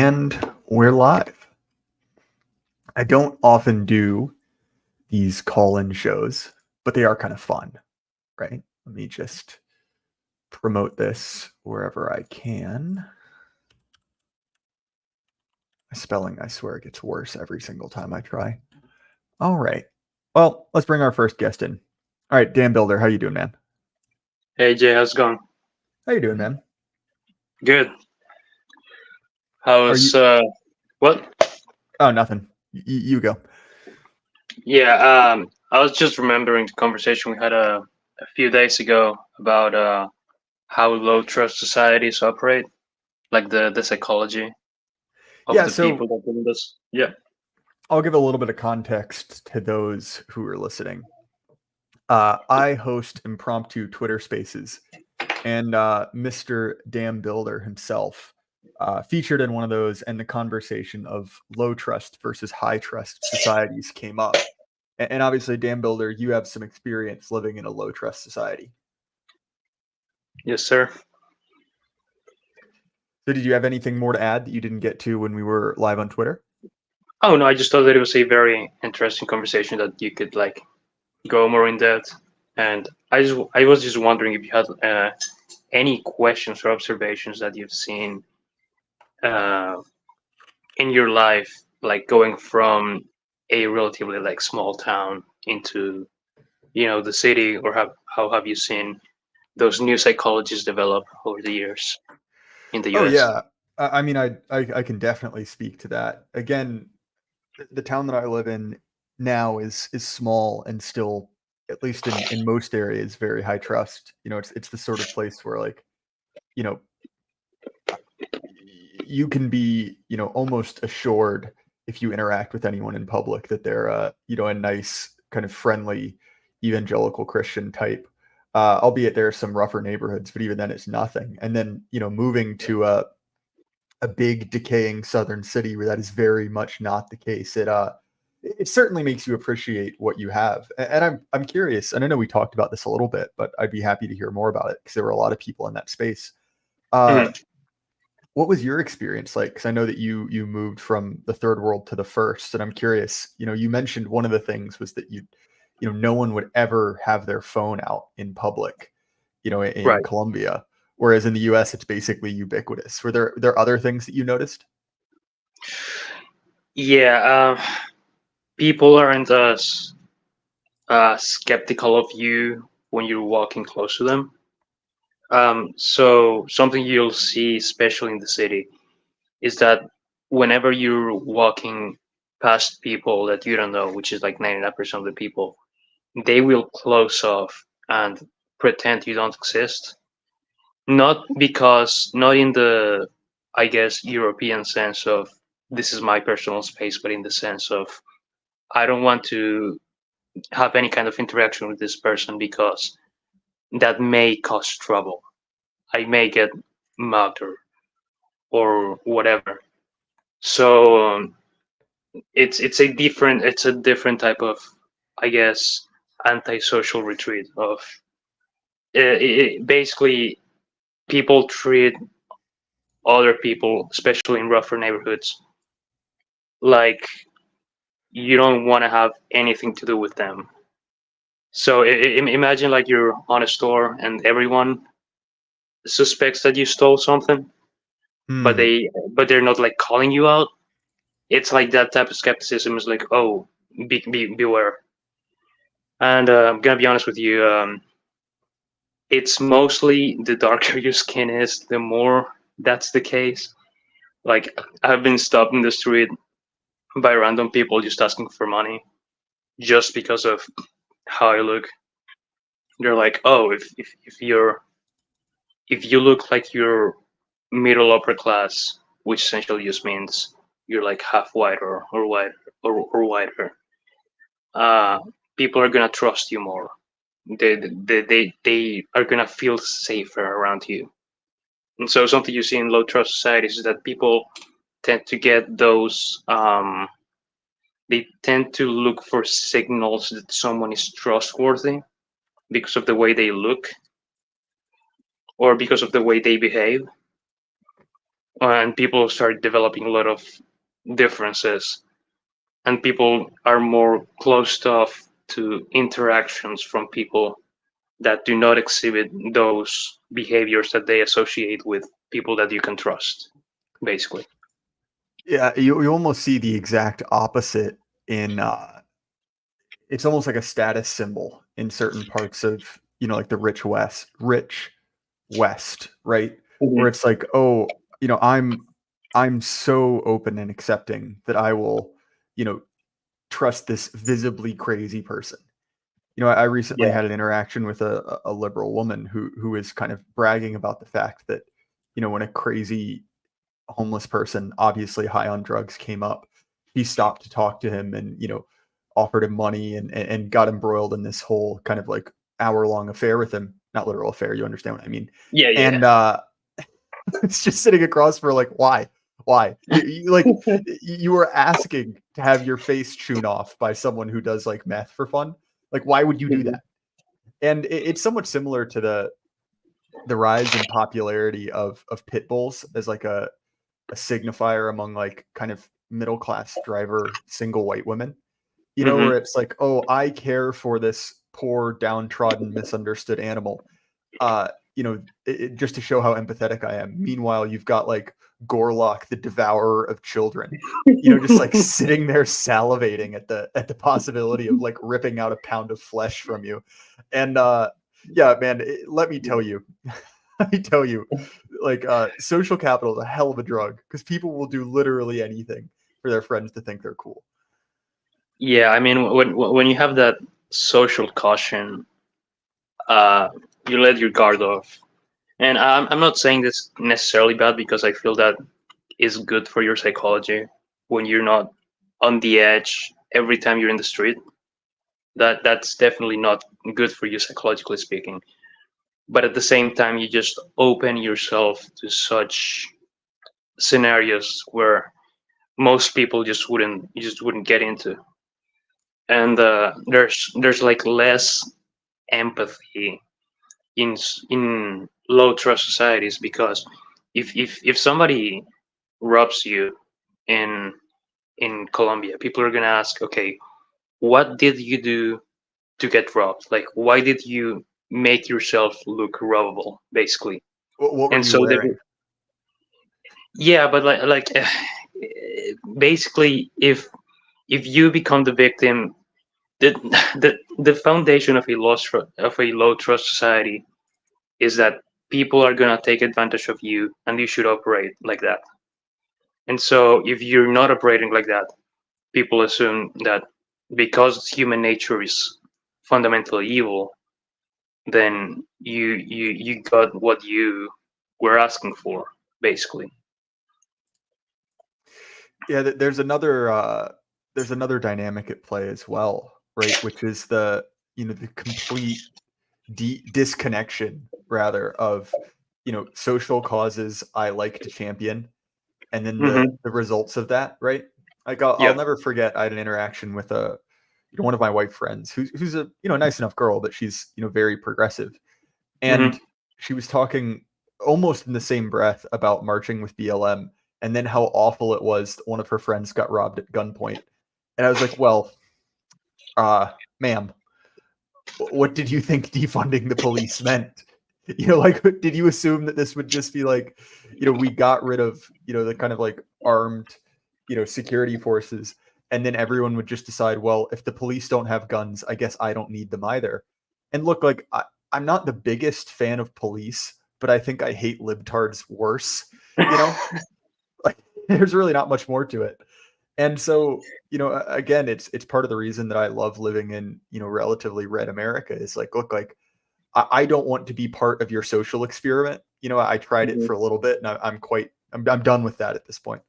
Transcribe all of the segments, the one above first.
And we're live. I don't often do these call-in shows, but they are kind of fun, right? Let me just promote this wherever I can. My spelling, I swear, gets worse every single time I try. All right. Well, let's bring our first guest in. All right, Dan Builder, how you doing, man? Hey Jay, how's it going? How you doing, man? Good. Are How's you? what? Oh, nothing. You go. Yeah, I was just remembering the conversation we had a few days ago about how low trust societies operate, like the psychology of Yeah, the people so that do this. Yeah. I'll give a little bit of context to those who are listening. I host impromptu Twitter Spaces, and Mr. Dan Builder himself featured in one of those, and the conversation of low trust versus high trust societies came up. And obviously, Dan Builder, you have some experience living in a low trust society. Yes, sir. So, did you have anything more to add that you didn't get to when we were live on Twitter? Oh no, I just thought that it was a very interesting conversation that you could like go more in depth. And I was just wondering if you had any questions or observations that you've seen uh, in your life, like going from a relatively like small town into the city, or how have you seen those new psychologies develop over the years in the Oh US? yeah, I mean, I can definitely speak to that. Again, the town that I live in now is small and still, at least in most areas, very high trust. It's the sort of place where, like, you know, you can be, almost assured if you interact with anyone in public that they're a nice, kind of friendly evangelical Christian type. Albeit there are some rougher neighborhoods, but even then it's nothing. And then, moving to a big decaying southern city where that is very much not the case. It certainly makes you appreciate what you have. And I'm curious, and I know we talked about this a little bit, but I'd be happy to hear more about it because there were a lot of people in that space. Uh, Mhm. what was your experience like? Because I know that you moved from the third world to the first, and I'm curious. You mentioned one of the things was that no one would ever have their phone out in public. In Right. Colombia, whereas in the U.S. it's basically ubiquitous. Were there other things that you noticed? Yeah. People aren't as skeptical of you when you're walking close to them. So something you'll see, especially in the city, is that whenever you're walking past people that you don't know, which is like 99% of the people, they will close off and pretend you don't exist. Not in the, I guess, European sense of this is my personal space, but in the sense of I don't want to have any kind of interaction with this person because that may cause trouble. I may get mugged or whatever. So it's a different type of, I guess, antisocial retreat of basically people treat other people, especially in rougher neighborhoods, like you don't want to have anything to do with them. So imagine like you're on a store and everyone suspects that you stole something, but Hmm. they're not like calling you out. It's like that type of skepticism is like, oh, beware. And I'm gonna be honest with you, it's mostly the darker your skin is, the more that's the case. Like I've been stopped in the street by random people just asking for money just because of how I look. They're like, oh, if you look like you're middle upper class, which essentially just means you're like half white or white or whiter, uh, people are gonna trust you more. They are gonna feel safer around you. And so something you see in low trust societies is that people tend to get those. They tend to look for signals that someone is trustworthy because of the way they look or because of the way they behave. and people start developing a lot of differences, and people are more closed off to interactions from people that do not exhibit those behaviors that they associate with people that you can trust, basically. Yeah, you almost see the exact opposite in it's almost like a status symbol in certain parts of, like the rich West, right? Where Mhm. it's like, oh, I'm so open and accepting that I will, you know, trust this visibly crazy person. I recently Yeah. had an interaction with a liberal woman who is kind of bragging about the fact that, when a crazy homeless person, obviously high on drugs, came up, he stopped to talk to him and, offered him money and got embroiled in this whole kind of like hour-long affair with him. Not literal affair, you understand what I mean. Yeah, yeah. And it's just sitting across for like, why? Why? You were asking to have your face chewed off by someone who does like meth for fun. Like, why would you do Mhm. that? And it's somewhat similar to the rise in popularity of pit bulls as like a signifier among like kind of middle class driver single white women. Where Mhm. it's like, oh, I care for this poor, downtrodden, misunderstood animal. Just to show how empathetic I am. Meanwhile, you've got like Gorlock, the devourer of children, just like sitting there salivating at the possibility of like ripping out a pound of flesh from you. And yeah, man, let me tell you, let me tell you, like social capital is a hell of a drug because people will do literally anything for their friends to think they're cool. Yeah, I mean, when you have that social caution, uh, you let your guard off. And I'm not saying this necessarily bad because I feel that is good for your psychology when you're not on the edge every time you're in the street. That's definitely not good for you psychologically speaking. But at the same time, you just open yourself to such scenarios where most people just wouldn't get into. And there's like less empathy in low trust societies because if somebody robs you in Colombia, people are gonna ask, okay, what did you do to get robbed? Like, why did you make yourself look robbable, basically? What were And you so they, wearing? yeah, but basically, if you become the victim, the the foundation of a low trust society is that people are gonna take advantage of you, and you should operate like that. And so, if you're not operating like that, people assume that because human nature is fundamentally evil, then you got what you were asking for, basically. Yeah, there's another dynamic at play as well, right? Which is the complete disconnection rather of social causes I like to champion, and then Hmm. the results of that, right? Like I'll Yeah. never forget I had an interaction with one of my white friends who's a nice enough girl, but she's very progressive, Hmm. and she was talking almost in the same breath about marching with BLM and then how awful it was that one of her friends got robbed at gunpoint. And I was like, well, ma'am, what did you think defunding the police meant? Like, did you assume that this would just be like, we got rid of, the kind of like armed, security forces, and then everyone would just decide, well, if the police don't have guns, I guess I don't need them either. And look, like, I'm not the biggest fan of police, but I think I hate libtards worse, you know? Like, there's really not much more to it. And so, again, it's part of the reason that I love living in, relatively red America is like, look, like I don't want to be part of your social experiment. I tried it for a little bit and I'm done with that at this point.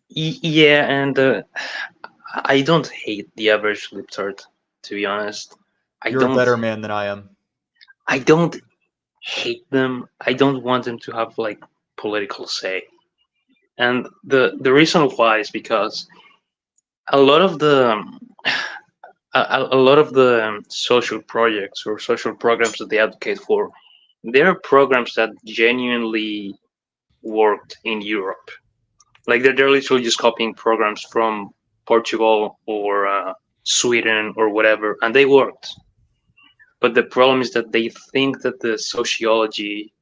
Yeah, and I don't hate the average libtard, to be honest. I You're a don't better man than I am. I don't hate them. I don't want them to have like political say. And the reason why is because a lot of the a lot of the social projects or social programs that they advocate for, they're programs that genuinely worked in Europe. Like they're literally just copying programs from Portugal or Sweden or whatever, and they worked. But the problem is that they think that the sociology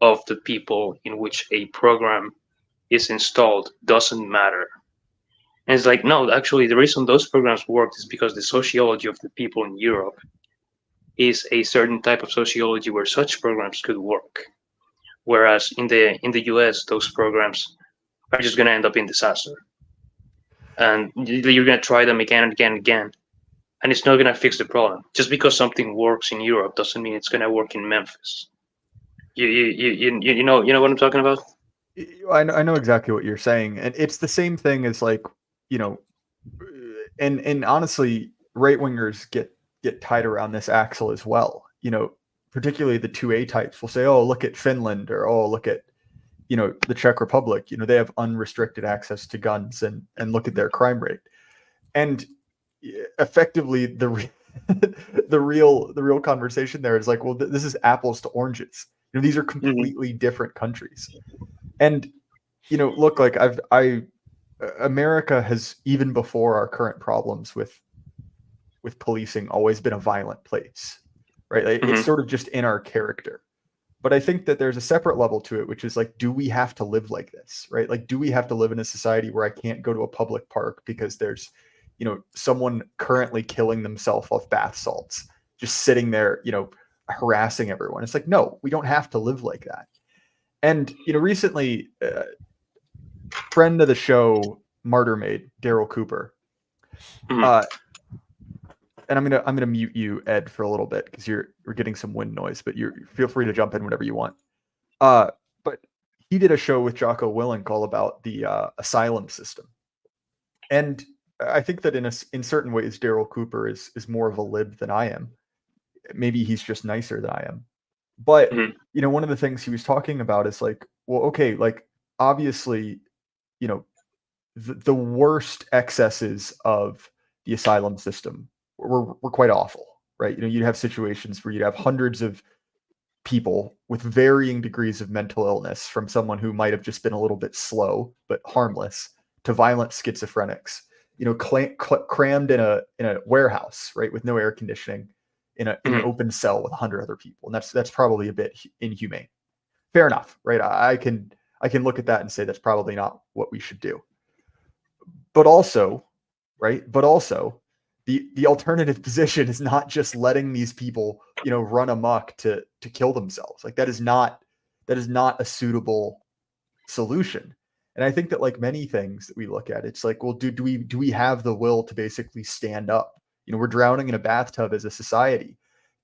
of the people in which a program is installed doesn't matter. And it's like, no, actually, the reason those programs worked is because the sociology of the people in Europe is a certain type of sociology where such programs could work. Whereas in the US, those programs are just going to end up in disaster, and you're going to try them again and again and again, and it's not going to fix the problem. Just because something works in Europe doesn't mean it's going to work in Memphis. You know what I'm talking about? I know exactly what you're saying, and it's the same thing as like, you know, and honestly, right wingers get tied around this axle as well. You know, particularly the 2A types will say, "Oh, look at Finland," or "Oh, look at, you know, the Czech Republic. You know, they have unrestricted access to guns, and look at their crime rate." And effectively, the real conversation there is like, well, this is apples to oranges. You know, these are completely different countries. And, you know, look, like America has, even before our current problems with policing, always been a violent place, right? Like, it's sort of just in our character. But I think that there's a separate level to it, which is like, do we have to live like this, right? Like, do we have to live in a society where I can't go to a public park because there's, you know, someone currently killing themselves off bath salts, just sitting there, you know, harassing everyone? It's like, no, we don't have to live like that. And, you know, recently, friend of the show, Martyr Maid, Daryl Cooper. And I'm gonna mute you, Ed, for a little bit because you're getting some wind noise, but you feel free to jump in whenever you want. But he did a show with Jocko Willink all about the asylum system, and I think that in certain ways, Daryl Cooper is more of a lib than I am. Maybe he's just nicer than I am. But you know, one of the things he was talking about is like, well, okay, like obviously, you know, the worst excesses of the asylum system were quite awful, right? You know, you'd have situations where you'd have hundreds of people with varying degrees of mental illness, from someone who might have just been a little bit slow but harmless to violent schizophrenics, you know, crammed in a warehouse, right, with no air conditioning, in an open cell with 100 other people, and that's probably a bit inhumane. Fair enough, right? I can look at that and say that's probably not what we should do. But also, right? But also, the alternative position is not just letting these people, you know, run amok to kill themselves. Like that is not a suitable solution. And I think that, like many things that we look at, it's like, well, do we have the will to basically stand up? You know, we're drowning in a bathtub as a society.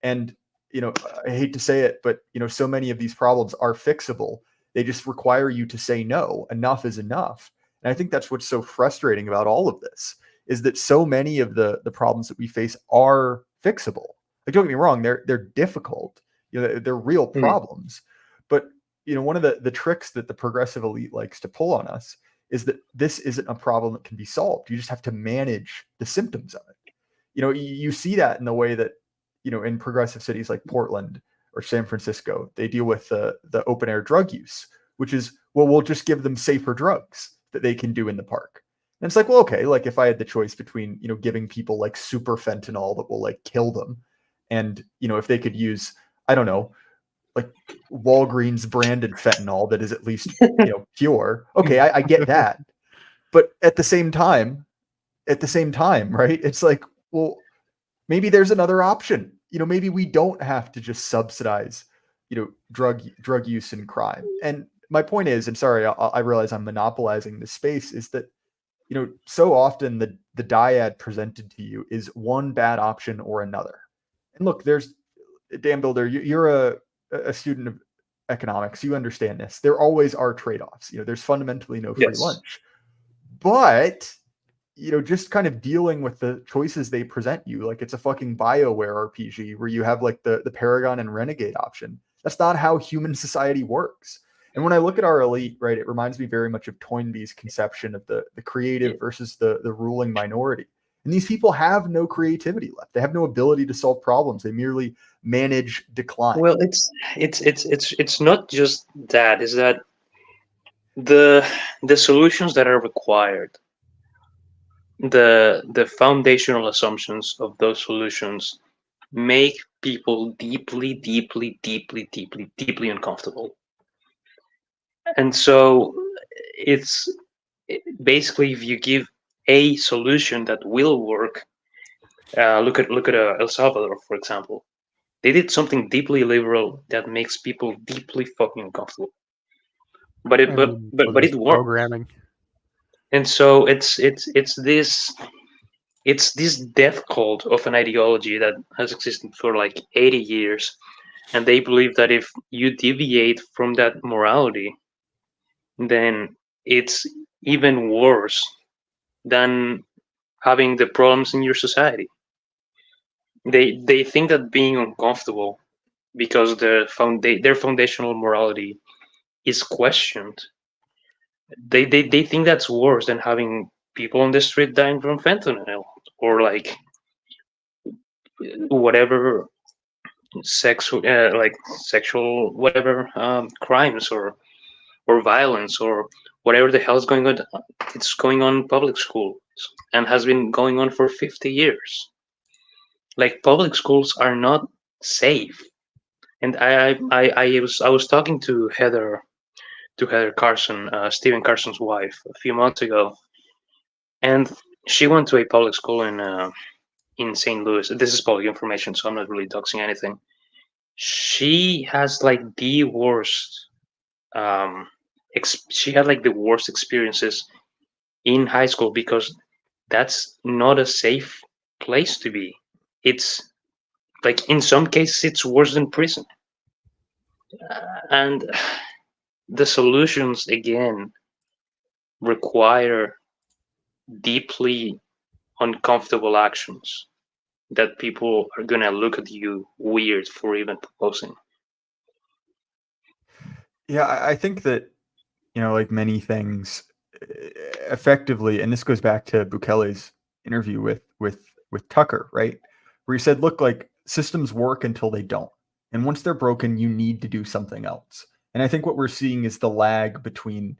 And, you know, I hate to say it, but, you know, so many of these problems are fixable. They just require you to say no. Enough is enough. And I think that's what's so frustrating about all of this, is that so many of the problems that we face are fixable. Like, don't get me wrong, they're difficult. You know, they're real problems. But, you know, one of the tricks that the progressive elite likes to pull on us is that this isn't a problem that can be solved. You just have to manage the symptoms of it. You know, you see that in the way that, you know, in progressive cities like Portland or San Francisco, they deal with the open air drug use, which is, well, we'll just give them safer drugs that they can do in the park. And it's like, well, okay, like if I had the choice between, you know, giving people like super fentanyl that will like kill them, and, you know, if they could use, I don't know, like Walgreens branded fentanyl that is at least, you know, pure. Okay, I get that. But at the same time, right? It's like, well, maybe there's another option. You know, maybe we don't have to just subsidize, you know, drug use and crime. And my point is, and sorry, I realize I'm monopolizing this space, is that, you know, so often the dyad presented to you is one bad option or another. And look, there's Dan Builder, you're a student of economics. You understand this. There always are trade-offs. You know, there's fundamentally no free lunch. But, you know, just kind of dealing with the choices they present you, like it's a fucking BioWare RPG where you have like the Paragon and Renegade option. That's not how human society works. And when I look at our elite, right, it reminds me very much of Toynbee's conception of the creative versus the ruling minority. And these people have no creativity left. They have no ability to solve problems. They merely manage decline. Well, it's not just that. Is that the solutions that are required, the foundational assumptions of those solutions make people deeply, deeply, deeply, deeply, deeply uncomfortable. And so it's basically, if you give a solution that will work, look at El Salvador, for example. They did something deeply liberal that makes people deeply fucking uncomfortable. But it I but mean, but, was but this it worked. programming? And so it's this death cult of an ideology that has existed for like 80 years, and they believe that if you deviate from that morality, then it's even worse than having the problems in your society. They think that being uncomfortable because their foundational morality is questioned. They think that's worse than having people on the street dying from fentanyl, or like whatever sexual whatever crimes, or violence, or whatever the hell is going on. It's going on in public schools and has been going on for 50 years. Like, public schools are not safe. And I was talking to Heather Carson, Stephen Carson's wife, a few months ago, and she went to a public school in St. Louis. This is public information, so I'm not really doxing anything. She has like the worst. Um, she had like the worst experiences in high school, because that's not a safe place to be. It's like, in some cases it's worse than prison. And the solutions again require deeply uncomfortable actions that people are gonna look at you weird for even proposing. Yeah, I think that, like many things, effectively, and this goes back to Bukele's interview with Tucker, right? Where he said, look, like, systems work until they don't. And once they're broken, you need to do something else. And I think what we're seeing is the lag between,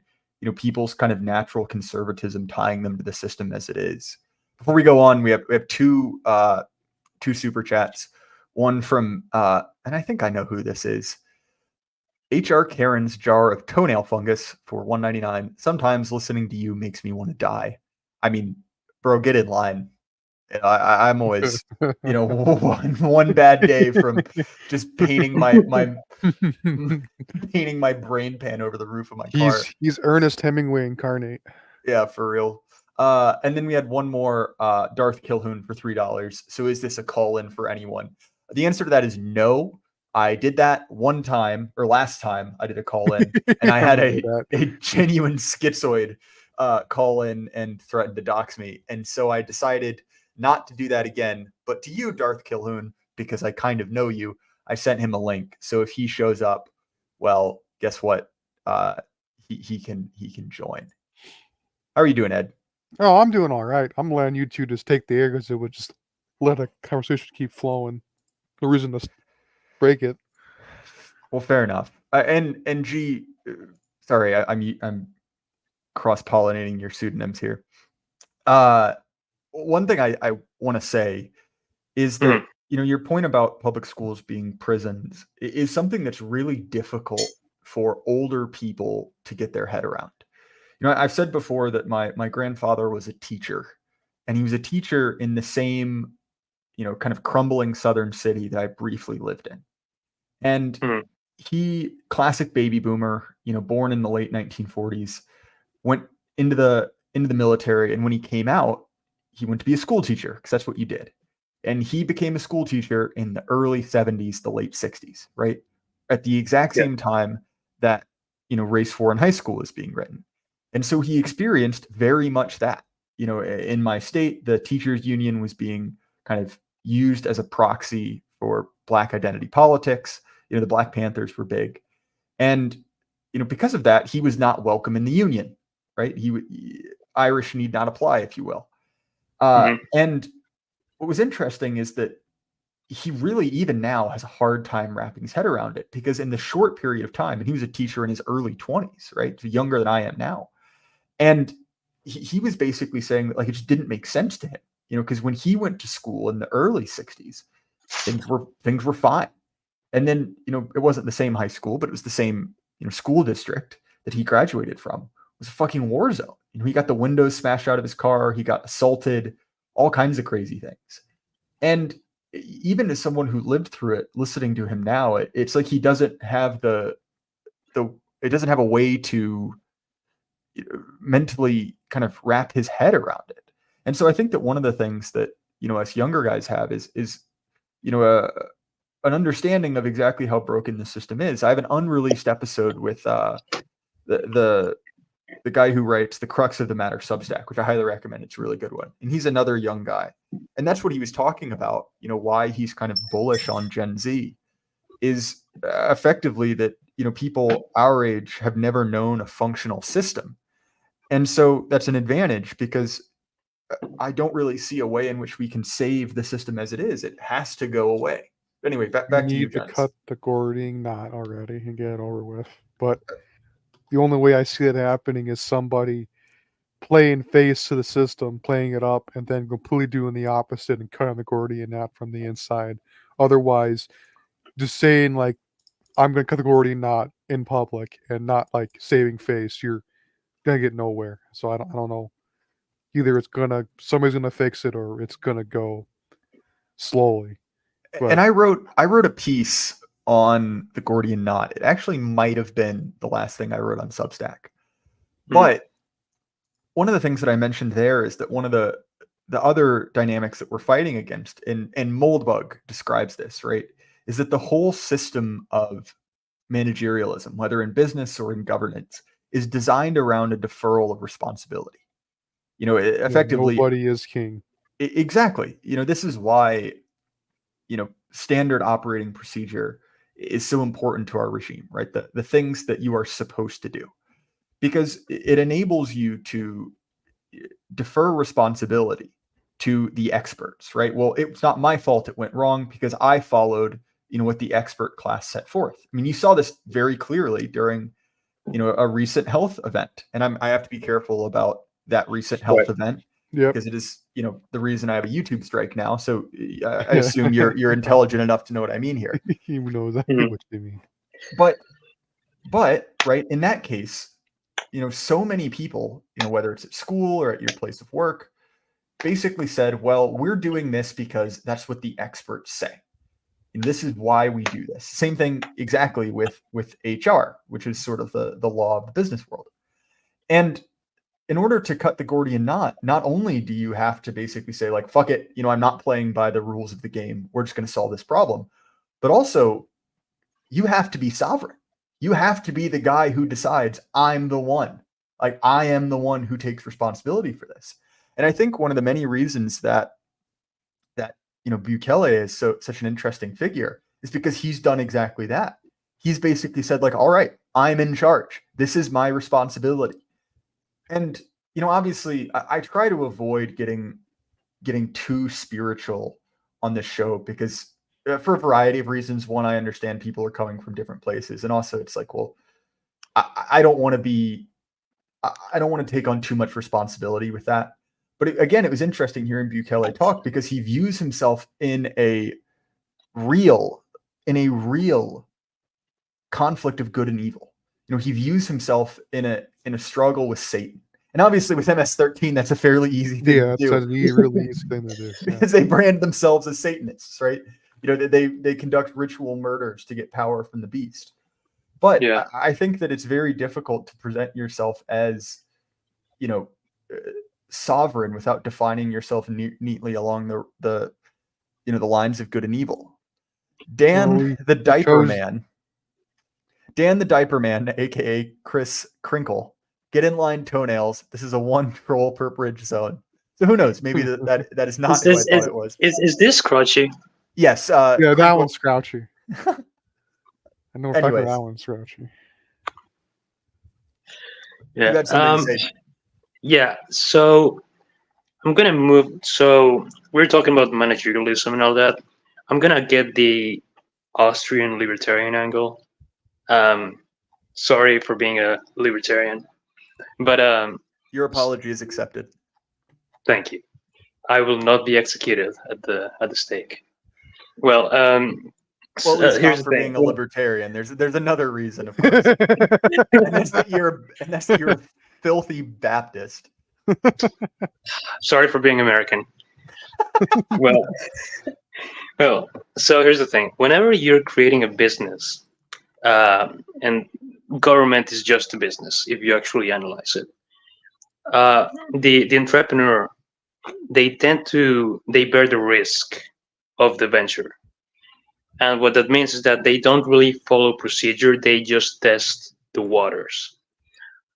people's kind of natural conservatism tying them to the system as it is. Before we go on, we have two super chats. One from and I think I know who this is. HR Karen's jar of toenail fungus for $1.99. Sometimes listening to you makes me want to die. I mean, bro, get in line. I'm always, one bad day from just painting my painting my brain pan over the roof of my car. He's Ernest Hemingway incarnate. Yeah, for real. And then we had one more, Darth Kilhoun for $3. So is this a call-in for anyone? The answer to that is no. I did that one time, or last time I did a call-in, and I had a genuine schizoid call in and threatened to dox me. And so I decided not to do that again. But to you, Darth Kilhoun, because I kind of know you, I sent him a link. So if he shows up, well, guess what? He can join. How are you doing, Ed? Oh, I'm doing all right. I'm letting you two just take the air because it would just let a conversation keep flowing. No reason to break it. Well, fair enough. And G, sorry, I'm cross-pollinating your pseudonyms here. One thing I want to say is that your point about public schools being prisons is something that's really difficult for older people to get their head around. I've said before that my grandfather was a teacher, and he was a teacher in the same, kind of crumbling southern city that I briefly lived in. And he, classic baby boomer, born in the late 1940s, went into the military. And when he came out, he went to be a school teacher, because that's what you did. And he became a school teacher in the early 70s, the late 60s, right? At the exact same time that, Race 4 in high school is being written. And so he experienced very much that. In my state, the teachers union was being kind of used as a proxy for Black identity politics. The Black Panthers were big. And, because of that, he was not welcome in the union, right? Irish need not apply, if you will. And what was interesting is that he really, even now, has a hard time wrapping his head around it, because in the short period of time, and he was a teacher in his early 20s, right? So younger than I am now. And he was basically saying that, like, it just didn't make sense to him, because when he went to school in the early 60s, things were fine. And then, it wasn't the same high school, but it was the same, school district that he graduated from. It was a fucking war zone. He got the windows smashed out of his car. He got assaulted, all kinds of crazy things. And even as someone who lived through it, listening to him now, it's like he doesn't have it doesn't have a way to mentally kind of wrap his head around it. And so I think that one of the things that, us younger guys have is an understanding of exactly how broken the system is. I have an unreleased episode with the guy who writes The Crux of the Matter Substack, which I highly recommend. It's a really good one. And he's another young guy. And that's what he was talking about, why he's kind of bullish on Gen Z is effectively that, people our age have never known a functional system. And so that's an advantage, because I don't really see a way in which we can save the system as it is. It has to go away. Anyway, back to you, need to Jens. cut the Gordian knot already and get it over with. But the only way I see it happening is somebody playing face to the system, playing it up, and then completely doing the opposite and cutting the Gordian knot from the inside. Otherwise, just saying, like, I'm going to cut the Gordian knot in public and not, like, saving face, you're going to get nowhere. So I don't know. Either somebody's going to fix it, or it's going to go slowly. But And I wrote a piece on the Gordian knot. It actually might have been the last thing I wrote on Substack. But one of the things that I mentioned there is that one of the other dynamics that we're fighting against, and Moldbug describes this, right, is that the whole system of managerialism, whether in business or in governance, is designed around a deferral of responsibility. Effectively, nobody is king. Exactly. This is why, standard operating procedure is so important to our regime, right? The things that you are supposed to do, because it enables you to defer responsibility to the experts, right? Well, it's not my fault it went wrong because I followed, what the expert class set forth. I mean, you saw this very clearly during, a recent health event, and I have to be careful about that recent health event. Yep. Because it is, the reason I have a YouTube strike now. So I assume you're intelligent enough to know what I mean here. He knows what you mean. But right, in that case, so many people, whether it's at school or at your place of work, basically said, well, we're doing this because that's what the experts say. And this is why we do this. Same thing exactly with HR, which is sort of the law of the business world. And in order to cut the Gordian knot, not only do you have to basically say, like, fuck it, I'm not playing by the rules of the game. We're just going to solve this problem. But also, you have to be sovereign. You have to be the guy who decides, I'm the one. Like, I am the one who takes responsibility for this. And I think one of the many reasons that Bukele is such an interesting figure is because he's done exactly that. He's basically said, like, all right, I'm in charge. This is my responsibility. And, obviously, I try to avoid getting too spiritual on this show because for a variety of reasons. One, I understand people are coming from different places. And also it's like, well, I don't want to take on too much responsibility with that. But again, it was interesting hearing Bukele talk because he views himself in a real conflict of good and evil. He views himself in a struggle with Satan. And obviously with MS-13, that's a fairly easy thing to do. Yeah, it's a really easy thing to do. Because they brand themselves as Satanists, right? They conduct ritual murders to get power from the beast. But yeah. I think that it's very difficult to present yourself as, sovereign without defining yourself neatly along the lines of good and evil. Dan the Diaper Man, aka Chris Crinkle, get in line toenails. This is a one troll per bridge zone. So who knows? Maybe that is not who I thought it was. Is this Crouchy? Yes. Yeah, Crinkle. That one's Crouchy. I know if I heard that one's Crouchy. Yeah. You had something to say. Yeah. So I'm gonna move. So we're talking about managerialism and all that. I'm gonna get the Austrian libertarian angle. Sorry for being a libertarian, but Your apology is accepted. thank you. I will not be executed at the stake. Well, Well, at least here's not the for thing. being a libertarian. There's another reason, of course, and that's that you're a filthy Baptist. Sorry for being American. well, well. So here's the thing. Whenever you're creating a business, and government is just a business, if you actually analyze it, the entrepreneur, they bear the risk of the venture. And what that means is that they don't really follow procedure, they just test the waters.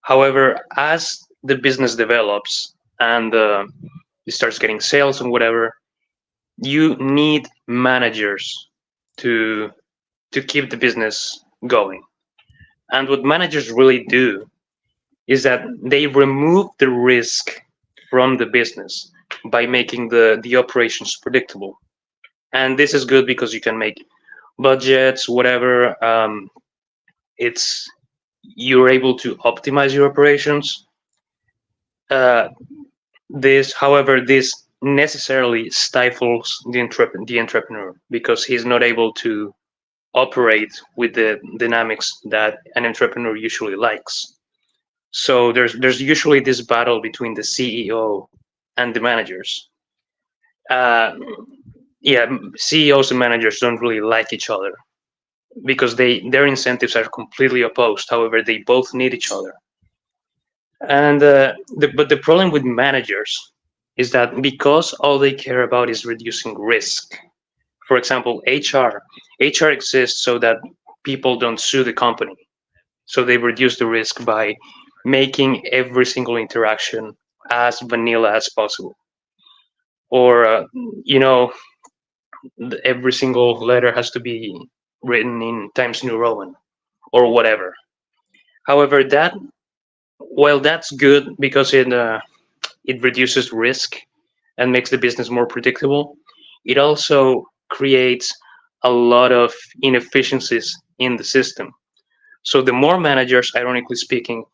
However, as the business develops and it starts getting sales and whatever, you need managers to keep the business going. And what managers really do is that they remove the risk from the business by making the operations predictable. And this is good because you can make budgets, whatever. You're able to optimize your operations. However, this necessarily stifles the entrepreneur because he's not able to operate with the dynamics that an entrepreneur usually likes. So there's usually this battle between the CEO and the managers. Yeah, CEOs and managers don't really like each other because their incentives are completely opposed. However, they both need each other. And but the problem with managers is that because all they care about is reducing risk. For example, HR exists so that people don't sue the company. So they reduce the risk by making every single interaction as vanilla as possible. Or every single letter has to be written in Times New Roman or whatever. However, that's good because it reduces risk and makes the business more predictable. It also creates a lot of inefficiencies in the system. So the more managers, ironically speaking,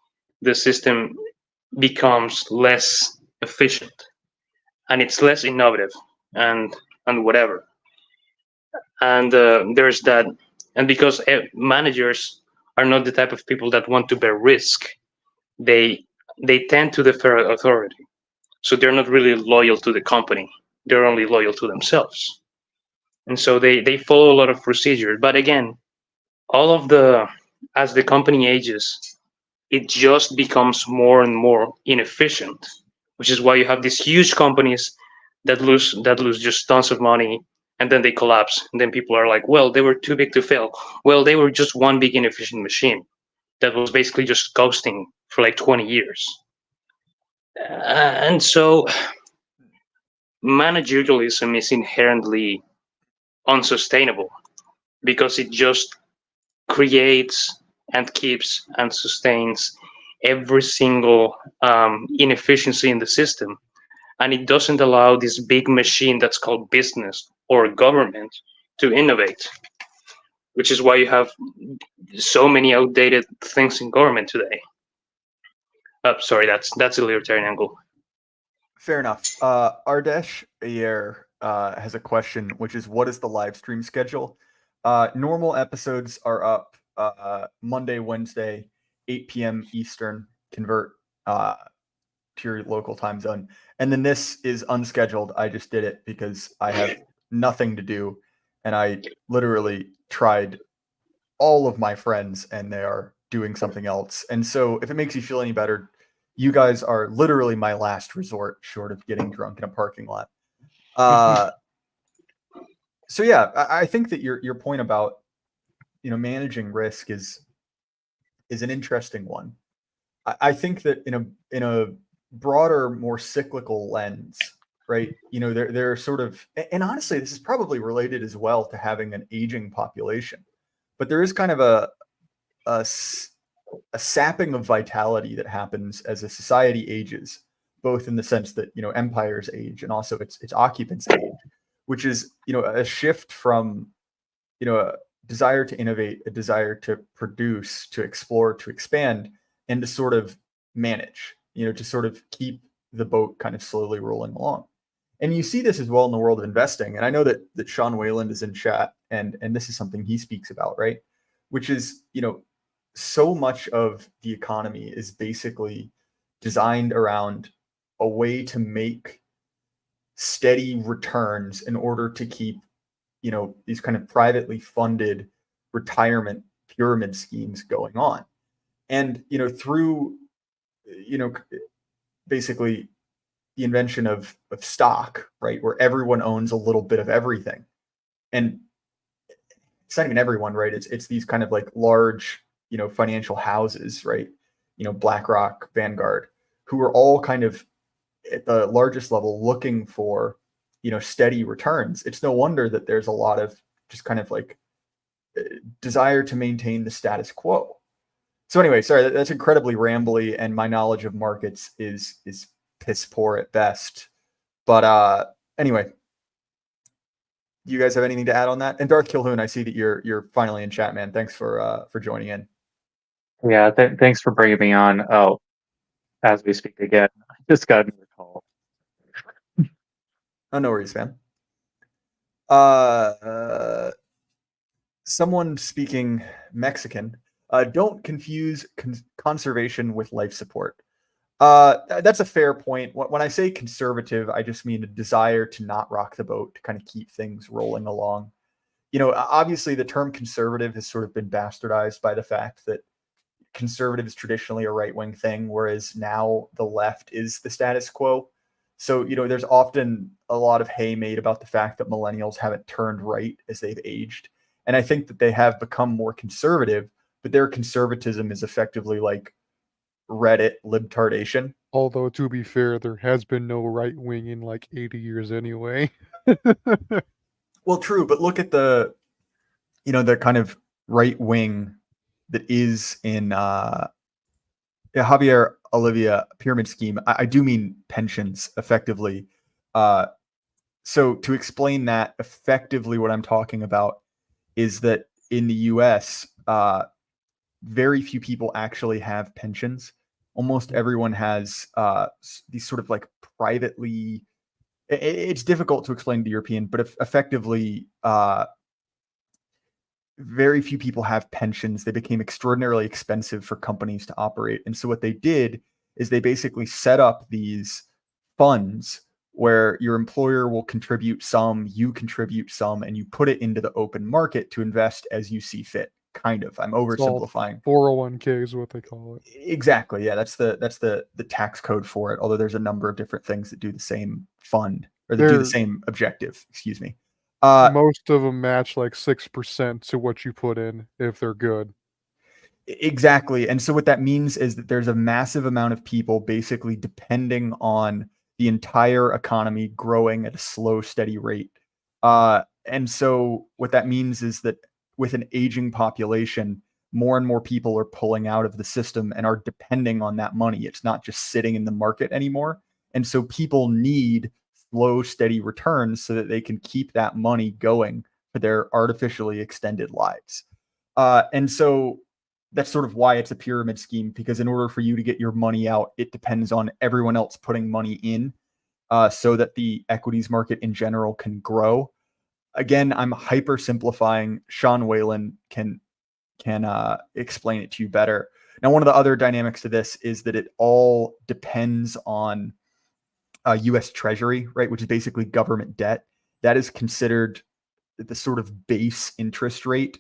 the system becomes less efficient and it's less innovative and whatever. And there's that. And because managers are not the type of people that want to bear risk, they tend to defer authority. So they're not really loyal to the company. They're only loyal to themselves. And so they follow a lot of procedure. But again, as the company ages, it just becomes more and more inefficient, which is why you have these huge companies that lose just tons of money and then they collapse. And then people are like, well, they were too big to fail. Well, they were just one big inefficient machine that was basically just coasting for like 20 years. And so managerialism is inherently unsustainable because it just creates and keeps and sustains every single inefficiency in the system. And it doesn't allow this big machine that's called business or government to innovate, which is why you have so many outdated things in government today. Sorry, that's a libertarian angle. Fair enough. Ardesh Ayer has a question, which is, what is the live stream schedule? Normal episodes are up Monday, Wednesday, 8 p.m. Eastern. Convert to your local time zone. And then this is unscheduled. I just did it because I have nothing to do. And I literally tried all of my friends and they are doing something else. And so if it makes you feel any better, you guys are literally my last resort short of getting drunk in a parking lot. So yeah, I think that your point about, managing risk is an interesting one. I think that in a broader, more cyclical lens, right? There are sort of, and honestly, this is probably related as well to having an aging population, but there is kind of a sapping of vitality that happens as a society ages, both in the sense that empires age and also its occupants age, which is, a shift from, a desire to innovate, a desire to produce, to explore, to expand, and to sort of manage, to sort of keep the boat kind of slowly rolling along. And you see this as well in the world of investing. And I know that Sean Wayland is in chat, and this is something he speaks about, right? Which is, so much of the economy is basically designed around a way to make steady returns in order to keep, these kind of privately funded retirement pyramid schemes going on. And, through, basically the invention of stock, right, where everyone owns a little bit of everything. And it's not even everyone, right? It's these kind of like large, financial houses, right? BlackRock, Vanguard, who are all kind of at the largest level looking for, steady returns. It's no wonder that there's a lot of just kind of like desire to maintain the status quo. So anyway, sorry, that's incredibly rambly, and my knowledge of markets is piss poor at best. But anyway, do you guys have anything to add on that? And Darth Kilhoun, I see that you're finally in chat, man. Thanks for joining in. Yeah, thanks for bringing me on. Oh, as we speak again, I just got another call. Oh, no worries, man. Someone speaking Mexican. Don't confuse conservation with life support. That's a fair point. When I say conservative, I just mean a desire to not rock the boat, to kind of keep things rolling along. Obviously the term conservative has sort of been bastardized by the fact that conservative is traditionally a right-wing thing, whereas now the left is the status quo. So, there's often a lot of hay made about the fact that millennials haven't turned right as they've aged. And I think that they have become more conservative, but their conservatism is effectively like Reddit libtardation. Although, to be fair, there has been no right wing in like 80 years anyway. Well, true, but look at the kind of right wing that is in Javier Olivia pyramid scheme. I do mean pensions, effectively. So to explain that effectively, what I'm talking about is that in the US, very few people actually have pensions. Almost everyone has these sort of like privately. It's difficult to explain to European, but effectively, very few people have pensions. They became extraordinarily expensive for companies to operate. And so what they did is they basically set up these funds where your employer will contribute some, you contribute some, and you put it into the open market to invest as you see fit. Kind of. I'm oversimplifying. 401k is what they call it. Exactly. Yeah, that's the tax code for it. Although there's a number of different things that do the same fund, or that do the same objective. Excuse me. Most of them match like 6% to what you put in if they're good. Exactly. And so what that means is that there's a massive amount of people basically depending on the entire economy growing at a slow, steady rate. And so what that means is that with an aging population, more and more people are pulling out of the system and are depending on that money. It's not just sitting in the market anymore. And so people need slow, steady returns so that they can keep that money going for their artificially extended lives. And so that's sort of why it's a pyramid scheme, because in order for you to get your money out, it depends on everyone else putting money in so that the equities market in general can grow. Again, I'm hyper simplifying. Sean Whalen can explain it to you better. Now, one of the other dynamics to this is that it all depends on U.S. Treasury, right, which is basically government debt. That is considered the sort of base interest rate.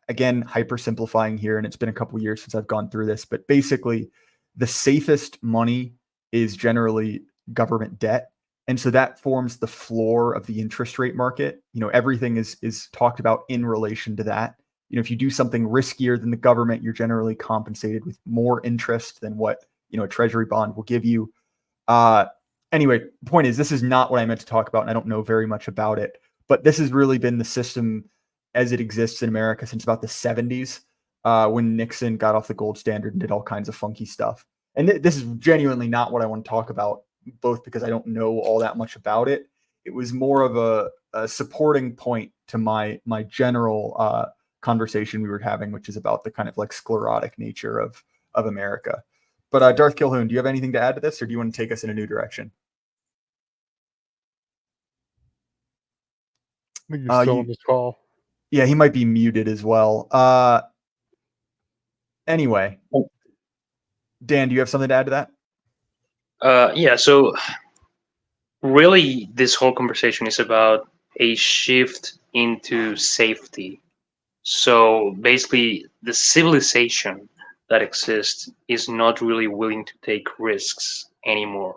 Again, hyper simplifying here, and it's been a couple of years since I've gone through this, but basically the safest money is generally government debt. And so that forms the floor of the interest rate market. Everything is talked about in relation to that. If you do something riskier than the government, you're generally compensated with more interest than what, a treasury bond will give you. Anyway, the point is, this is not what I meant to talk about, and I don't know very much about it, but this has really been the system as it exists in America since about the 70s, when Nixon got off the gold standard and did all kinds of funky stuff. And this is genuinely not what I want to talk about, both because I don't know all that much about it. It was more of supporting point to my general conversation we were having, which is about the kind of like sclerotic nature of America. But Darth Kilhoun, do you have anything to add to this, or do you want to take us in a new direction? I think you're still on this call. Yeah, he might be muted as well. Anyway, Dan, do you have something to add to that? Yeah, so really this whole conversation is about a shift into safety. So basically, the civilization that exists is not really willing to take risks anymore.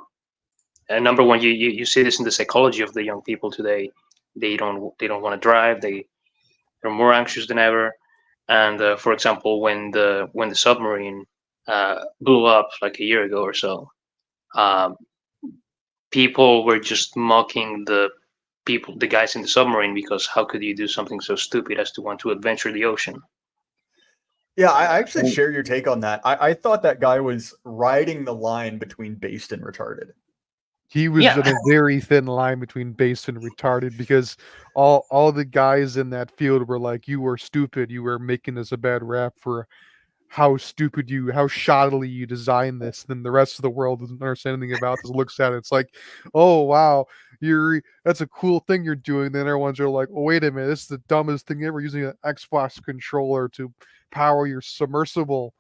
And number one, you see this in the psychology of the young people today. They don't want to drive. They're more anxious than ever. And for example, when the submarine blew up like a year ago or so, um, people were just mocking the guys in the submarine, because how could you do something so stupid as to want to adventure the ocean? Yeah, I actually share your take on that. I thought that guy was riding the line between based and retarded. He was in a very thin line between based and retarded, because all the guys in that field were like, "You were stupid. You were making us a bad rap for how shoddily you designed this." Then the rest of the world doesn't understand anything about this. Looks at it, it's like, "Oh wow, that's a cool thing you're doing." Then everyone's are like, "Oh wait a minute, this is the dumbest thing ever, using an Xbox controller to power your submersible."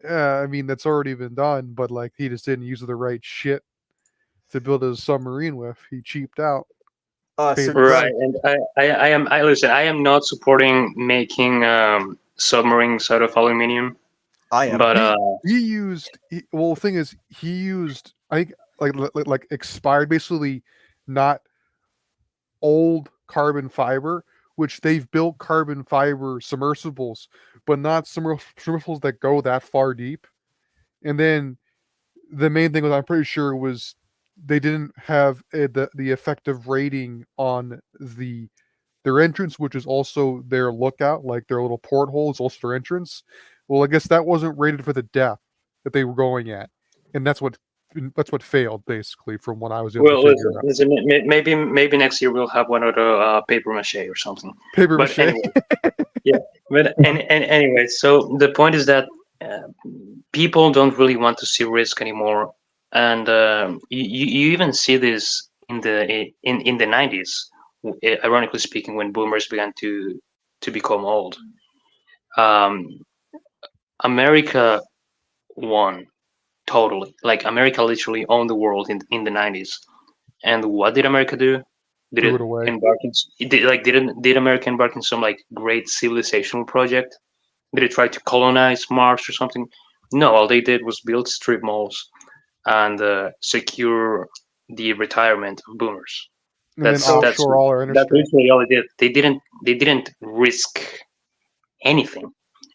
Yeah, I mean that's already been done, but like he just didn't use the right shit to build a submarine with. He cheaped out. Right, and I am not supporting making submarines out of aluminium. I am, but the thing is, he used, I think, like expired, basically not old carbon fiber, which they've built carbon fiber submersibles, but not submersibles that go that far deep. And then the main thing was, I'm pretty sure, was they didn't have the effective rating on their entrance, which is also their lookout, like their little porthole is also their entrance. Well, I guess that wasn't rated for the depth that they were going at, and that's what failed, basically, from what I was able to figure out. Listen, maybe next year we'll have one of the paper mache or something. Paper mache. Anyway, yeah, but and anyway, so the point is that people don't really want to see risk anymore, and you even see this in the 90s, ironically speaking, when boomers began to become old. America won totally. Like, America literally owned the world in the 90s. And what did America do? Did Threw it it away. embark in, did America embark in some like great civilizational project? Did it try to colonize Mars or something? No, all they did was build strip malls and secure the retirement of boomers. And then offshore all our industry. That's literally all they did. They didn't risk anything,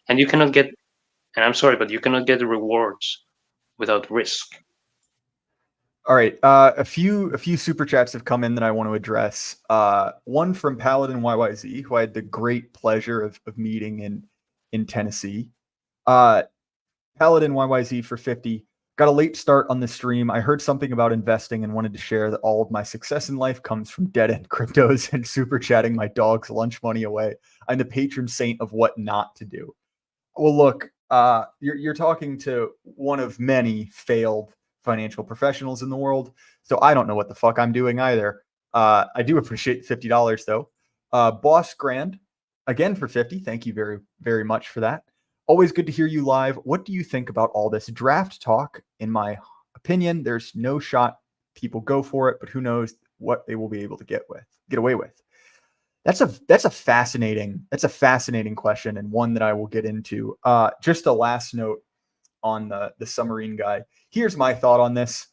and you cannot get. And I'm sorry, but you cannot get the rewards without risk. All right, a few super chats have come in that I want to address. One from Paladin YYZ, who I had the great pleasure of meeting in Tennessee. Paladin YYZ for 50. Got a late start on the stream. I heard something about investing and wanted to share that all of my success in life comes from dead-end cryptos and super chatting my dog's lunch money away. I'm the patron saint of what not to do. Well, look, you're talking to one of many failed financial professionals in the world, so I don't know what the fuck I'm doing either. I do appreciate $50 though. Boss Grand, again for 50. Thank you very, very much for that. Always good to hear you live. What do you think about all this draft talk? In my opinion, there's no shot people go for it, but who knows what they will be able to get away with. That's a fascinating question, and one that I will get into. Just a last note on the submarine guy. Here's my thought on this.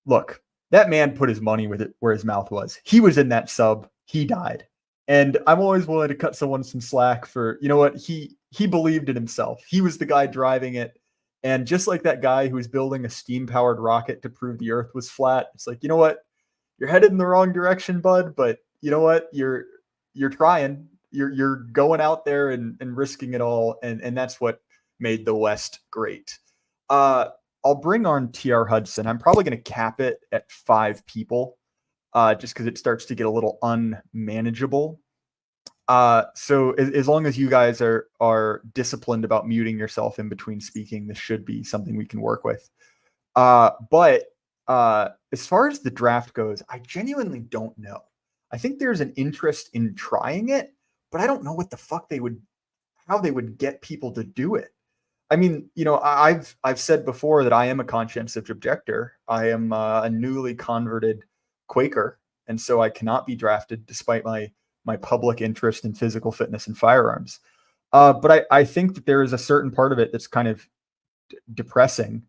Look, that man put his money with it where his mouth was. He was in that sub. He died. And I'm always willing to cut someone some slack for, you know what, he believed in himself. He was the guy driving it. And just like that guy who was building a steam-powered rocket to prove the Earth was flat, it's like, you know what, you're headed in the wrong direction, bud, but you know what, you're trying. You're going out there and risking it all, and that's what made the West great. I'll bring on TR Hudson. I'm probably going to cap it at 5 people. just because it starts to get a little unmanageable. So as long as you guys are disciplined about muting yourself in between speaking, this should be something we can work with. But as far as the draft goes, I genuinely don't know. I think there's an interest in trying it, but I don't know what the fuck how they would get people to do it. I mean, I've said before that I am a conscientious objector. I am a newly converted Quaker, and so I cannot be drafted despite my public interest in physical fitness and firearms. But I think that there is a certain part of it that's kind of depressing,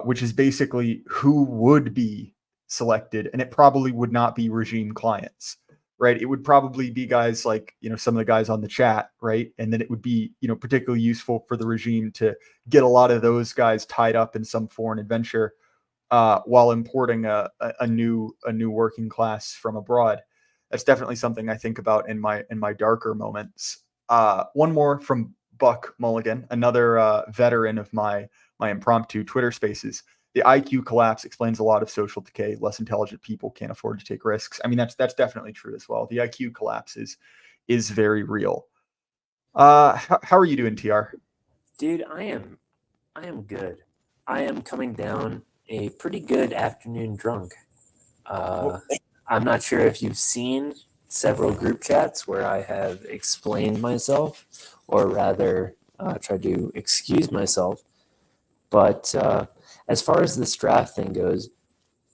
which is basically who would be selected, and it probably would not be regime clients, right? It would probably be guys like, some of the guys on the chat, right? And then it would be, particularly useful for the regime to get a lot of those guys tied up in some foreign adventure, while importing a new working class from abroad. That's definitely something I think about in my darker moments. One more from Buck Mulligan, another veteran of my impromptu Twitter spaces. The IQ collapse explains a lot of social decay. Less intelligent people can't afford to take risks. I mean, that's definitely true as well. The IQ collapse is very real. How are you doing, TR? Dude, I am good. I am coming down a pretty good afternoon drunk. I'm not sure if you've seen several group chats where I have explained myself, or rather tried to excuse myself. But as far as this draft thing goes,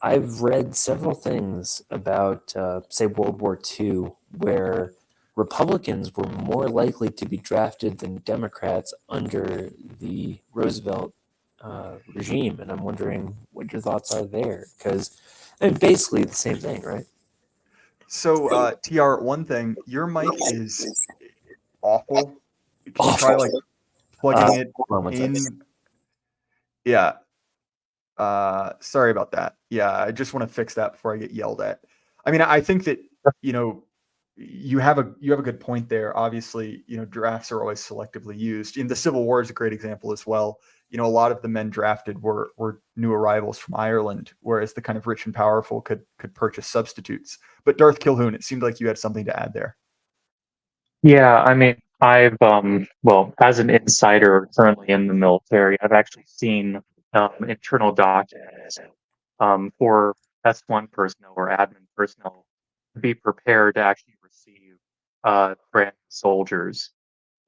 I've read several things about, say, World War II, where Republicans were more likely to be drafted than Democrats under the Roosevelt regime. And I'm wondering what your thoughts are there, because basically the same thing, right? So, TR, one thing, your mic is awful. Can you try plugging it in? Yeah. Sorry about that. Yeah, I just want to fix that before I get yelled at. I mean, I think that, you have a good point there. Obviously, drafts are always selectively used. In the Civil War is a great example as well. A lot of the men drafted were new arrivals from Ireland, whereas the kind of rich and powerful could purchase substitutes. But Darth Kilhoun, it seemed like you had something to add there. Yeah, I mean, I've well, as an insider currently in the military, I've actually seen internal documents for S1 personnel or admin personnel to be prepared to actually receive brand new soldiers.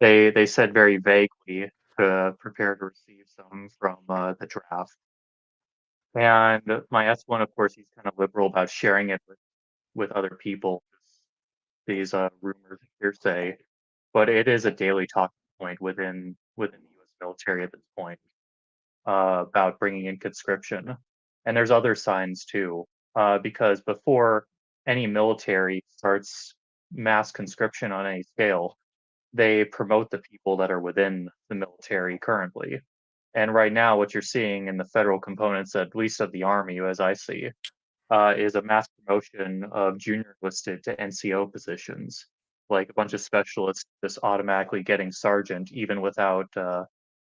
They said very vaguely to prepare to receive some from the draft. And my S1, of course, he's kind of liberal about sharing it with other people. These rumors and hearsay, but it is a daily talking point within the U.S. military at this point, about bringing in conscription. And there's other signs too, because before any military starts mass conscription on any scale, they promote the people that are within the military currently. And right now, what you're seeing in the federal components, at least of the Army, as I see, is a mass promotion of junior listed to NCO positions, like a bunch of specialists just automatically getting sergeant, even without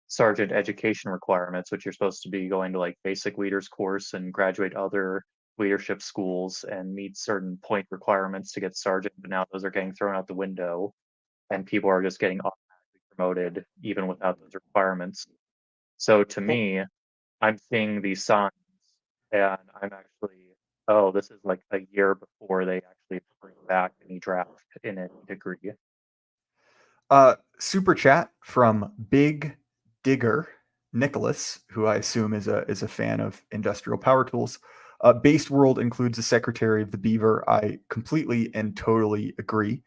sergeant education requirements, which you're supposed to be going to like basic leaders course and graduate other leadership schools and meet certain point requirements to get sergeant. But now those are getting thrown out the window, and people are just getting automatically promoted even without those requirements. So to me, I'm seeing these signs, and I'm actually, oh, this is like a year before they actually bring back any draft in any degree. Super chat from Big Digger Nicholas, who I assume is a fan of industrial power tools. Based world includes the secretary of the Beaver. I completely and totally agree.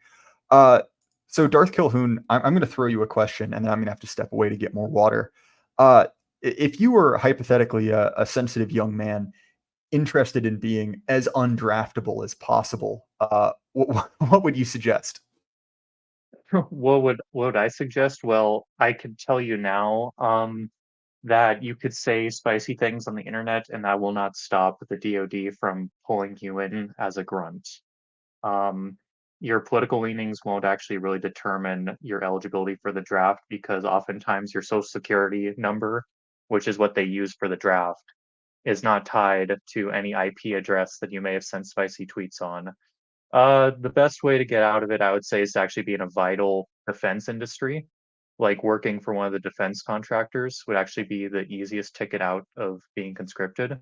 So Darth Kilhoun, I'm going to throw you a question, and then I'm going to have to step away to get more water. If you were hypothetically a sensitive young man interested in being as undraftable as possible, what would you suggest? What would I suggest? Well, I can tell you now that you could say spicy things on the internet, and that will not stop the DoD from pulling you in as a grunt. Um, your political leanings won't actually really determine your eligibility for the draft, because oftentimes your social security number, which is what they use for the draft, is not tied to any IP address that you may have sent spicy tweets on. The best way to get out of it, I would say, is to actually be in a vital defense industry. Like working for one of the defense contractors would actually be the easiest ticket out of being conscripted,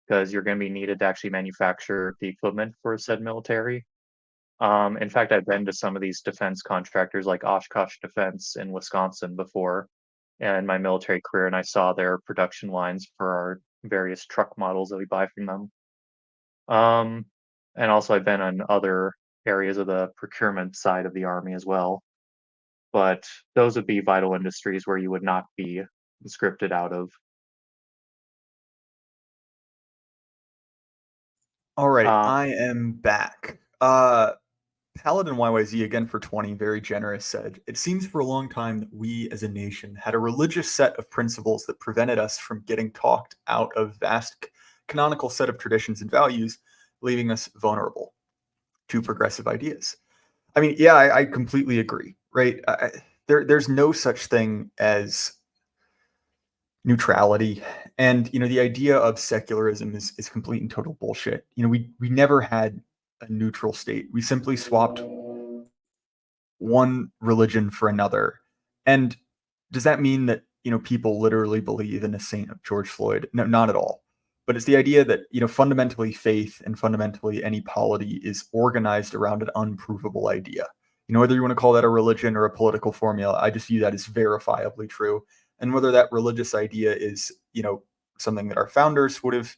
because you're going to be needed to actually manufacture the equipment for said military. In fact, I've been to some of these defense contractors like Oshkosh Defense in Wisconsin before in my military career, and I saw their production lines for our various truck models that we buy from them. And also I've been on other areas of the procurement side of the Army as well. But those would be vital industries where you would not be conscripted out of. All right, Um, I am back. Paladin YYZ again for 20, very generous, said, "It seems for a long time that we as a nation had a religious set of principles that prevented us from getting talked out of vast canonical set of traditions and values, leaving us vulnerable to progressive ideas." I mean, yeah, I completely agree, right? There's no such thing as neutrality, and the idea of secularism is complete and total bullshit. We never had a neutral state. We simply swapped one religion for another. And does that mean that people literally believe in a saint of George Floyd? No, not at all. But it's the idea that fundamentally faith and fundamentally any polity is organized around an unprovable idea. Whether you want to call that a religion or a political formula, I just view that as verifiably true. And whether that religious idea is something that our founders would have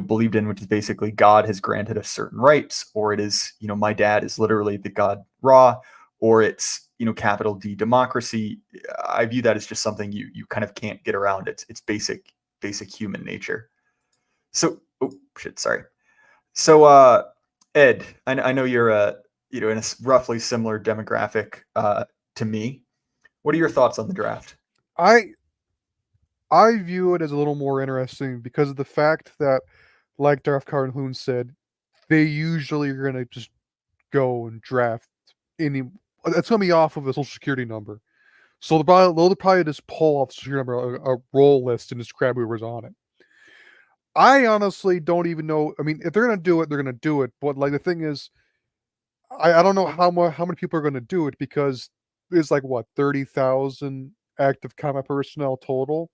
believed in, which is basically God has granted us certain rights, or it is my dad is literally the god Ra, or it's capital D democracy. I view that as just something you kind of can't get around. It's basic human nature. So sorry. So Ed, I know you're in a roughly similar demographic to me. What are your thoughts on the draft? I view it as a little more interesting because of the fact that, like Darth Calhoun said, they usually are going to just go and draft any. It's going to be off of a social security number. So they'll probably just pull off social security number, a roll list, and just grab whoever's on it. I honestly don't even know. I mean, if they're going to do it, they're going to do it. But like the thing is, I don't know how many people are going to do it, because there's like what 30,000 active combat personnel total.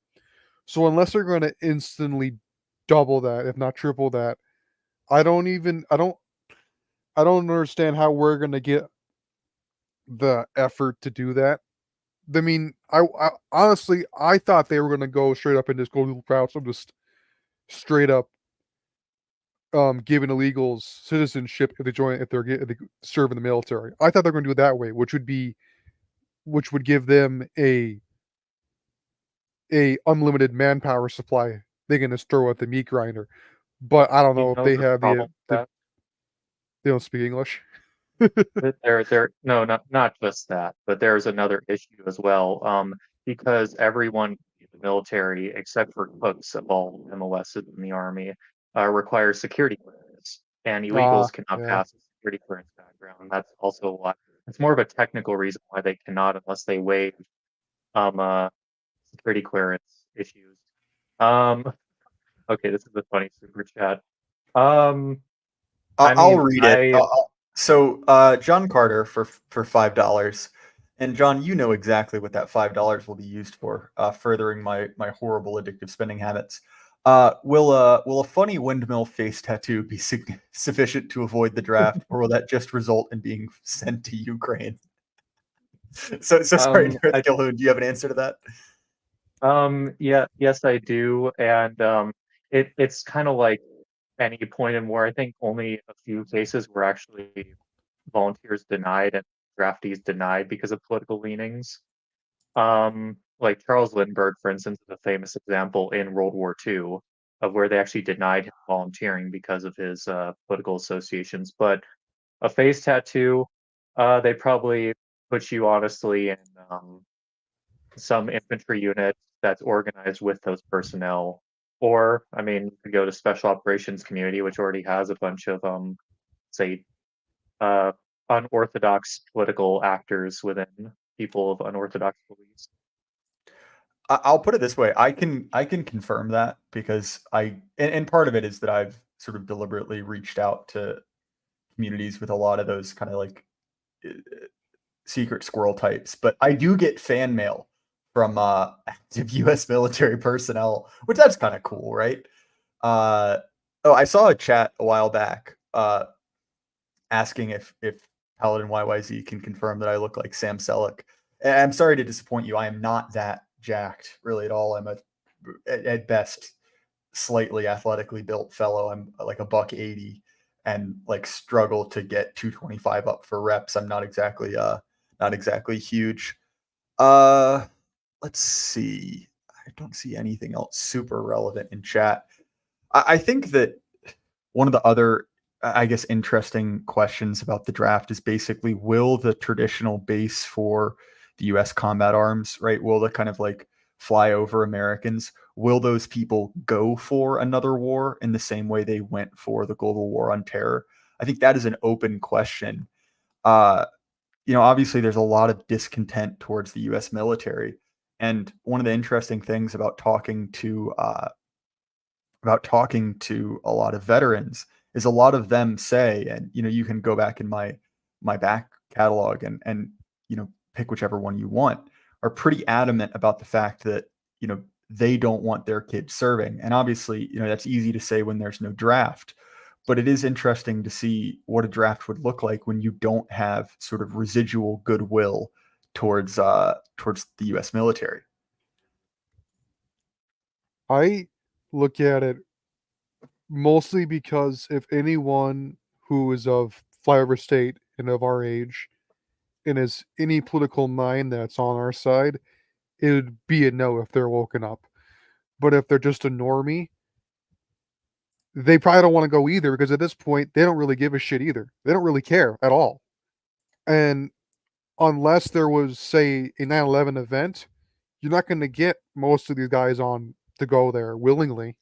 So unless they're going to instantly double that, if not triple that, I don't understand how we're going to get the effort to do that. I mean, I honestly I thought they were going to go straight up and just go to the routes of just straight up giving illegals citizenship if they serve in the military. I thought they were going to do it that way, which would give them a unlimited manpower supply. They can just throw at the meat grinder. But I don't know if they have problem with that. they don't speak English. No, not just that, but there's another issue as well. Because everyone in the military, except for cooks of all MOSs in the Army, requires security clearance, and illegals cannot Yeah. pass a security clearance background. That's also why it's more of a technical reason why they cannot unless they waive security clearance issues. Okay, this is a funny super chat. I'll read it. So John Carter for $5, and John, you know exactly what that $5 will be used for, furthering my horrible addictive spending habits. Will a funny windmill face tattoo be sufficient to avoid the draft, or will that just result in being sent to Ukraine? So sorry, Calhoun, do you have an answer to that? Yeah, yes, I do, and it's kind of like any point in war. I think only a few cases were actually volunteers denied and draftees denied because of political leanings. Like Charles Lindbergh, for instance, is a famous example in World War II of where they actually denied him volunteering because of his political associations. But a face tattoo, they probably put you honestly in some infantry unit that's organized with those personnel. Or, I mean, you could go to Special Operations Community, which already has a bunch of, say, uh, unorthodox political actors within people of unorthodox beliefs. I'll put it this way. I can confirm that because and part of it is that I've sort of deliberately reached out to communities with a lot of those kind of like secret squirrel types, but I do get fan mail from active US military personnel, which that's kind of cool, right? Oh, I saw a chat a while back asking if Paladin YYZ can confirm that I look like Sam Selleck. And I'm sorry to disappoint you. I am not that jacked really at all. I'm at best slightly athletically built fellow. I'm like a $180 and like struggle to get 225 up for reps. I'm not exactly huge. Let's see. I don't see anything else super relevant in chat. I think that one of the other, I guess, interesting questions about the draft is basically, will the traditional base for the US combat arms, right? Will the kind of like fly over Americans, will those people go for another war in the same way they went for the global war on terror? I think that is an open question. Obviously there's a lot of discontent towards the US military. And one of the interesting things about talking to a lot of veterans is a lot of them say, and you can go back in my back catalog and pick whichever one you want, are pretty adamant about the fact that they don't want their kids serving. And obviously that's easy to say when there's no draft, but it is interesting to see what a draft would look like when you don't have sort of residual goodwill towards the US military. I look at it mostly because if anyone who is of flyover state and of our age and is any political mind that's on our side, it would be a no if they're woken up. But if they're just a normie, they probably don't want to go either, because at this point they don't really give a shit either. They don't really care at all. And unless there was, say, a 9/11 event, you're not going to get most of these guys on to go there willingly.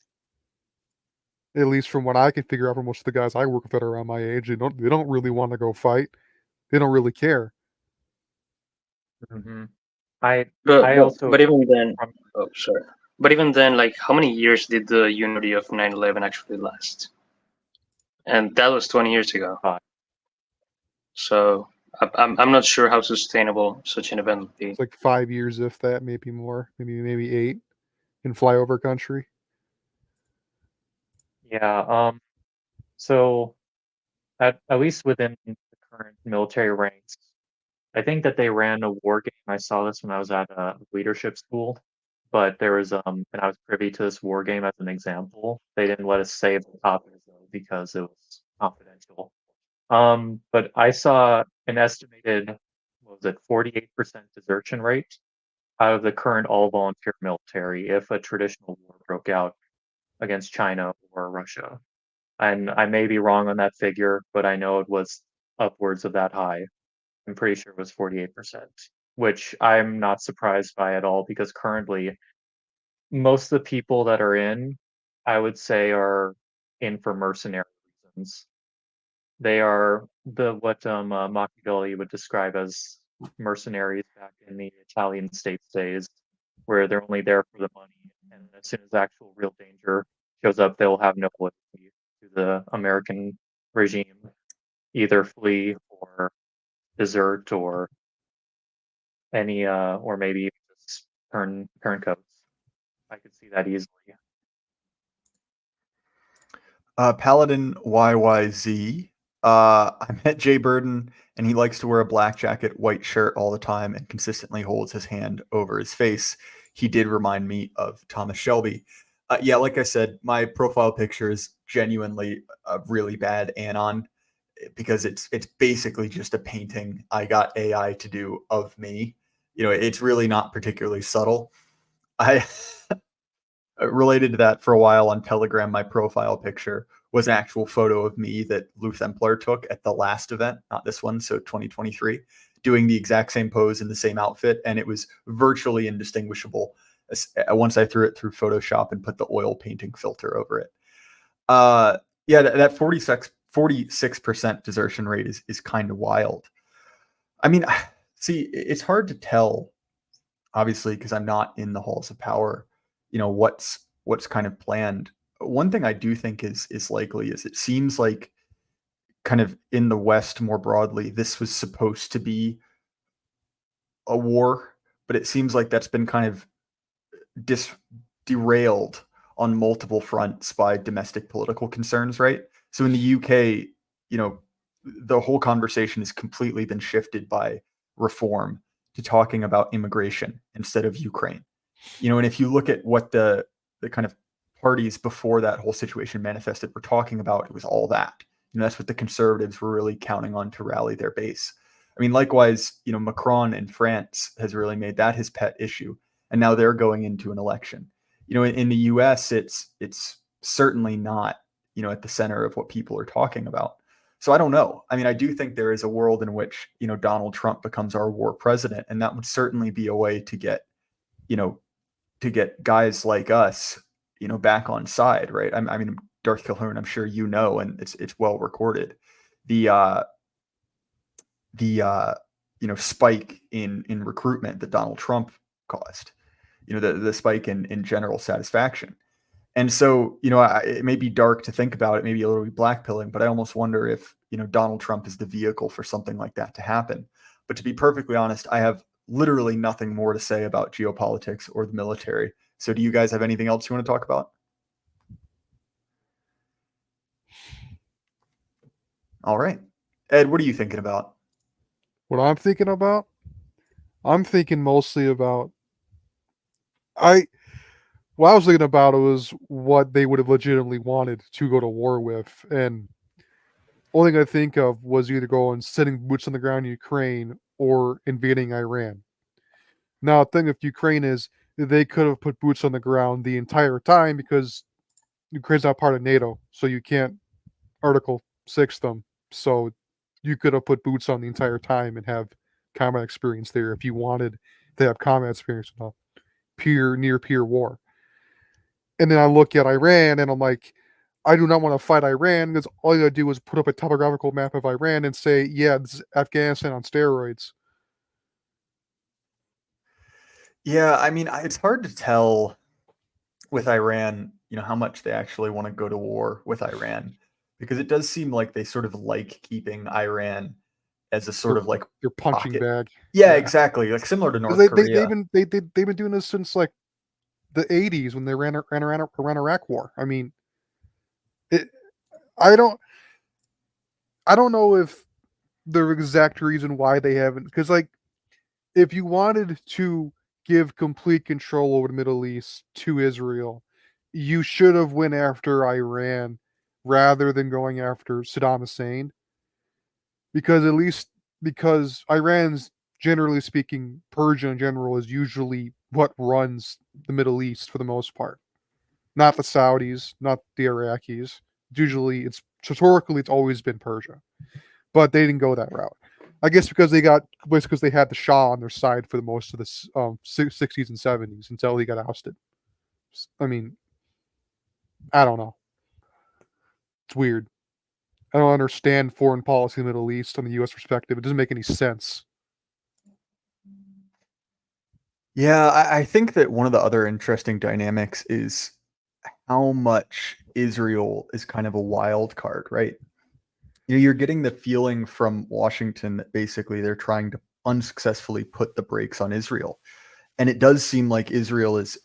At least from what I can figure out from most of the guys I work with that are around my age, they don't really want to go fight. They don't really care. Mm-hmm. I But also but even then, from oh sorry. But even then, like, how many years did the unity of 9/11 actually last? And that was 20 years ago. 5. So I'm not sure how sustainable such an event would be. It's like 5 years, if that, maybe more, maybe 8 in flyover country. Yeah. So at least within the current military ranks, I think that they ran a war game. I saw this when I was at a leadership school, but there was and I was privy to this war game as an example. They didn't let us say the topic though because it was confidential. But I saw an estimated, what was it, 48% desertion rate out of the current all volunteer military if a traditional war broke out against China or Russia. And I may be wrong on that figure, but I know it was upwards of that high. I'm pretty sure it was 48%, which I'm not surprised by at all, because currently most of the people that are in, I would say, are in for mercenary reasons. They are what Machiavelli would describe as mercenaries back in the Italian states days, where they're only there for the money, and as soon as actual real danger shows up, they'll have no loyalty to the American regime, either flee or desert or or maybe just turn coats. I could see that easily. Paladin YYZ. I met Jay Burden, and he likes to wear a black jacket, white shirt all the time, and consistently holds his hand over his face. He did remind me of Thomas Shelby. Yeah, like I said, my profile picture is genuinely a really bad anon, because it's basically just a painting I got AI to do of me. It's really not particularly subtle. I related to that for a while on Telegram. My profile picture was an actual photo of me that Lou Templar took at the last event, not this one, so 2023, doing the exact same pose in the same outfit, and it was virtually indistinguishable once I threw it through Photoshop and put the oil painting filter over it. Yeah, that 46% desertion rate is kind of wild. I mean, see, it's hard to tell obviously, because I'm not in the halls of power, what's kind of planned. One thing I do think is likely is it seems like kind of in the West more broadly, this was supposed to be a war, but it seems like that's been kind of derailed on multiple fronts by domestic political concerns, right? So in the UK, the whole conversation has completely been shifted by reform to talking about immigration instead of Ukraine. And if you look at what the kind of parties before that whole situation manifested were talking about, it was all that. That's what the conservatives were really counting on to rally their base. I mean, likewise, Macron in France has really made that his pet issue, and now they're going into an election. In the US, it's certainly not, at the center of what people are talking about. So I don't know. I mean, I do think there is a world in which, Donald Trump becomes our war president, and that would certainly be a way to get, guys like us, back on side, right? I mean, Darth Calhoun, I'm sure and it's well recorded. The spike in recruitment that Donald Trump caused, the spike in general satisfaction. And so, it may be dark to think about, it may be a little bit blackpilling, but I almost wonder if, Donald Trump is the vehicle for something like that to happen. But to be perfectly honest, I have literally nothing more to say about geopolitics or the military. So do you guys have anything else you want to talk about? All right. Ed, what are you thinking about? What I'm thinking about? I'm thinking mostly about what I was thinking about was what they would have legitimately wanted to go to war with. And only thing I think of was either going sending boots on the ground in Ukraine or invading Iran. Now, the thing with Ukraine is they could have put boots on the ground the entire time because Ukraine's not part of NATO, so you can't Article 6 them. So you could have put boots on the entire time and have combat experience there if you wanted to have combat experience in a near peer war. And then I look at Iran and I'm like, I do not want to fight Iran because all you gotta do is put up a topographical map of Iran and say, yeah, this is Afghanistan on steroids. Yeah, I mean, it's hard to tell with Iran, how much they actually want to go to war with Iran, because it does seem like they sort of like keeping Iran as a sort of like your punching pocket. bag. Yeah, exactly. Like similar to North Korea. They've been doing this since like the 80s when they ran Iraq war. I mean, I don't know if the exact reason why they haven't, because like if you wanted to give complete control over the Middle East to Israel, you should have went after Iran rather than going after Saddam Hussein. Because Iran's, generally speaking, Persia in general is usually what runs the Middle East for the most part. Not the Saudis, not the Iraqis. Usually historically it's always been Persia. But they didn't go that route. I guess because they had the Shah on their side for the most of the 60s and 70s until he got ousted. I mean, I don't know. It's weird. I don't understand foreign policy in the Middle East from the U.S. perspective. It doesn't make any sense. Yeah, I think that one of the other interesting dynamics is how much Israel is kind of a wild card, right? You're getting the feeling from Washington that basically they're trying to unsuccessfully put the brakes on Israel. And it does seem like Israel is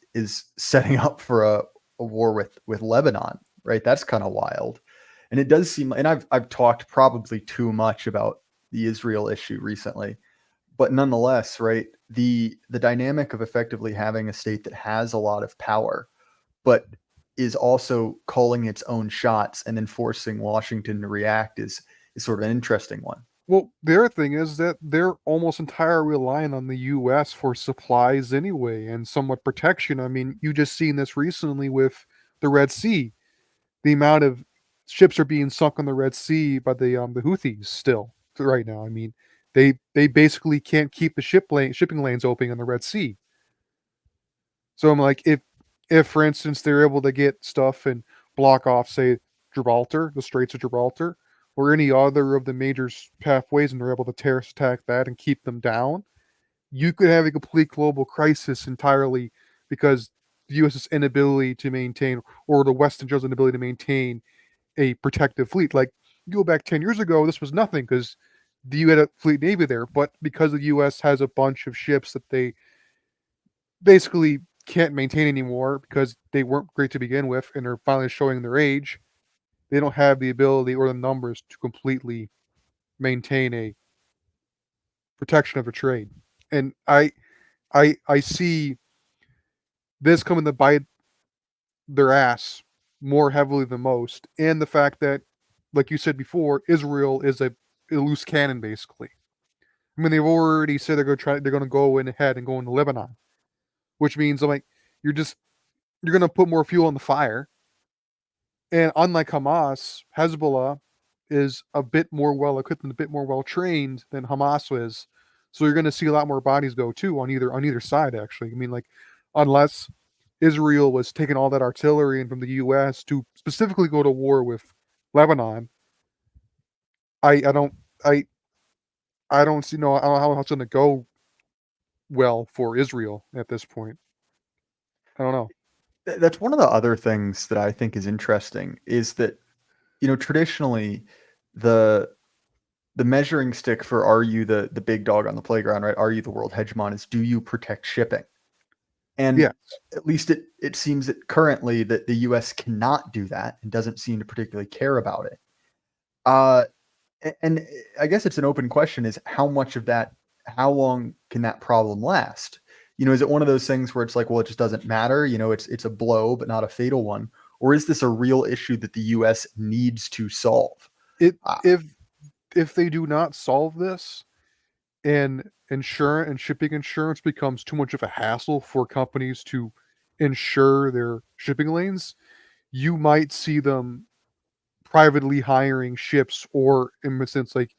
setting up for a war with Lebanon, right? That's kind of wild. And it does seem, and I've talked probably too much about the Israel issue recently, but nonetheless, right, the dynamic of effectively having a state that has a lot of power, but is also calling its own shots and then forcing Washington to react is sort of an interesting one. Well, the other thing is that they're almost entirely reliant on the U.S. for supplies anyway and somewhat protection. I mean, you just seen this recently with the Red Sea. The amount of ships are being sunk on the Red Sea by the Houthis still right now. I mean, they basically can't keep the shipping lanes open on the Red Sea. So I'm like, if for instance they're able to get stuff and block off, say, Gibraltar, the Straits of Gibraltar, or any other of the major pathways, and they're able to terrorist attack that and keep them down, you could have a complete global crisis entirely because the U.S.'s inability to maintain, or the Western Joe's inability to maintain a protective fleet. Like, you go back 10 years ago, this was nothing because you had a fleet navy there. But because the U.S. has a bunch of ships that they basically can't maintain anymore because they weren't great to begin with and are finally showing their age, they don't have the ability or the numbers to completely maintain a protection of a trade. And I see this coming to bite their ass more heavily than most, and the fact that, like you said before, Israel is a loose cannon, basically. I mean, they've already said they're going to go in ahead and go into Lebanon, which means, I'm like, you're going to put more fuel on the fire. And unlike Hamas, Hezbollah is a bit more well equipped and a bit more well trained than Hamas is. So you're going to see a lot more bodies go too on either side. Actually, I mean, like, unless Israel was taking all that artillery in from the U.S. to specifically go to war with Lebanon, I don't see, no, I don't know how it's going to go well for Israel at this point. I don't know. That's one of the other things that I think is interesting is that, traditionally the measuring stick for are you the big dog on the playground, right? Are you the world hegemon is do you protect shipping? And Yeah. at least it seems that currently that the US cannot do that and doesn't seem to particularly care about it. And I guess it's an open question is how long can that problem last? Is it one of those things where it's like, well, it just doesn't matter, it's a blow, but not a fatal one? Or is this a real issue that the US needs to solve? If they do not solve this, and shipping insurance becomes too much of a hassle for companies to insure their shipping lanes, you might see them privately hiring ships, or in a sense, like,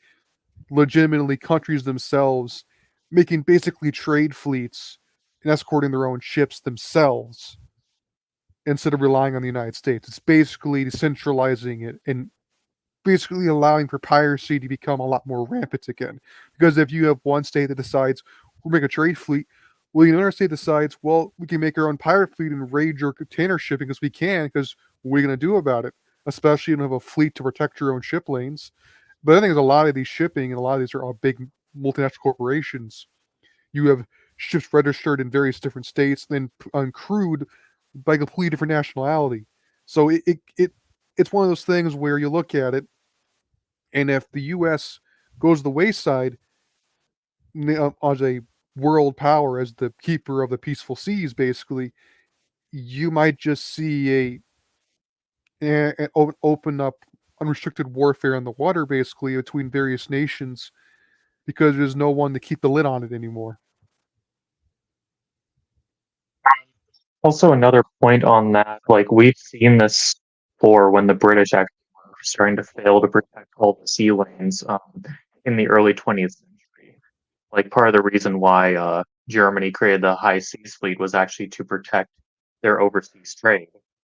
legitimately countries themselves making basically trade fleets and escorting their own ships themselves instead of relying on the United States. It's basically decentralizing it and basically allowing for piracy to become a lot more rampant again. Because if you have one state that decides we'll make a trade fleet, well, another state decides, well, we can make our own pirate fleet and raid your container shipping because we can, because what are you going to do about it? Especially when you have a fleet to protect your own ship lanes. But I think there's a lot of these shipping, and a lot of these are all big multinational corporations. You have ships registered in various different states, then uncrewed by completely different nationality. So it's one of those things where you look at it, and if the U.S. goes the wayside as a world power, as the keeper of the peaceful seas, basically, you might just see open up unrestricted warfare in the water, basically, between various nations, because there's no one to keep the lid on it anymore. Also, another point on that, like we've seen this for when the British actually were starting to fail to protect all the sea lanes in the early 20th century. Like part of the reason why Germany created the High Seas Fleet was actually to protect their overseas trade,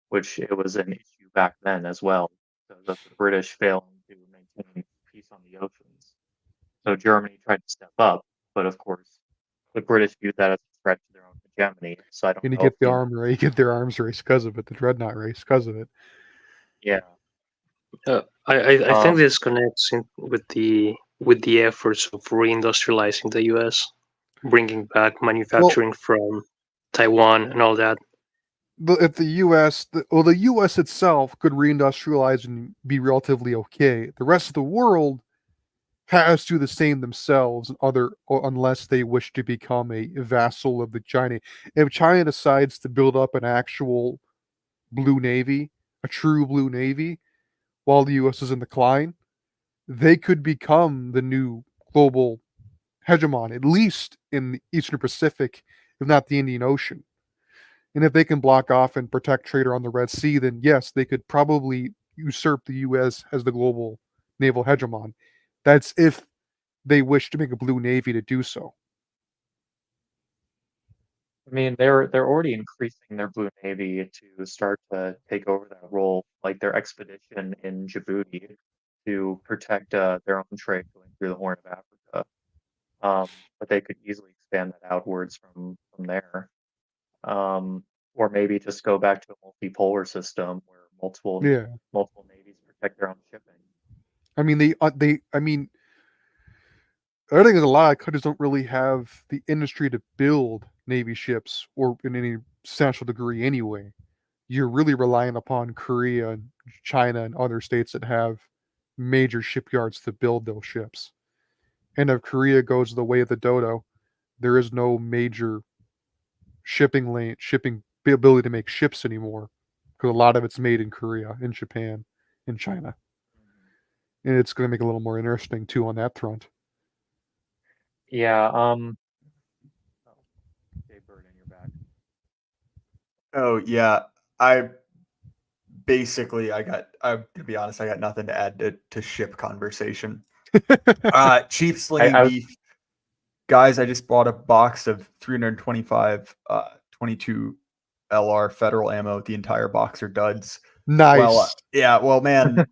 which it was an issue back then as well, because of the British failing to maintain peace on the oceans. So Germany tried to step up, but of course, the British viewed that as a threat to their own hegemony. So I don't And know if you get their arms race because of it, the dreadnought race because of it. yeah. I think this connects with the efforts of reindustrializing the U.S., bringing back manufacturing from Taiwan and all that. If the U.S. the U.S. itself could reindustrialize and be relatively okay, the rest of the world has to do the same themselves, unless they wish to become a vassal of the China. If China decides to build up an actual blue navy, a true blue navy, while the U.S. is in decline, they could become the new global hegemon, at least in the Eastern Pacific, if not the Indian Ocean. And if they can block off and protect trade around the Red Sea, then yes, they could probably usurp the U.S. as the global naval hegemon. That's if they wish to make a blue navy to do so. I mean, they're already increasing their blue navy to start to take over that role, like their expedition in Djibouti to protect their own trade going through the Horn of Africa. But they could easily expand that outwards from there. Or maybe just go back to a multipolar system where multiple navies protect their own shipping. I mean, I mean, the other thing is a lot of countries don't really have the industry to build Navy ships or in any substantial degree anyway. You're really relying upon Korea and China and other states that have major shipyards to build those ships. And if Korea goes the way of the dodo, there is no major shipping ability to make ships anymore because a lot of it's made in Korea, in Japan, in China. And it's going to make it a little more interesting too on that front. Yeah. Okay, Bird, in your back. Oh yeah, I'm to be honest, I got nothing to add to ship conversation. Cheap slinging beef. Guys, I just bought a box of 325 22 LR federal ammo. The entire box are duds. Nice. Well, yeah, well, man,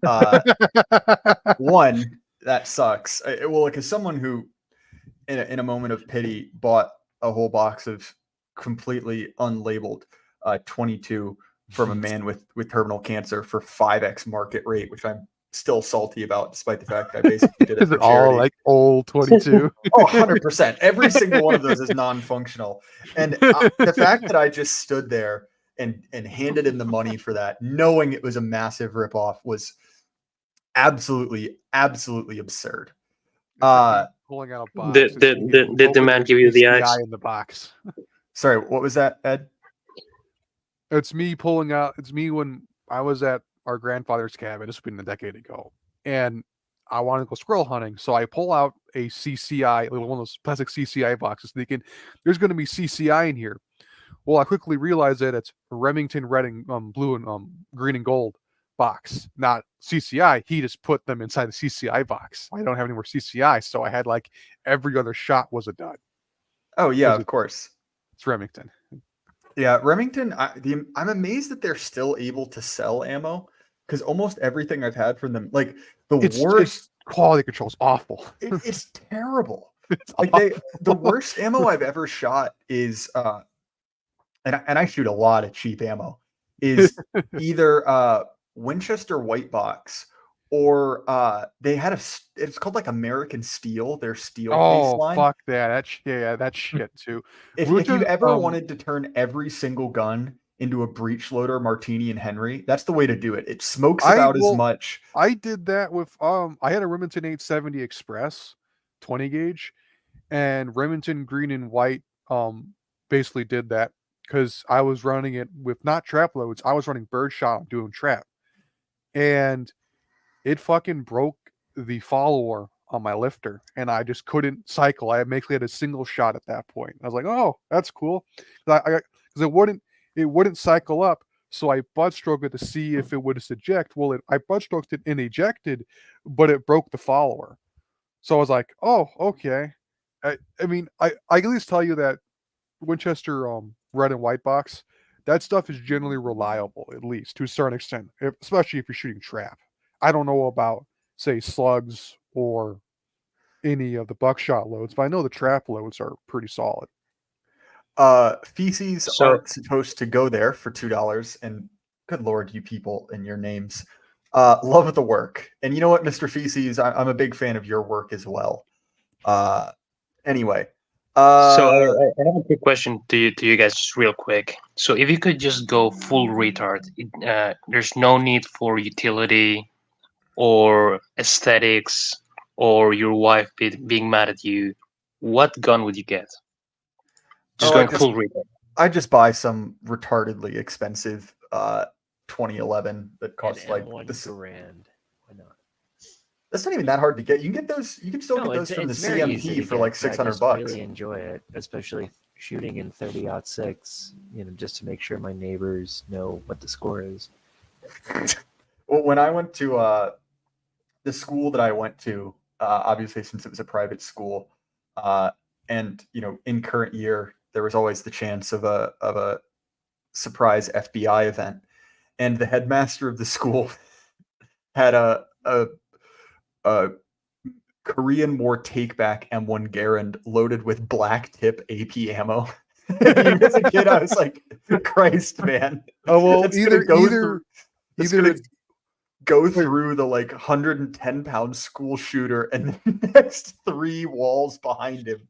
one, that sucks. Like as someone who, in a moment of pity, bought a whole box of completely unlabeled 22 from a man with terminal cancer for 5x market rate, which I'm still salty about, despite the fact that I basically did it Is for it all charity. like old 22? Oh, 100%. Every single one of those is non-functional. And the fact that I just stood there and handed him the money for that, knowing it was a massive ripoff, was absolutely absurd. Pulling out a box. Did the man give you the eyes? in the box? Sorry, what was that, Ed? It's me pulling out. It's me when I was at our grandfather's cabin. This has been a decade ago, and I wanted to go squirrel hunting. So I pull out a CCI, one of those plastic CCI boxes, thinking there's going to be CCI in here. Well, I quickly realized that it's Remington red and blue and green and gold box, not CCI. He just put them inside the CCI box. I don't have any more CCI, so I had like every other shot was a dud. Oh yeah, of course. It's Remington. Yeah, Remington. I'm amazed that they're still able to sell ammo because almost everything I've had from them, like worst quality control is awful. It's terrible. It's like awful. The worst ammo I've ever shot is and I shoot a lot of cheap ammo, is either Winchester white box or they had it's called like American Steel, their steel baseline. Fuck that. That shit too. If you've ever wanted to turn every single gun into a breech loader, Martini and Henry, that's the way to do it. It smokes about as much. I did that with I had a Remington 870 Express 20 gauge, and Remington green and white basically did that because I was running it with not trap loads. I was running birdshot doing trap, and it fucking broke the follower on my lifter, and I just couldn't cycle. I basically had a single shot at that point. I was like, "Oh, that's cool," because it wouldn't cycle up. So I butt stroked it to see if it would eject. Well, I butt stroked it and ejected, but it broke the follower. So I was like, "Oh, okay." I mean, I can at least tell you that Winchester red and white box, that stuff is generally reliable, at least to a certain extent, especially if you're shooting trap. I don't know about, say, slugs or any of the buckshot loads, but I know the trap loads are pretty solid. Feces aren't supposed to go there for $2, and good Lord, you people and your names. Love the work. And you know what, Mr. Feces, I'm a big fan of your work as well. Anyway. So I have a quick question to you guys, just real quick. So if you could just go full retard, there's no need for utility or aesthetics or your wife being mad at you, what gun would you get? Just going full retard. I just buy some retardedly expensive 2011 that costs like $1 grand. Why not? That's not even that hard to get. You can get those. You can still get those from the CMP for like $600. I really enjoy it, especially shooting in 30-06. Just to make sure my neighbors know what the score is. Well, when I went to the school that I went to, obviously since it was a private school, and in current year there was always the chance of a surprise FBI event, and the headmaster of the school had a Korean War takeback M1 Garand loaded with black tip AP ammo. As a kid, I was like, Christ, man. Oh well, It's gonna go Wait. through the like 110-pound school shooter and the next 3 walls behind him.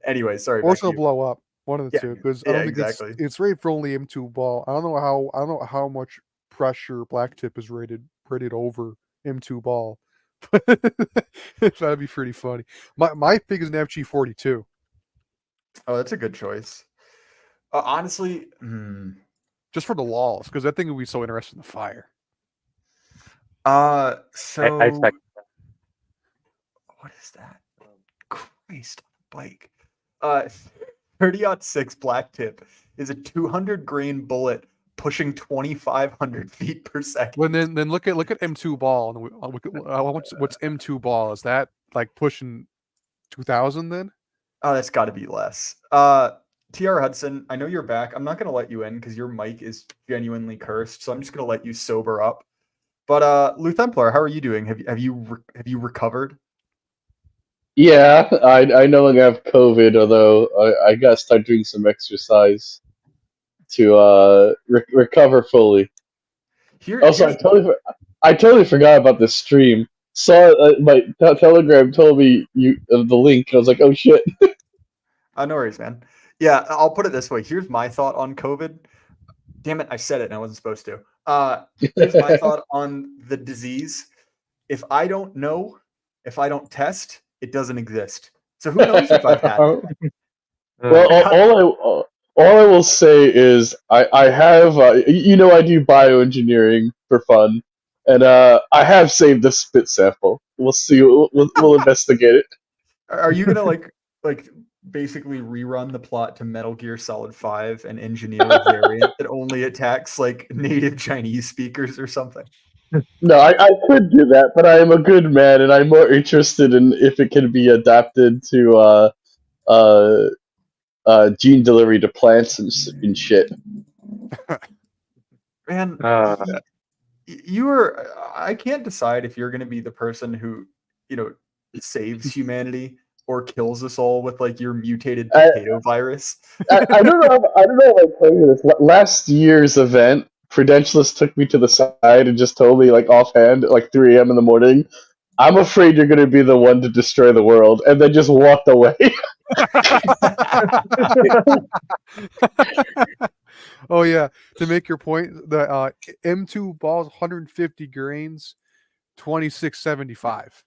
Anyway, sorry. or Back it's to gonna you. blow up. One of the Yeah, two, because I yeah, don't think exactly. it's rated for only M2 ball. I don't know how much pressure black tip is rated over M2 ball. That'd be pretty funny. My pick is an FG42. Oh, that's a good choice. Honestly, Just for the laws, because that thing would be so interesting to fire. so I checked. what is that? Christ, bike. 30-06 black tip is a 200 grain bullet pushing 2,500 feet per second. Well, then look at M2 ball. And look at, what's M2 ball? Is that like pushing 2,000 then? Oh, that's got to be less. TR Hudson, I know you're back. I'm not going to let you in because your mic is genuinely cursed, so I'm just going to let you sober up. But Lou Templar, how are you doing? Have you recovered? Yeah, I no longer have COVID, although I gotta start doing some exercise to recover fully. Also, I totally forgot about the stream. Saw my Telegram told me the link. I was like, oh shit. No worries, man. Yeah, I'll put it this way. Here's my thought on COVID. Damn it, I said it and I wasn't supposed to. Here's my thought on the disease. If I don't know, if I don't test, it doesn't exist. So who knows if I've had it? Well, all I will say is I have I do bioengineering for fun, and I have saved a spit sample. We'll see. We'll investigate it. Are you gonna like basically rerun the plot to Metal Gear Solid 5 and engineer a variant that only attacks like native Chinese speakers or something? No, I could do that, but I am a good man, and I'm more interested in if it can be adapted to gene delivery to plants and shit. Man, you are. I can't decide if you're going to be the person who, saves humanity or kills us all with like your mutated potato virus. I don't know. I don't know if I told you this. Last year's event, Prudentialist took me to the side and just told me, like offhand, at like 3 a.m. in the morning, "I'm afraid you're going to be the one to destroy the world," and then just walked away. Oh yeah, to make your point, the M2 balls 150 grains, 2675.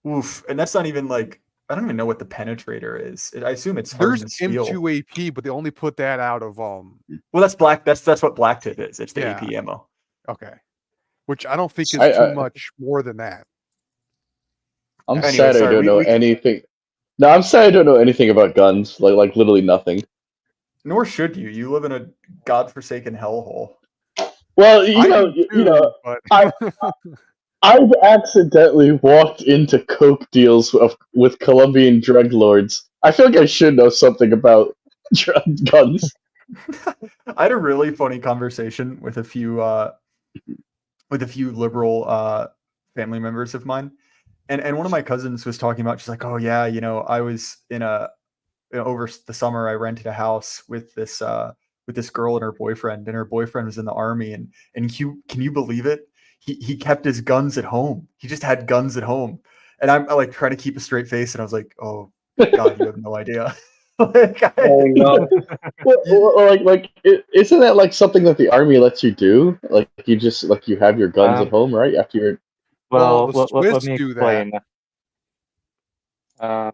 Oof, and that's not even like I don't even know what the penetrator is. I assume it's hard There's to steel. M2 AP, but they only put that out of Well, that's black. That's what black tip is. It's the Yeah. AP ammo. Okay, which I don't think is too much more than that. I'm Anyway, sad I sorry, don't know we- anything. No, I'm sad I don't know anything about guns. Like literally nothing. Nor should you. You live in a godforsaken hellhole. Well, I do too, but I've accidentally walked into coke deals with Colombian drug lords. I feel like I should know something about guns. I had a really funny conversation with a few liberal family members of mine, and one of my cousins was talking about. She's like, "Oh yeah, I was in over the summer. I rented a house with this girl and her boyfriend, and her boyfriend was in the army, and can you believe it? He kept his guns at home. He just had guns at home, and I'm like trying to keep a straight face, and I was like, oh God, you have no idea." Oh no! Isn't that like something that the army lets you do? Like you just you have your guns at home, right? After you're Well, the let Swiss me do that. explain.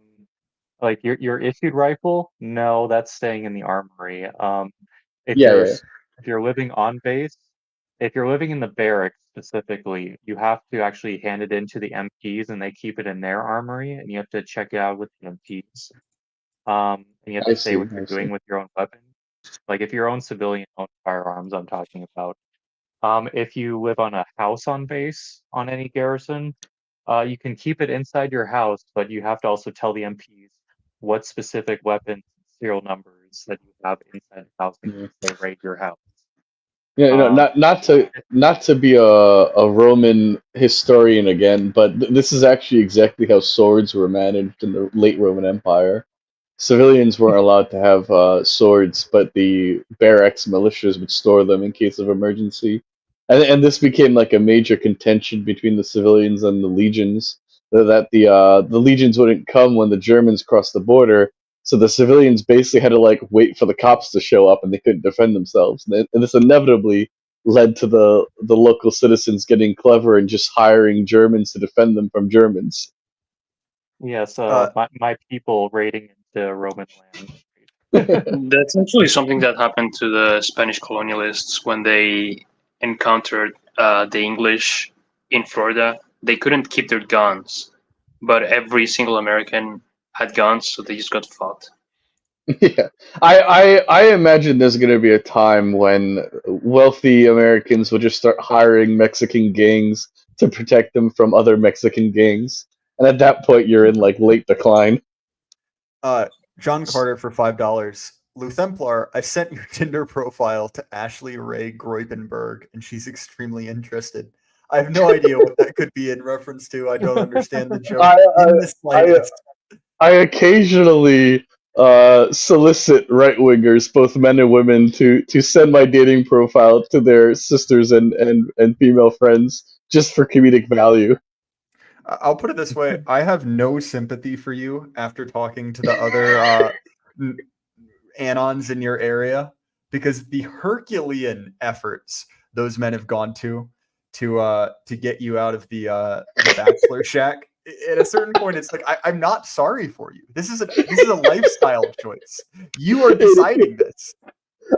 Like your issued rifle, no, that's staying in the armory. If you're living on base, if you're living in the barracks specifically, you have to actually hand it in to the MPs, and they keep it in their armory, and you have to check it out with the MPs. And you have to say what you're doing with your own weapon. Like if your own civilian owned firearms, I'm talking about. If you live on a house on base on any garrison, you can keep it inside your house, but you have to also tell the MPs what specific weapons, serial numbers that you have inside the house in case they raid your house. Yeah, not to be a Roman historian again, but this is actually exactly how swords were managed in the late Roman Empire. Civilians weren't allowed to have swords, but the barracks militias would store them in case of emergency. And this became like a major contention between the civilians and the legions, that the legions wouldn't come when the Germans crossed the border, so the civilians basically had to like wait for the cops to show up, and they couldn't defend themselves. And this inevitably led to the local citizens getting clever and just hiring Germans to defend them from Germans. Yes, Uh, my people raiding into Roman land. That's actually something that happened to the Spanish colonialists when they encountered the English in Florida. They couldn't keep their guns, but every single American had guns, so they just got fucked. Yeah, I imagine there's going to be a time when wealthy Americans will just start hiring Mexican gangs to protect them from other Mexican gangs, and at that point, you're in like late decline. John Carter for $5. Luthemplar, I sent your Tinder profile to Ashley Ray Groipenberg, and she's extremely interested. I have no idea what that could be in reference to. I don't understand the joke in the slightest. I occasionally solicit right wingers, both men and women, to send my dating profile to their sisters and female friends just for comedic value. I'll put it this way: I have no sympathy for you after talking to the other anons in your area, because the Herculean efforts those men have gone to get you out of the bachelor shack. At a certain point, it's like I'm not sorry for you. This is a lifestyle choice. You are deciding this.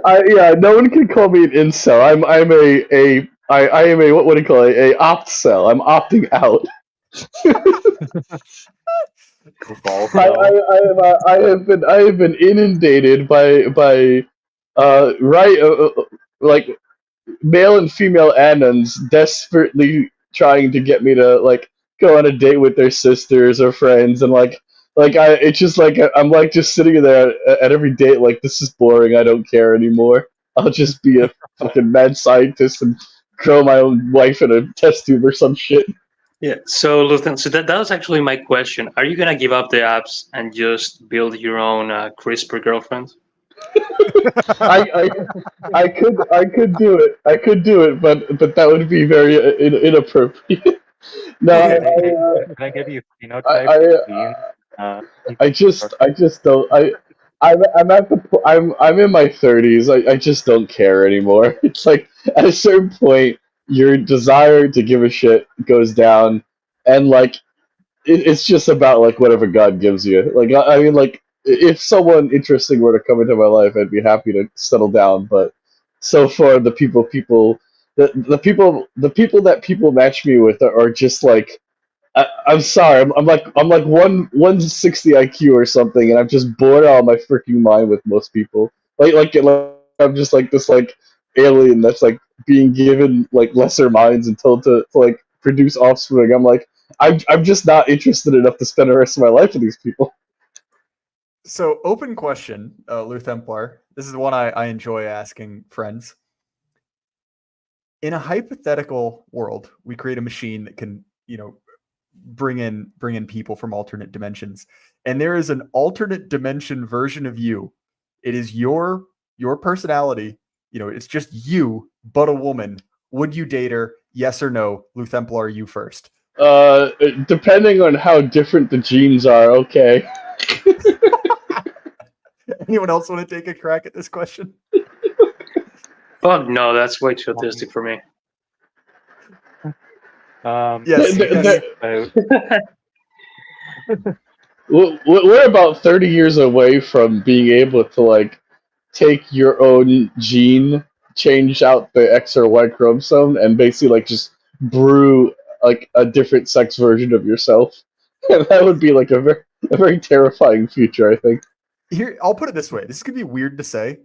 Yeah, no one can call me an incel. I am a what do you call it? A opt cell. I'm opting out. I have been inundated by like male and female anons desperately trying to get me to like go on a date with their sisters or friends, and it's just like I'm like just sitting there at every date like, this is boring, I don't care anymore. I'll just be a fucking mad scientist and grow my own wife in a test tube or some shit. Yeah. So, Luthen, so that was actually my question. Are you gonna give up the apps and just build your own CRISPR girlfriend? I could do it. I could do it, but that would be very inappropriate. No, Can I give you phenotype? I just don't. I'm in my 30s. I just don't care anymore. It's like at a certain point, your desire to give a shit goes down, and like it's just about like whatever God gives you. Like I mean, like if someone interesting were to come into my life, I'd be happy to settle down. But so far, the people that people match me with are just like, I'm sorry, I'm like 160 IQ or something, and I'm just bored out of my freaking mind with most people. Like I'm just like this like alien that's like being given like lesser minds and told to like produce offspring. I'm like, I'm just not interested enough to spend the rest of my life with these people. So, open question, Luthemplar. This is one I enjoy asking friends. In a hypothetical world, we create a machine that can, bring in people from alternate dimensions, and there is an alternate dimension version of you. It is your personality. It's just you, but a woman. Would you date her? Yes or no? Luthemplar, you first. Depending on how different the genes are, okay. Anyone else want to take a crack at this question? Fuck no, that's way too autistic for me. Yes. We're about 30 years away from being able to like take your own gene, change out the X or Y chromosome, and basically like just brew like a different sex version of yourself. And that would be like a very terrifying future, I think. Here, I'll put it this way. This is gonna be weird to say.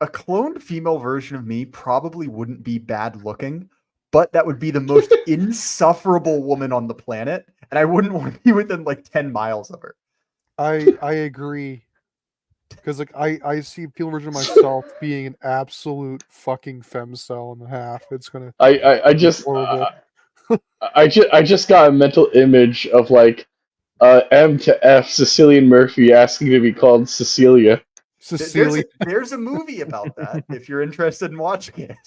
A cloned female version of me probably wouldn't be bad looking, but that would be the most insufferable woman on the planet, and I wouldn't want to be within like 10 miles of her. I agree. Because like I see female version of myself being an absolute fucking femcel and a half. It's gonna I be just horrible. I just got a mental image of like M to F Cecilian Murphy asking to be called Cecilia. Cecilia. There's a movie about that if you're interested in watching it.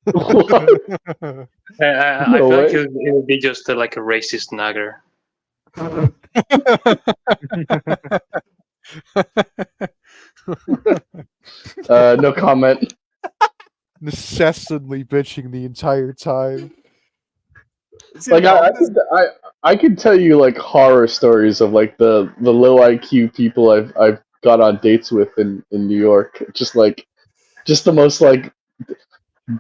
I No feel like way. it would be just like a racist nagger. No comment. Necessitally bitching the entire time. See, Like the problem is- I could tell you like horror stories of like the low IQ people I've got on dates with in New York. Just the most like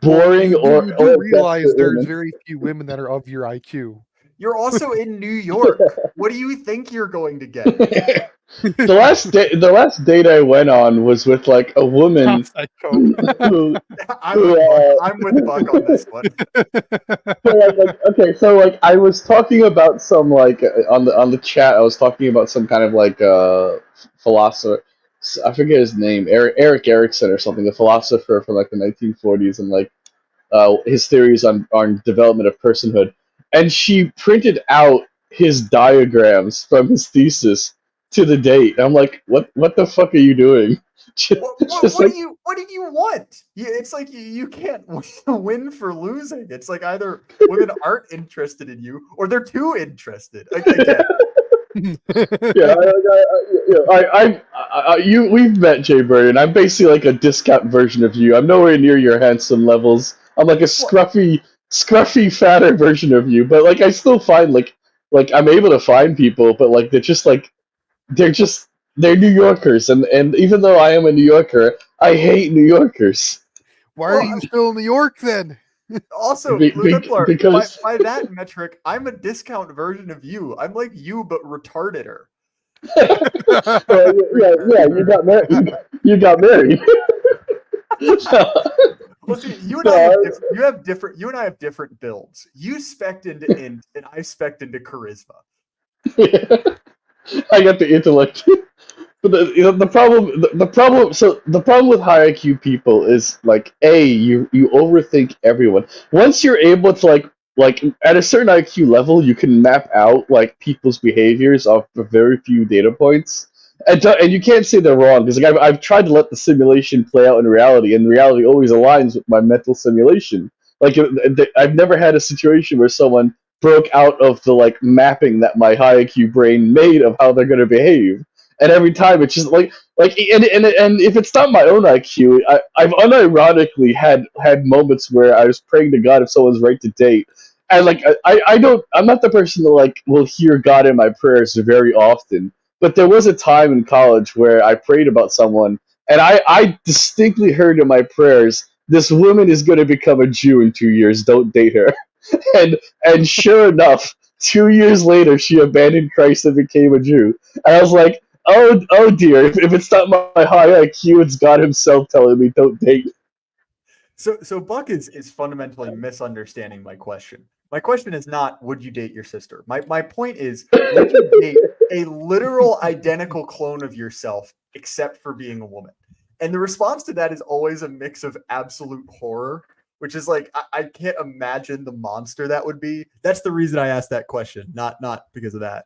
boring Well, you do or realize desperate there's women. very few women that are of your IQ. you're also in New York. What do you think you're going to get? The last date I went on was with like a woman who I'm with Buck on this one. okay, so like I was talking about some like on the chat I was talking about some kind of like philosopher. I forget his name, Eric Erickson or something, a philosopher from like the 1940s, and like his theories on development of personhood. And she printed out his diagrams from his thesis to the date. And I'm like, what the fuck are you doing? What do you want? It's like you can't win for losing. It's like either women aren't interested in you or they're too interested. Again. We've met, Jay Bird, and I'm basically like a discount version of you. I'm nowhere near your handsome levels. I'm like a scruffy, fatter version of you. But like, I still find like I'm able to find people, but like they're New Yorkers, and even though I am a New Yorker, I hate New Yorkers. Why are you still in New York then? Also, because by that metric, I'm a discount version of you. I'm like you, but retardeder. yeah, you got married. You got married. Well, see, you and I have different builds. You spec'd into int, and I spec'd into charisma. I got the intellect. But the problem with high IQ people is like you overthink everyone. Once you're able to like at a certain IQ level, you can map out like people's behaviors off of very few data points, and you can't say they're wrong because like I've tried to let the simulation play out in reality, and reality always aligns with my mental simulation. Like I've never had a situation where someone broke out of the like mapping that my high IQ brain made of how they're going to behave. And every time it's just and if it's not my own IQ, I've unironically had moments where I was praying to God if someone's right to date, and like I'm not the person that like will hear God in my prayers very often, but there was a time in college where I prayed about someone, and I distinctly heard in my prayers, this woman is going to become a Jew in 2 years. Don't date her, and sure enough, 2 years later she abandoned Christ and became a Jew, and I was like. Oh dear! If it's not my high IQ, it's God Himself telling me don't date. So Buck is fundamentally misunderstanding my question. My question is not would you date your sister. My point is would you date a literal identical clone of yourself except for being a woman? And the response to that is always a mix of absolute horror, which is like I can't imagine the monster that would be. That's the reason I asked that question, not because of that.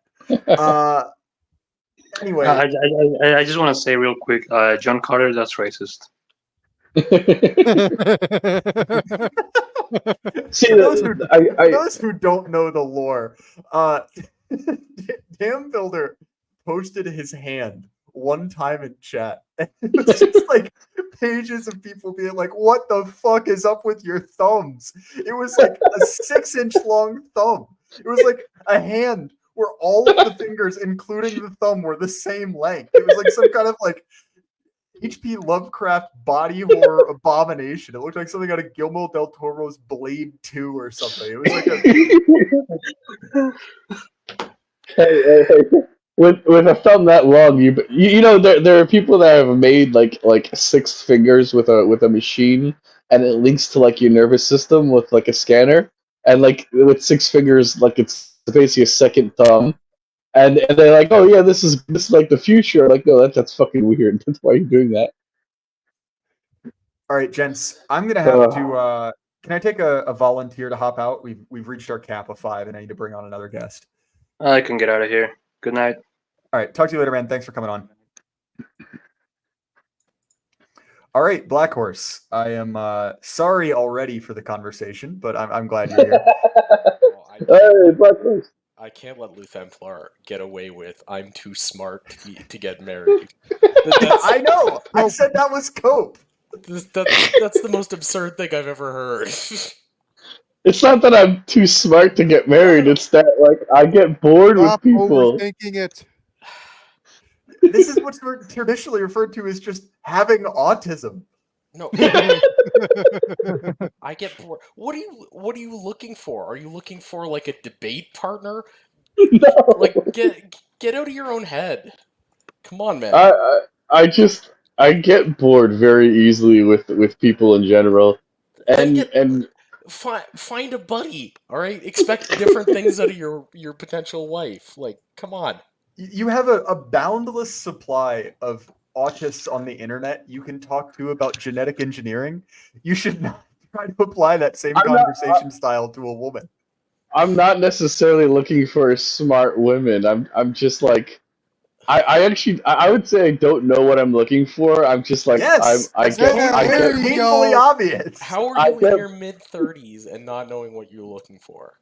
Anyway, I just want to say real quick, John Carter, that's racist. See, for those who don't know the lore, Dam Builder posted his hand one time in chat, and it was just like pages of people being like, "What the fuck is up with your thumbs?" It was like a 6-inch long thumb. It was like a hand where all of the fingers, including the thumb, were the same length. It was like some kind of like H.P. Lovecraft body horror abomination. It looked like something out of Guillermo del Toro's Blade 2 or something. It was like hey. With a thumb that long, you know there are people that have made like 6 fingers with a machine, and it links to like your nervous system with like a scanner, and like with 6 fingers, like it's basically a second thumb. and they're like, oh yeah, this is like the future. I'm like, no, that's fucking weird. That's why you're doing that. All right, gents, I'm gonna have to. Can I take a volunteer to hop out? We've reached our cap of 5, and I need to bring on another guest. I can get out of here. Good night. All right, talk to you later, man. Thanks for coming on. All right, Black Horse. I am sorry already for the conversation, but I'm glad you're here. Hey, Black Horse. I can't let Luthemplar get away with "I'm too smart to get married." I know. I said that was cope. That's the most absurd thing I've ever heard. It's not that I'm too smart to get married. It's that like I get bored with Stop people. overthinking it. This is what's traditionally referred to as just having autism. No, I get bored. What are you looking for? Are you looking for like a debate partner? No. Like get out of your own head. Come on, man. I get bored very easily with people in general, and find a buddy. All right, expect different things out of your potential wife. Like, come on. You have a boundless supply of autists on the internet you can talk to about genetic engineering. You should not try to apply that same conversation style to a woman. I'm not necessarily looking for smart women. I'm just like I would say I don't know what I'm looking for. I'm just like yes, I get painfully obvious. How are you in your mid-30s and not knowing what you're looking for?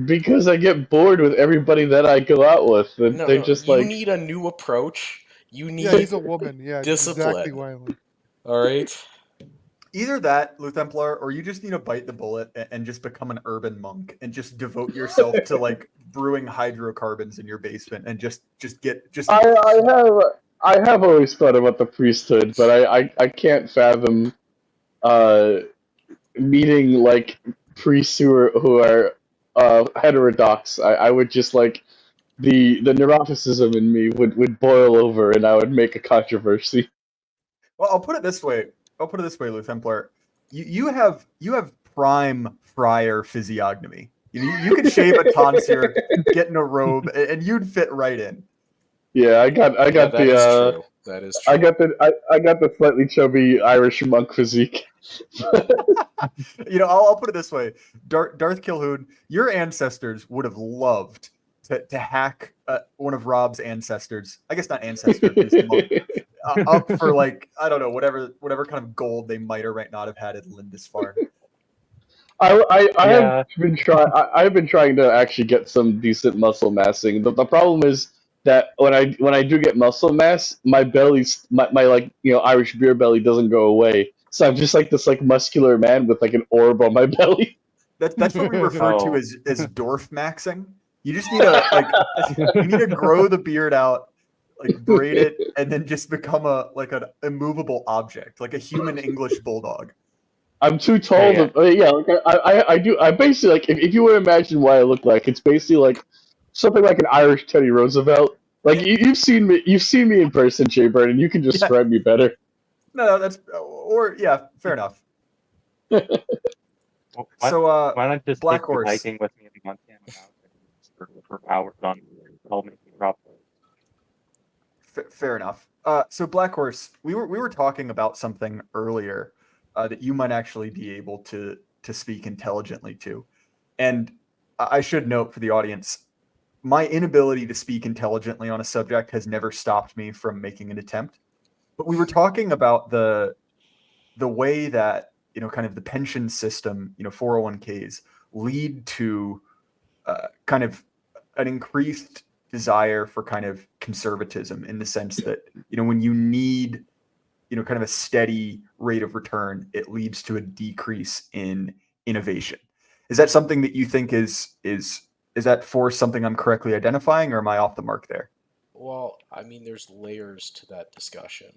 Because I get bored with everybody that I go out with. They're just you like need a new approach. You need Yeah, he's a woman. Yeah, discipline. exactly why. All right. Either that, Luthemplar, or you just need to bite the bullet and just become an urban monk and just devote yourself to like brewing hydrocarbons in your basement and just. I have always thought about the priesthood, but I can't fathom meeting like priests who are heterodox. I would just like the neuroticism in me would boil over and I would make a controversy. Well, I'll put it this way, Luthemplar. You have prime friar physiognomy. You could shave a tonsure, get in a robe, and you'd fit right in. Yeah, I got that the is true. That is true. I got the slightly chubby Irish monk physique. I'll put it this way: Darth Kilhoun, your ancestors would have loved to hack one of Rob's ancestors. I guess not ancestors. Up for like I don't know whatever kind of gold they might or might not have had at Lindisfarne. I've been trying to actually get some decent muscle massing. The problem is that when I do get muscle mass, my belly's my like Irish beer belly doesn't go away. So I'm just like this like muscular man with like an orb on my belly. That's what we refer to as dwarf maxing. You just need to grow the beard out, like braid it, and then just become an immovable object, like a human English bulldog. I'm too tall I basically like if you would imagine what I look like, it's basically like something like an Irish Teddy Roosevelt. Like you've seen me in person, Jay Bird, and you can describe me better. No, fair enough. Well, why not just Black take you Horse hiking with me in Montana for hours on helmet prop? Fair enough. So Black Horse, we were talking about something earlier that you might actually be able to speak intelligently to, and I should note for the audience, my inability to speak intelligently on a subject has never stopped me from making an attempt. But we were talking about the way that kind of the pension system, 401ks lead to kind of an increased desire for kind of conservatism in the sense that when you need kind of a steady rate of return, it leads to a decrease in innovation. Is that something that you think is that for something I'm correctly identifying, or am I off the mark there? Well, I mean, there's layers to that discussion.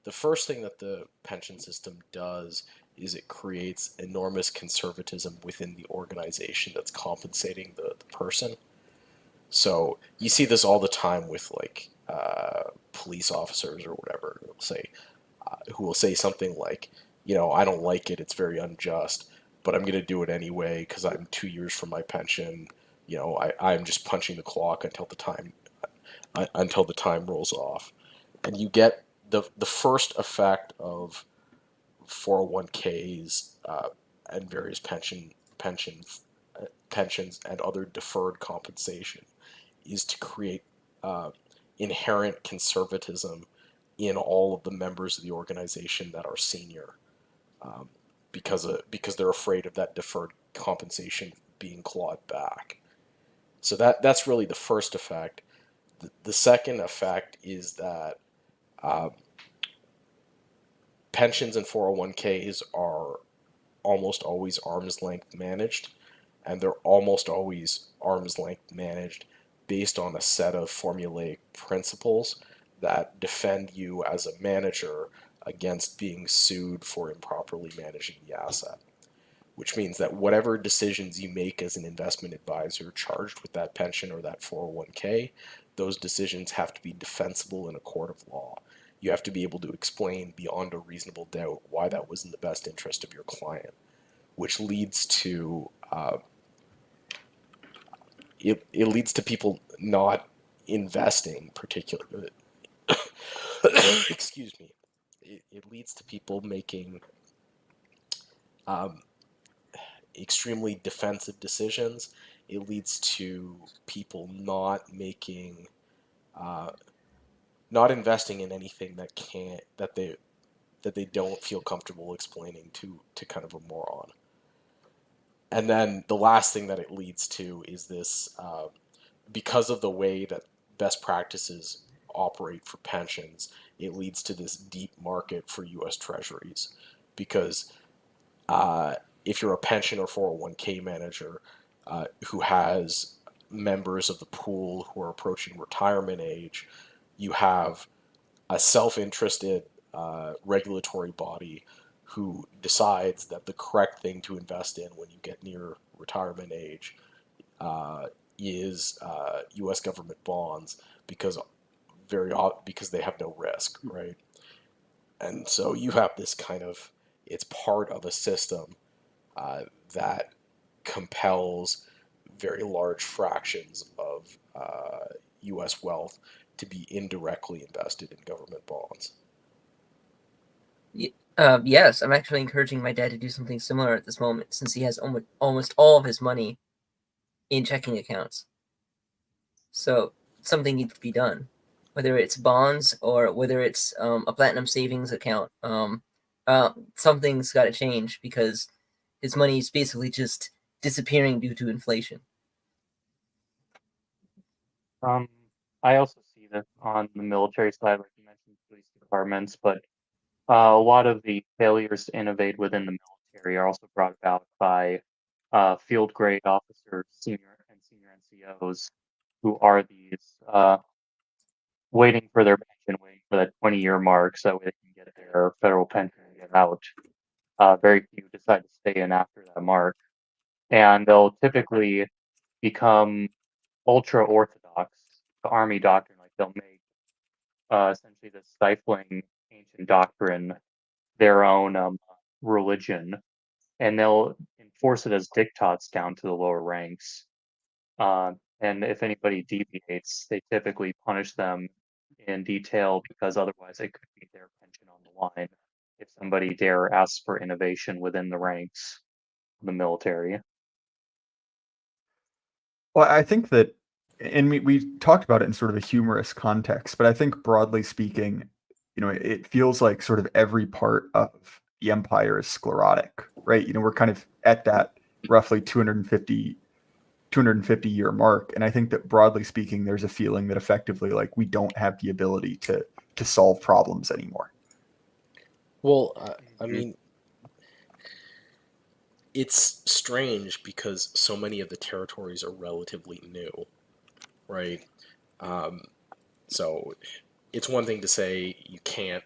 The first thing that the pension system does is it creates enormous conservatism within the organization that's compensating the person. So you see this all the time with like police officers or whatever who will say something like, I don't like it, it's very unjust, but I'm going to do it anyway because I'm 2 years from my pension. I'm just punching the clock until the time until the time rolls off. And you get the first effect of 401ks and various pensions and other deferred compensation is to create inherent conservatism in all of the members of the organization that are senior, because they're afraid of that deferred compensation being clawed back. So that's really the first effect. The second effect is that pensions and 401ks are almost always arm's length managed, and they're almost always arm's length managed based on a set of formulaic principles that defend you as a manager against being sued for improperly managing the asset. Which means that whatever decisions you make as an investment advisor charged with that pension or that 401k, those decisions have to be defensible in a court of law. You have to be able to explain beyond a reasonable doubt why that was in the best interest of your client, which leads to it leads to people not investing particularly. Excuse me. It leads to people making extremely defensive decisions. It leads to people not investing in anything that they don't feel comfortable explaining to kind of a moron. And then the last thing that it leads to is this, because of the way that best practices operate for pensions, it leads to this deep market for U.S. Treasuries, because if you're a pension or 401k manager who has members of the pool who are approaching retirement age, you have a self-interested regulatory body who decides that the correct thing to invest in when you get near retirement age is U.S. government bonds, because they have no risk, right? And so you have this kind of, it's part of a system that compels very large fractions of U.S. wealth to be indirectly invested in government bonds. Yes, I'm actually encouraging my dad to do something similar at this moment, since he has almost all of his money in checking accounts. So something needs to be done, whether it's bonds or whether it's a platinum savings account. Something's got to change, because his money is basically just disappearing due to inflation. I also see this on the military side, like you mentioned, police departments, but a lot of the failures to innovate within the military are also brought about by field grade officers, senior NCOs, who are these waiting for their pension, waiting for that 20-year mark so they can get their federal pension and get out. Very few decide to stay in after that mark, and they'll typically become ultra orthodox, the army doctrine. Like they'll make essentially the stifling ancient doctrine their own religion, and they'll enforce it as diktats down to the lower ranks. And if anybody deviates, they typically punish them in detail, because otherwise it could be their pension on the line if somebody dare ask for innovation within the ranks of the military. Well, I think that, and we talked about it in sort of a humorous context, but I think broadly speaking, it feels like sort of every part of the empire is sclerotic, right? We're kind of at that roughly 250 year mark. And I think that broadly speaking, there's a feeling that effectively, like, we don't have the ability to solve problems anymore. Well, I mean, it's strange because so many of the territories are relatively new, right? So it's one thing to say you can't,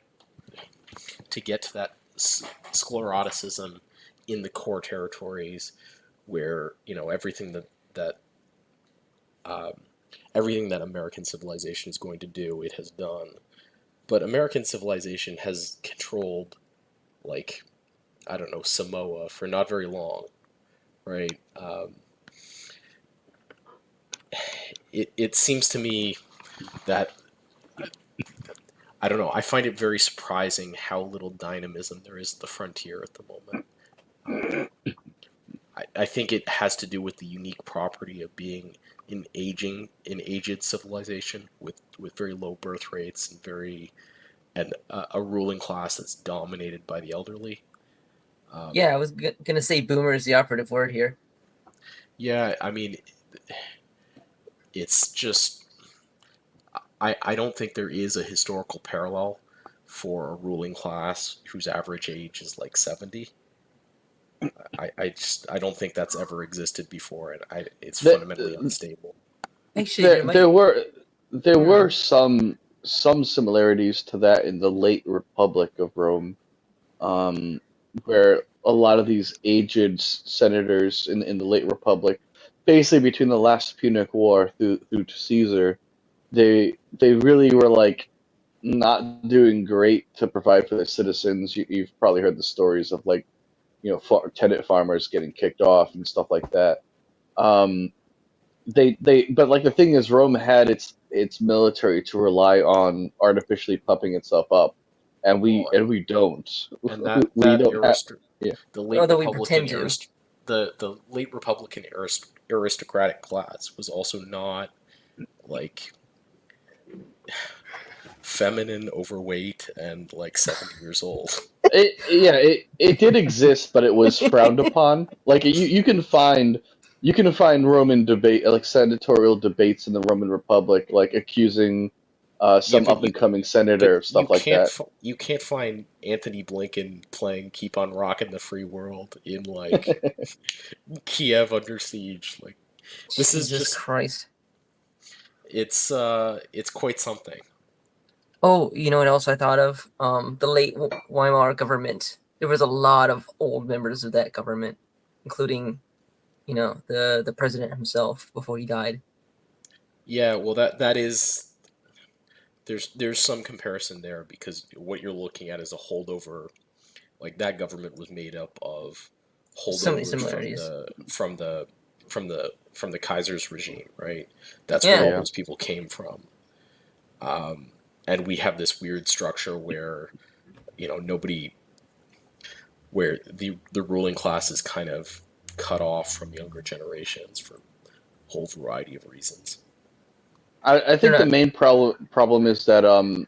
to get to that scleroticism in the core territories where, everything that American civilization is going to do, it has done. But American civilization has controlled, like, I don't know, Samoa for not very long, right? It seems to me that I don't know. I find it very surprising how little dynamism there is at the frontier at the moment. I think it has to do with the unique property of being an aged civilization with very low birth rates and a ruling class that's dominated by the elderly. Yeah, I was gonna say boomer is the operative word here. Yeah, I mean, it's just I don't think there is a historical parallel for a ruling class whose average age is like 70. I don't think that's ever existed before, and it's fundamentally unstable. Actually, there were some similarities to that in the late Republic of Rome, where a lot of these aged senators in the late Republic, basically between the last Punic War through to Caesar, they really were like not doing great to provide for their citizens. You've probably heard the stories of like, tenant farmers getting kicked off and stuff like that. Um, but like the thing is, Rome had its military to rely on artificially pumping itself up, and we don't. And that We don't have. Yeah. the late Although we Republican pretend to. the late Republican aristocratic class was also not like feminine, overweight, and like 70 years old. It did exist, but it was frowned upon. Like you can find Roman debate, like senatorial debates in the Roman Republic, like accusing some up and coming senator of stuff like that. You can't find Anthony Blinken playing "Keep on Rockin' the Free World" in like Kiev under siege. Like this Jesus is just Christ. It's quite something. Oh, you know what else I thought of? The late Weimar government. There was a lot of old members of that government, including, the president himself before he died. Yeah, well, that is there's some comparison there because what you're looking at is a holdover. Like that government was made up of holdovers from the Kaiser's regime, right? That's where all those people came from. And we have this weird structure where, where the ruling class is kind of cut off from younger generations for a whole variety of reasons. I think the main problem is that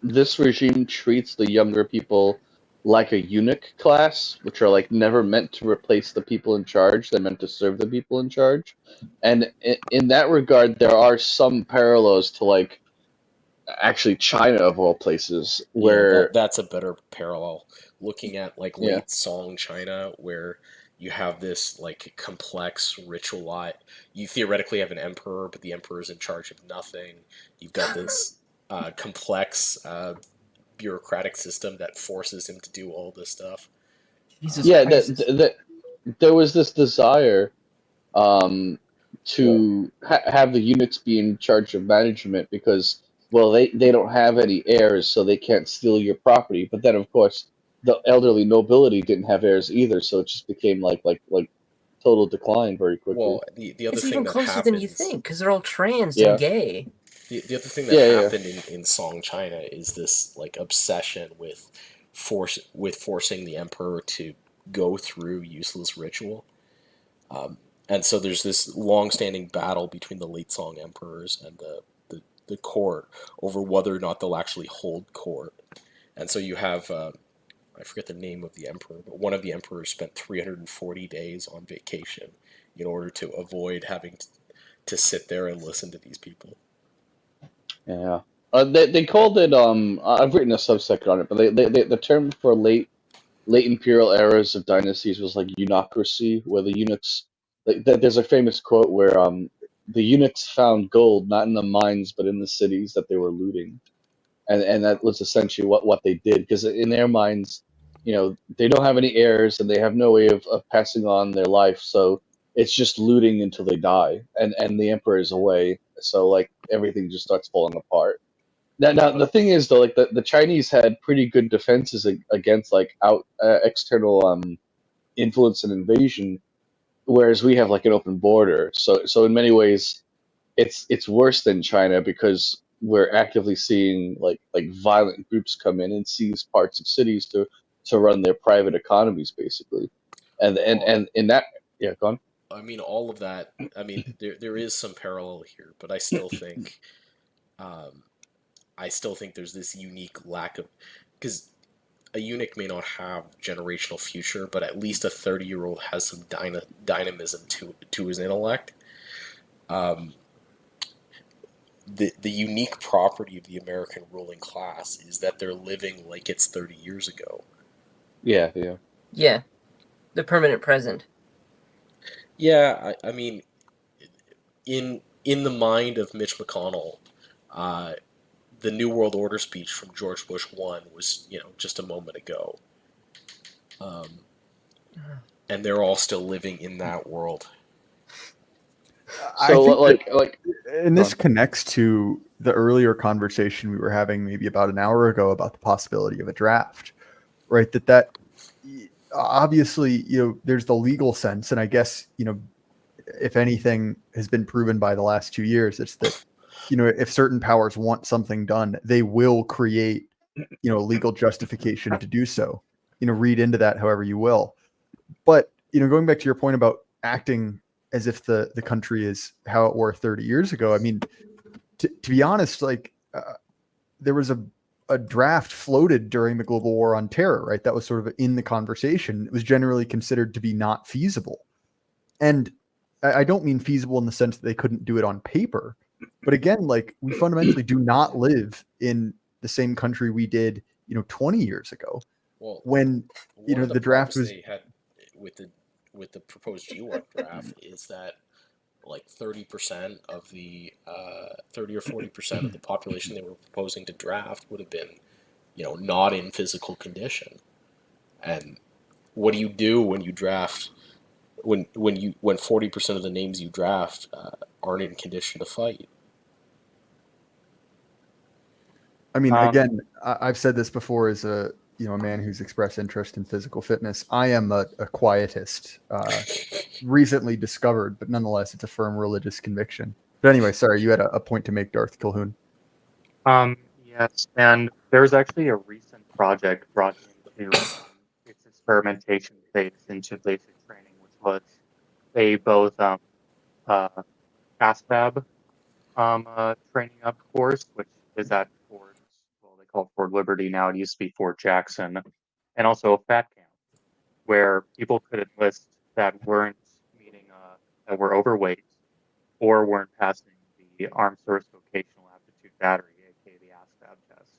this regime treats the younger people like a eunuch class, which are like never meant to replace the people in charge. They're meant to serve the people in charge. And in that regard, there are some parallels to like actually China of all places, where that's a better parallel. Looking at like late Song China, where you have this like complex ritual. You theoretically have an emperor, but the emperor is in charge of nothing. You've got this complex bureaucratic system that forces him to do all this stuff. There was this desire to have the eunuchs be in charge of management because, well, they don't have any heirs, so they can't steal your property. But then, of course, the elderly nobility didn't have heirs either, so it just became like total decline very quickly. Well, the other it's thing even that closer happens, than you think because they're all trans and gay. The other thing that happened in Song China is this like obsession with forcing the emperor to go through useless ritual. And so there's this long-standing battle between the late Song emperors and the court over whether or not they'll actually hold court. And so you have, I forget the name of the emperor, but one of the emperors spent 340 days on vacation in order to avoid having to sit there and listen to these people. Yeah. They called it, I've written a subsect on it, but the term for late imperial eras of dynasties was like eunuchracy, where the eunuchs, there's a famous quote where the eunuchs found gold not in the mines but in the cities that they were looting, and that was essentially what they did, because in their minds, they don't have any heirs and they have no way of passing on their life, so it's just looting until they die, and the emperor is away, so like everything just starts falling apart. Now the thing is though, like the Chinese had pretty good defenses against like external influence and invasion, whereas we have like an open border. So in many ways, it's worse than China because we're actively seeing like violent groups come in and seize parts of cities to run their private economies, basically. And in that, yeah, go on. I mean, all of that. I mean, there is some parallel here, but um, I still think there's this unique lack of, because a eunuch may not have generational future, but at least a 30-year-old has some dynamism to his intellect. Um, the unique property of the American ruling class is that they're living like it's 30 years ago. Yeah. Yeah, the permanent present. Yeah, I mean, in the mind of Mitch McConnell, uh, the New World Order speech from George Bush 1 was, just a moment ago. And they're all still living in that world. I So think like and this connects to the earlier conversation we were having maybe about an hour ago about the possibility of a draft, right? That obviously, there's the legal sense, and I guess, if anything has been proven by the last 2 years, it's that, if certain powers want something done, they will create, legal justification to do so. Read into that however you will. But, going back to your point about acting as if the country is how it were 30 years ago, I mean, to be honest, like there was a draft floated during the global war on terror, right? That was sort of in the conversation. It was generally considered to be not feasible. And I don't mean feasible in the sense that they couldn't do it on paper. But again, like we fundamentally do not live in the same country we did, 20 years ago. Well, when, one of the draft was. they had with the proposed G1 draft is that like 30% of the 30 or 40% of the population they were proposing to draft would have been, not in physical condition. And what do you do when you draft when 40% of the names you draft aren't in condition to fight? I mean, again, I've said this before as a man who's expressed interest in physical fitness. I am a quietist, recently discovered, but nonetheless, it's a firm religious conviction. But anyway, sorry, you had a point to make, Darth Kilhoun. Yes, and there's actually a recent project brought into its experimentation phase into basic training, which was a both ASVAB training up course, which is at Fort, well, they call it Fort Liberty now. It used to be Fort Jackson, and also a FAT camp where people could enlist that weren't meeting, that were overweight or weren't passing the Armed Service Vocational Aptitude Battery, aka the ASVAB test,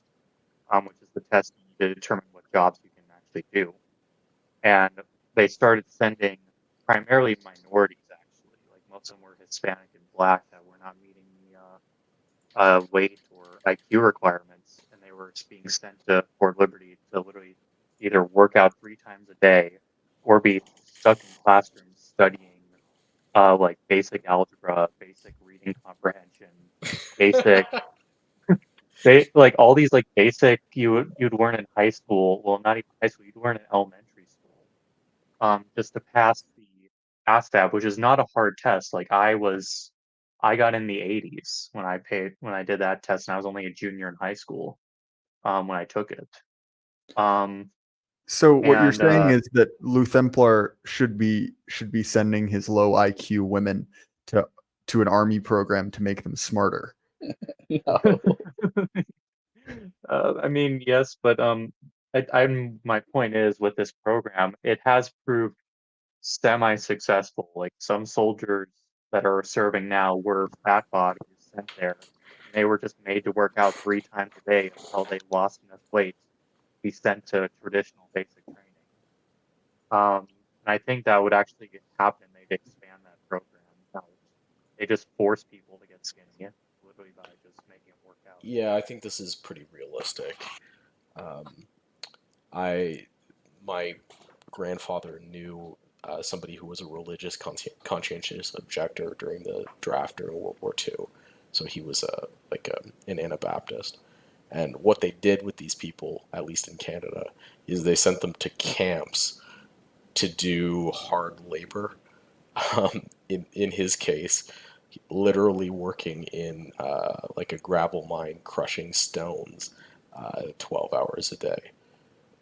which is the test to determine what jobs you can actually do. And they started sending primarily minorities, actually, like most of them were Hispanic and Black that were not meeting the weight or IQ requirements, and they were being sent to Fort Liberty to literally either work out 3 times a day or be stuck in classrooms studying like basic algebra, basic reading comprehension, basic like all these like basic you'd learn in high school. Well, not even high school, you'd learn in elementary school. Just to pass the ASVAB, which is not a hard test. Like I got in the 80s when I did that test, and I was only a junior in high school when I took it. So what you're saying is that Luthemplar should be sending his low IQ women to an army program to make them smarter. No. I mean, yes, but my point is with this program, it has proved semi-successful. Like some soldiers that are serving now were fat bodies sent there, and they were just made to work out 3 times a day until they lost enough weight to be sent to traditional basic training. And I think that would actually happen. They'd expand that program out. They just force people to get skinny, literally by just making them work out. Yeah, I think this is pretty realistic. My grandfather knew somebody who was a religious conscientious objector during the draft during World War II. So he was an Anabaptist. And what they did with these people, at least in Canada, is they sent them to camps to do hard labor. In his case, literally working in like a gravel mine, crushing stones 12 hours a day.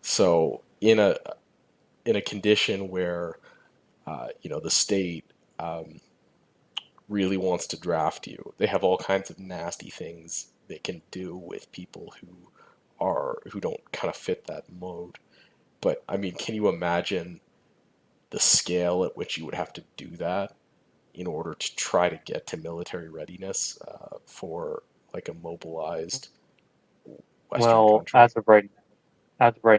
So in a condition where the state really wants to draft you, they have all kinds of nasty things they can do with people who don't kind of fit that mode. But I mean, can you imagine the scale at which you would have to do that in order to try to get to military readiness for like a mobilized Western Well, country? as of right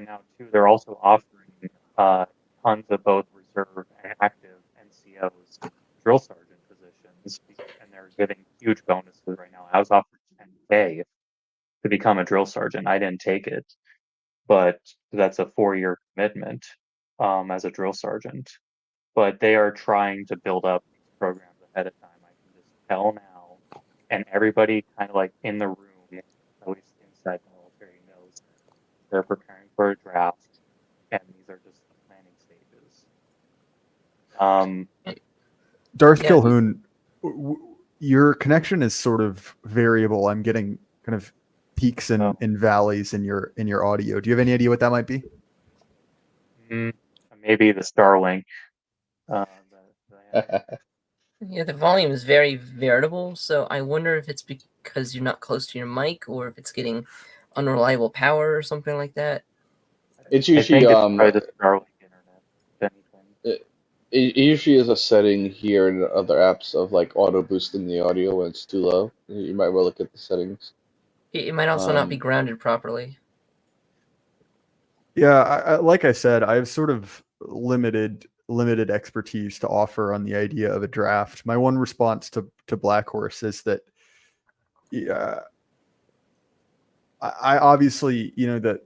now too, they're also offering tons of both reserve and active NCOs drill sergeant positions, and they're giving huge bonuses right now. I was offered 10K to become a drill sergeant. I didn't take it, but that's a 4-year commitment as a drill sergeant. But they are trying to build up these programs ahead of time. I can just tell now, and everybody kind of like in the room, at least inside the military, knows they're preparing for a draft, and these are just the planning stages. Darth Yeah. Kilhoun, your connection is sort of variable. I'm getting kind of peaks and, Oh. and valleys in your audio. Do you have any idea what that might be? Maybe the Starlink. Yeah, the volume is very variable, so I wonder if it's because you're not close to your mic or if it's getting unreliable power or something like that. It's I usually think it's probably the Starlink internet, if anything. it usually is a setting here in other apps of like auto boosting the audio when it's too low. You might well look at the settings. It might also not be grounded properly. Yeah, like I said, I have sort of limited expertise to offer on the idea of a draft. My one response to Black Horse is that, yeah, I obviously, that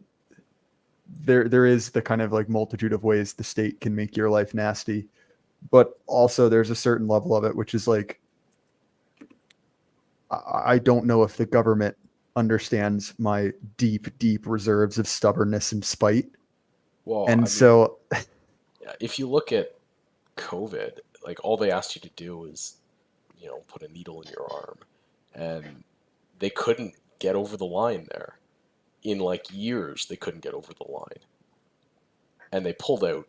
there is the kind of like multitude of ways the state can make your life nasty, but also there's a certain level of it which is like, I don't know if the government understands my deep reserves of stubbornness and spite. Well, and I mean, so if you look at COVID, like all they asked you to do is, put a needle in your arm, and they couldn't get over the line there. In like years, they couldn't get over the line, and they pulled out,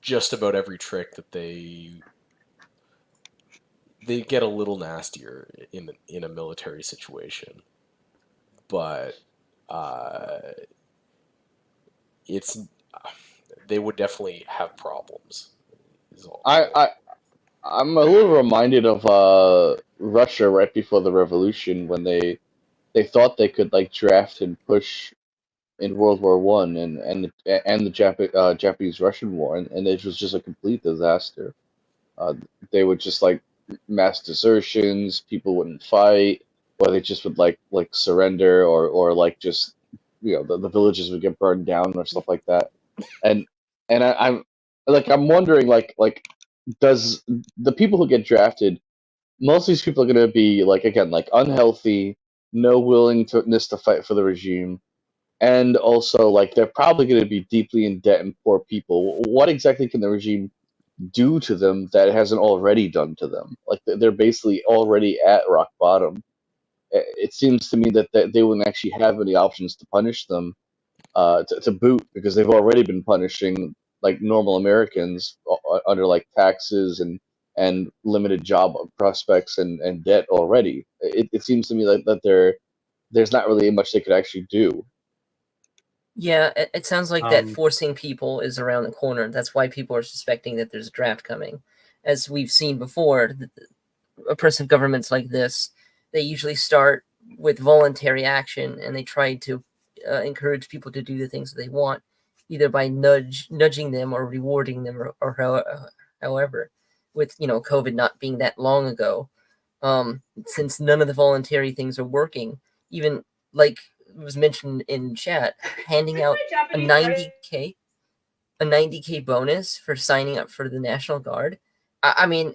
just about every trick that they get a little nastier in a military situation, but it's they would definitely have problems. I'm a little reminded of Russia right before the revolution when they thought they could like draft and push in World War One and the Japanese Russian War, and it was just a complete disaster. They would just like mass desertions, people wouldn't fight, or they just would like surrender, or like just the villages would get burned down or stuff like that. And I'm wondering like does the people who get drafted, most of these people are going to be like again like unhealthy, no willingness to fight for the regime, and also like they're probably going to be deeply in debt and poor people. What exactly can the regime do to them that it hasn't already done to them? Like they're basically already at rock bottom. It seems to me that they wouldn't actually have any options to punish them to boot, because they've already been punishing like normal Americans under like taxes and limited job prospects and debt already. It seems to me that there's not really much they could actually do. Yeah, it sounds like that forcing people is around the corner. That's why people are suspecting that there's a draft coming. As we've seen before, oppressive governments like this, they usually start with voluntary action, and they try to encourage people to do the things that they want, either by nudging them or rewarding them, or however. With COVID not being that long ago, since none of the voluntary things are working, even like was mentioned in chat, handing out a 90K bonus for signing up for the National Guard. I mean,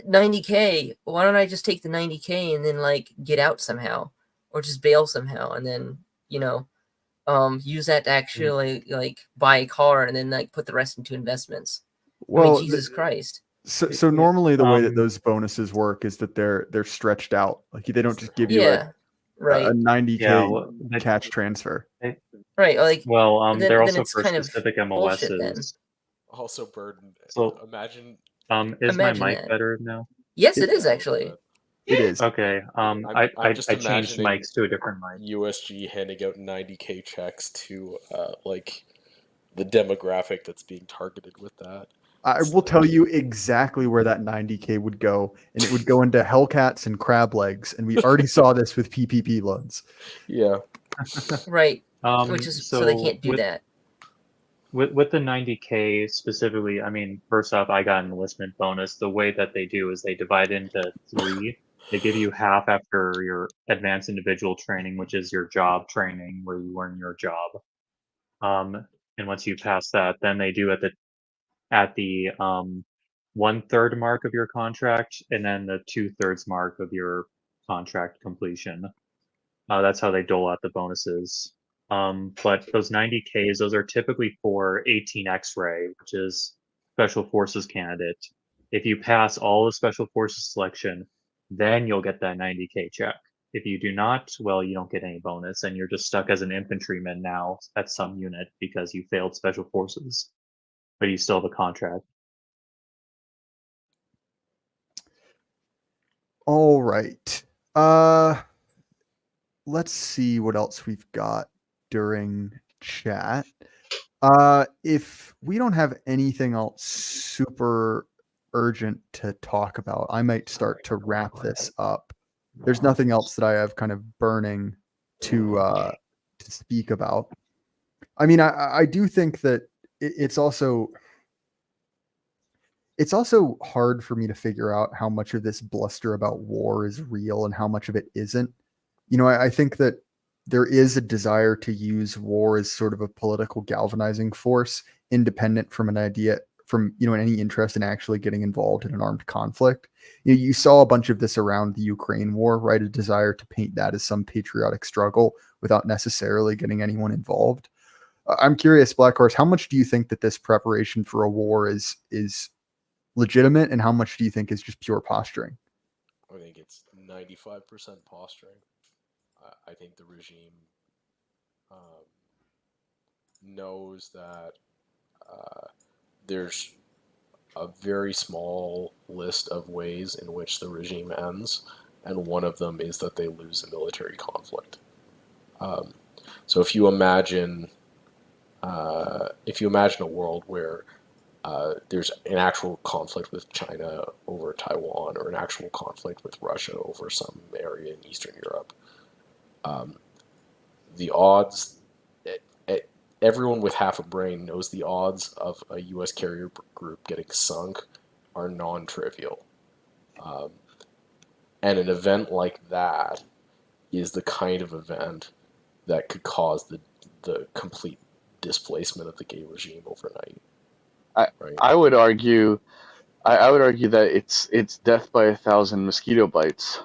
90K, why don't I just take the 90K and then like get out somehow, or just bail somehow, and then use that to actually like buy a car and then like put the rest into investments. Well, I mean, Jesus Christ. So normally the way that those bonuses work is that they're stretched out. Like they don't just give you Yeah, a right, 90K Yeah, well, catch transfer. right. Like well, then, they're then also it's for kind of specific bullshit then. MLSs. Also, Burden. So, Imagine. is my Imagine mic that. better now? Yes, it Yeah, is a little actually. bit. It is. Okay. I'm I just changed imagining mics to a different mic. USG handing out 90K checks to like the demographic that's being targeted with that. I will tell you exactly where that 90K would go, and it would go into Hellcats and crab legs, and we already saw this with PPP loans. Yeah. Right. Which is so they can't do that. With the 90K specifically, I mean, first off, I got an enlistment bonus. The way that they do is they divide into 3. They give you half after your advanced individual training, which is your job training, where you learn your job. And once you pass that, then they do at the 1/3 mark of your contract, and then the 2/3 mark of your contract completion. That's how they dole out the bonuses. But those 90Ks, those are typically for 18 X-ray, which is Special Forces candidate. If you pass all the Special Forces selection, then you'll get that 90K check. If you do not, well, you don't get any bonus, and you're just stuck as an infantryman now at some unit because you failed Special Forces, but you still have a contract. All right. Let's see what else we've got during chat. If we don't have anything else super urgent to talk about, I might start to wrap this up. There's nothing else that I have kind of burning to speak about. I mean, I do think that it's also hard for me to figure out how much of this bluster about war is real and how much of it isn't. You know, I think that there is a desire to use war as sort of a political galvanizing force, independent from an idea from, you know, any interest in actually getting involved in an armed conflict. You saw a bunch of this around the Ukraine war, right? A desire to paint that as some patriotic struggle without necessarily getting anyone involved. I'm curious, Black Horse, how much do you think that this preparation for a war is legitimate, and how much do you think is just pure posturing? I think it's 95% posturing. I think the regime knows that there's a very small list of ways in which the regime ends, and one of them is that they lose a military conflict. So if you imagine a world where there's an actual conflict with China over Taiwan, or an actual conflict with Russia over some area in Eastern Europe, the odds, everyone with half a brain knows the odds of a U.S. carrier group getting sunk are non-trivial. And an event like that is the kind of event that could cause the complete displacement of the gay regime overnight. I would argue that it's death by 1,000 mosquito bites.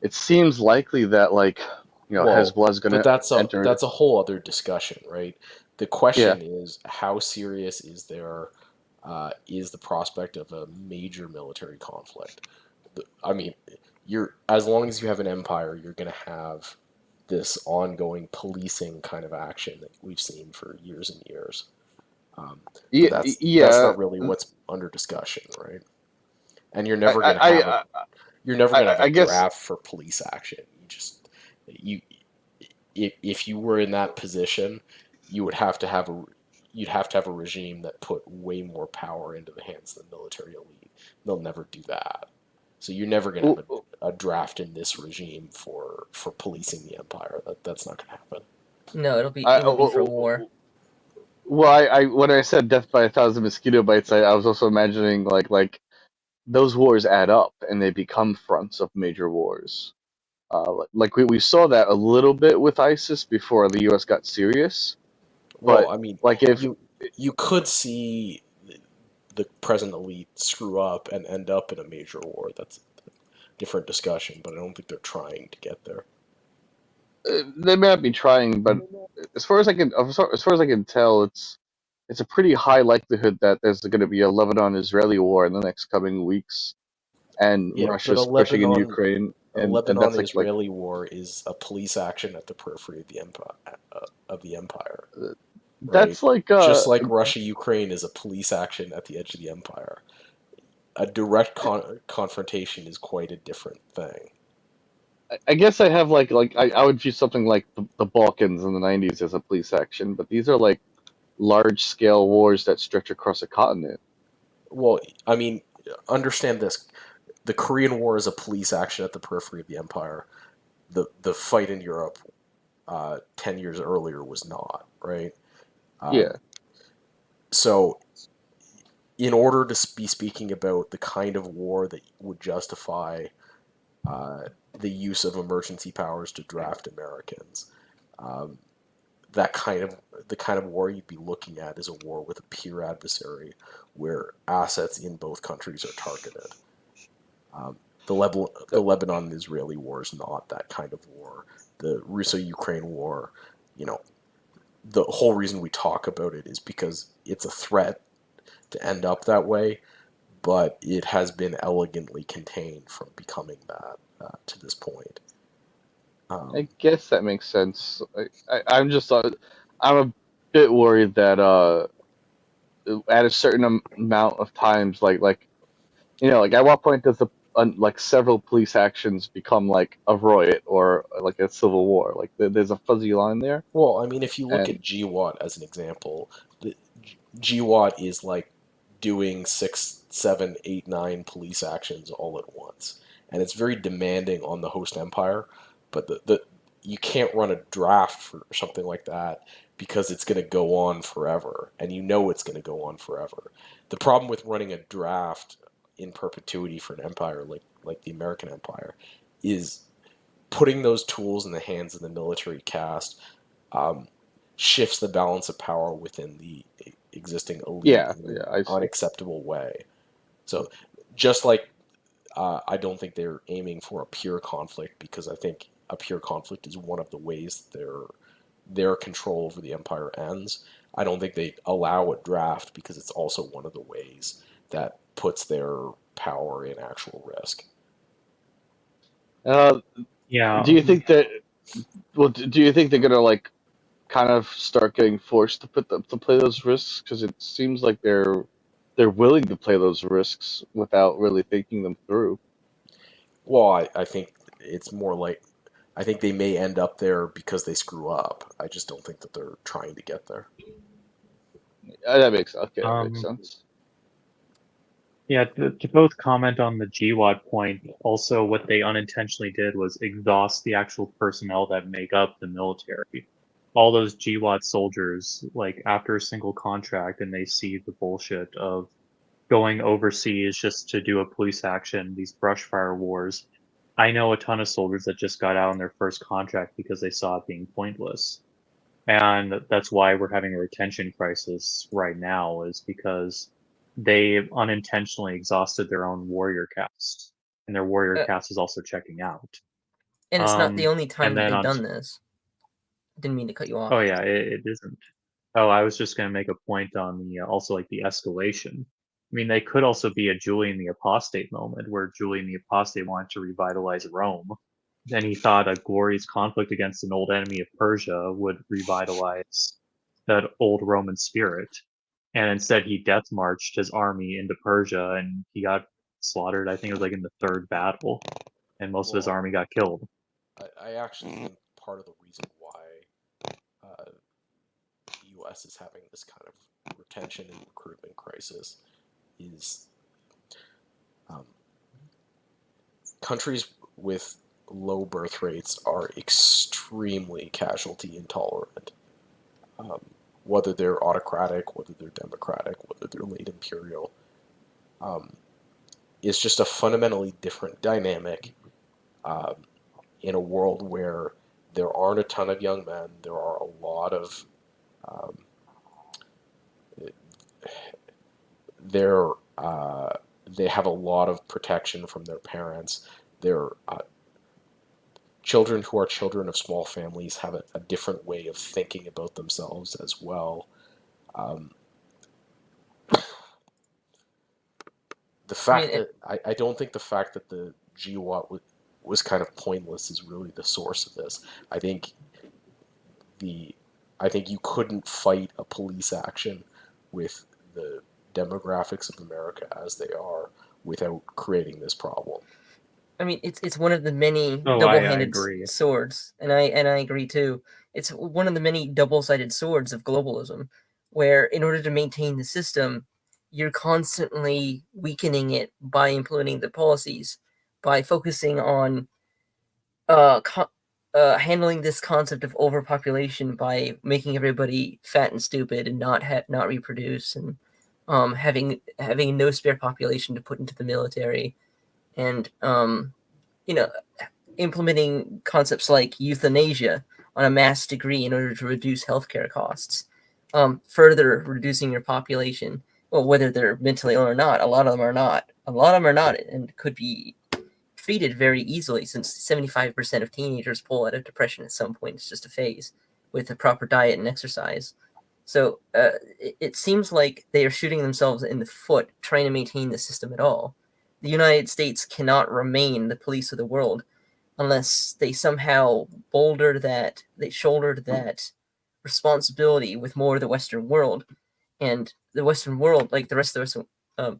It seems likely that, like, you know, Hezbollah's going to enter. That's a whole other discussion, right? The question is, how serious is the prospect of a major military conflict? I mean, as long as you have an empire, you're going to have this ongoing policing kind of action that we've seen for years and years. That's not really what's under discussion, right? And you're never going to have a draft for police action. If you were in that position, you'd have to have a regime that put way more power into the hands of the military elite. They'll never do that. So you're never going to have a draft in this regime for policing the empire. That's not going to happen. No, it'll be for war. Well, when I said death by 1,000 mosquito bites, I was also imagining like those wars add up and they become fronts of major wars. Like we saw that a little bit with ISIS before the U.S. got serious. Well, but, I mean, like if you could see the present elite screw up and end up in a major war, that's a different discussion. But I don't think they're trying to get there. They may not be trying, but as far as I can tell, it's a pretty high likelihood that there's going to be a Lebanon-Israeli war in the next coming weeks, and Yeah, but Russia's pushing in Ukraine, a and that's like Lebanon-Israeli war is a police action at the periphery of the empire, right? that's like Just like Russia-Ukraine is a police action at the edge of the empire. A direct confrontation is quite a different thing. I guess I have I would view something like the Balkans in the 90s as a police action, but these are like large scale wars that stretch across a continent. Well, I mean, understand this. The Korean War is a police action at the periphery of the empire. The fight in Europe 10 years earlier was not, right? Yeah. So, in order to be speaking about the kind of war that would justify the use of emergency powers to draft Americans, um, the kind of war you'd be looking at is a war with a peer adversary, where assets in both countries are targeted. The Lebanon and Israeli war is not that kind of war. The Russo-Ukraine war, you know, the whole reason we talk about it is because it's a threat to end up that way, but it has been elegantly contained from becoming that to this point. I guess that makes sense. I'm just I'm a bit worried that at a certain amount of times, like at what point does like several police actions become like a riot or like a civil war? Like there's a fuzzy line there. Well, I mean, if you look And at GWAT as an example, the GWAT is like doing 6, 7, 8, 9 police actions all at once, and it's very demanding on the host empire. But the you can't run a draft for something like that because it's going to go on forever, and you know it's going to go on forever. The problem with running a draft in perpetuity for an empire like the American empire is putting those tools in the hands of the military caste um, shifts the balance of power within the existing elite yeah, in an I see. unacceptable way. So, just like I don't think they're aiming for a pure conflict, because I think a pure conflict is one of the ways their control over the empire ends. I don't think they allow a draft because it's also one of the ways that puts their power in actual risk. Uh, Yeah. do you think that? Well, do you think they're gonna like kind of start getting forced to play those risks? Because it seems like they're willing to play those risks without really thinking them through. Well, I think it's more like I think they may end up there because they screw up. I just don't think that they're trying to get there. That makes okay. That makes Um, sense. yeah, to both comment on the GWAT point, also what they unintentionally did was exhaust the actual personnel that make up the military. All those GWAT soldiers, like after a single contract, and they see the bullshit of going overseas just to do a police action, these brush fire wars. I know a ton of soldiers that just got out on their first contract because they saw it being pointless. And that's why we're having a retention crisis right now, is because they unintentionally exhausted their own warrior caste, and their warrior Uh, caste is also checking out. and it's not the only time And that then they've on, done this. Didn't mean to cut you off. oh yeah, it isn't. Oh, I was just going to make a point on the also like the escalation. I mean, they could also be a Julian the Apostate moment where Julian the Apostate wanted to revitalize Rome. Then he thought a glorious conflict against an old enemy of Persia would revitalize that old Roman spirit. And instead, he death marched his army into Persia and he got slaughtered. I think it was like in the third battle, and most of his Well, army got killed. I actually think part of the reason why the U.S. is having this kind of retention and recruitment crisis is um, countries with low birth rates are extremely casualty intolerant. Um, whether they're autocratic, whether they're democratic, whether they're late imperial, um, it's just a fundamentally different dynamic um, in a world where there aren't a ton of young men. There are a lot of um, they're they have a lot of protection from their parents. They're children who are children of small families have a different way of thinking about themselves as well. Um, the fact that I don't think the fact that the GWAT was kind of pointless is really the source of this. I think you couldn't fight a police action with the demographics of America as they are without creating this problem. I mean, it's one of the many Oh, I double-handed agree. swords, and I agree too. It's one of the many double-sided swords of globalism, where in order to maintain the system, you're constantly weakening it by implementing the policies, by focusing on handling this concept of overpopulation by making everybody fat and stupid and not reproduce, and having no spare population to put into the military, and implementing concepts like euthanasia on a mass degree in order to reduce healthcare costs, further reducing your population. Well, whether they're mentally ill or not, a lot of them are not. A lot of them are not, and could be treated very easily, since 75% of teenagers pull out of depression at some point. It's just a phase with a proper diet and exercise. So it seems like they are shooting themselves in the foot trying to maintain the system at all. The United States cannot remain the police of the world unless they somehow shouldered that responsibility with more of the Western world. And the Western world, like the rest of the Western,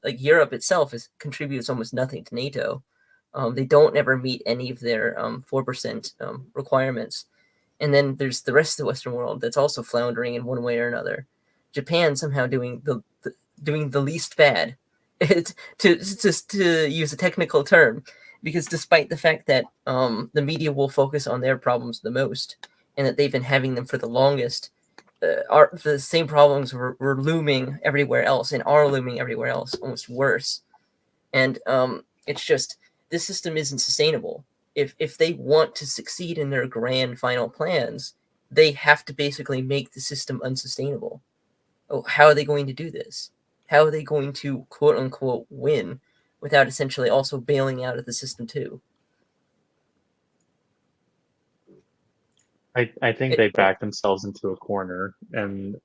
like Europe itself, contributes almost nothing to NATO. They don't ever meet any of their 4% requirements. And then there's the rest of the Western world that's also floundering in one way or another. Japan somehow doing the least bad, to use a technical term, because despite the fact that the media will focus on their problems the most, and that they've been having them for the longest, the same problems were looming everywhere else, and are looming everywhere else, almost worse. And it's just, this system isn't sustainable. If they want to succeed in their grand final plans, they have to basically make the system unsustainable. Oh, how are they going to do this? How are they going to quote unquote win without essentially also bailing out of the system too? I think they back themselves into a corner, and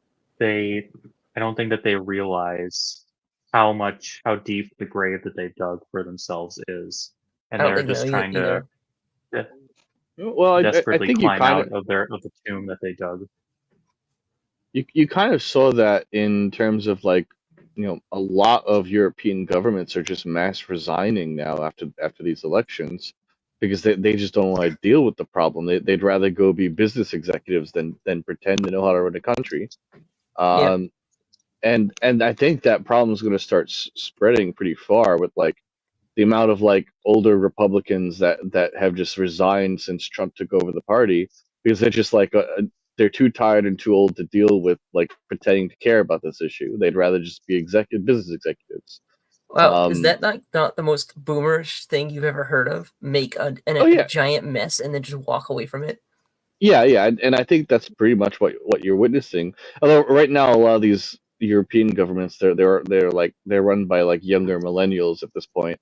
I don't think that they realize how deep the grave that they've dug for themselves is, and I don't they're think just so trying either. to Well, I desperately think you climb kind out of the tomb that they dug. you kind of saw that in terms of like, a lot of European governments are just mass resigning now after these elections because they just don't want to deal with the problem. They'd rather go be business executives than pretend to know how to run a country. Yeah. And I think that problem is going to start spreading pretty far with like the amount of like older Republicans that have just resigned since Trump took over the party because they're just like they're too tired and too old to deal with like pretending to care about this issue. They'd rather just be business executives. Well, is that not the most boomerish thing you've ever heard of? Make a yeah. giant mess and then just walk away from it? Yeah, and I think that's pretty much what you're witnessing. Although right now a lot of these European governments they're run by like younger millennials at this point.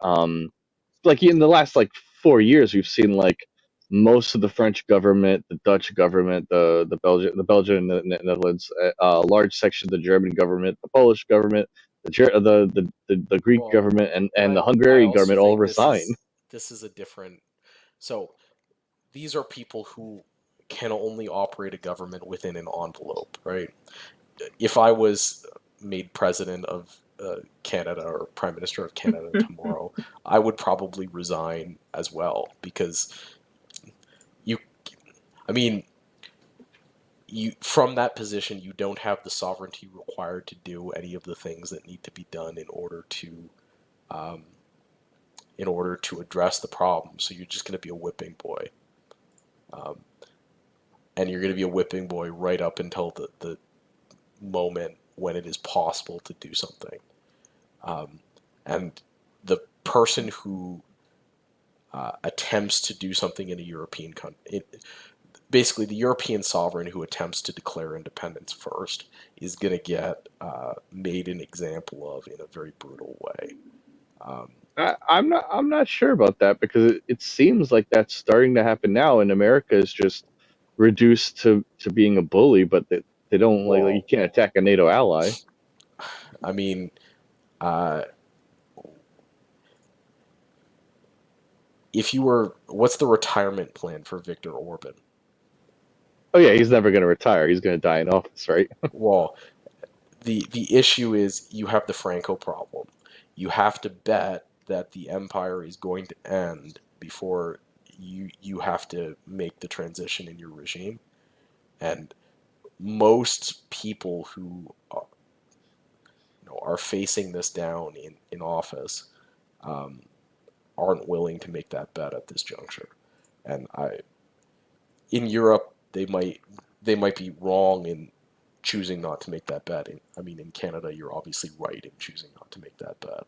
Like in the last like 4 years, we've seen like most of the French government, the Dutch government, the Belgian and the Netherlands, a large section of the German government, the Polish government, the Greek government, and the Hungarian government all resign. This is a different. So these are people who can only operate a government within an envelope, right? If I was made president of Canada or Prime Minister of Canada tomorrow, I would probably resign as well because from that position, you don't have the sovereignty required to do any of the things that need to be done in order to address the problem. So you're just going to be a whipping boy. And you're going to be a whipping boy right up until the moment when it is possible to do something. And the person who attempts to do something in a European country, basically the European sovereign who attempts to declare independence first is going to get made an example of in a very brutal way. I'm not sure about that because it seems like that's starting to happen now, and America is just reduced to being a bully, but they don't like you can't attack a NATO ally. I mean, what's the retirement plan for Viktor Orban? Oh yeah, he's never going to retire. He's going to die in office, right? Well, the issue is you have the Franco problem. You have to bet that the empire is going to end before you have to make the transition in your regime. And most people who are facing this down in office aren't willing to make that bet at this juncture. And in Europe, they might be wrong in choosing not to make that bet. In Canada, you're obviously right in choosing not to make that bet.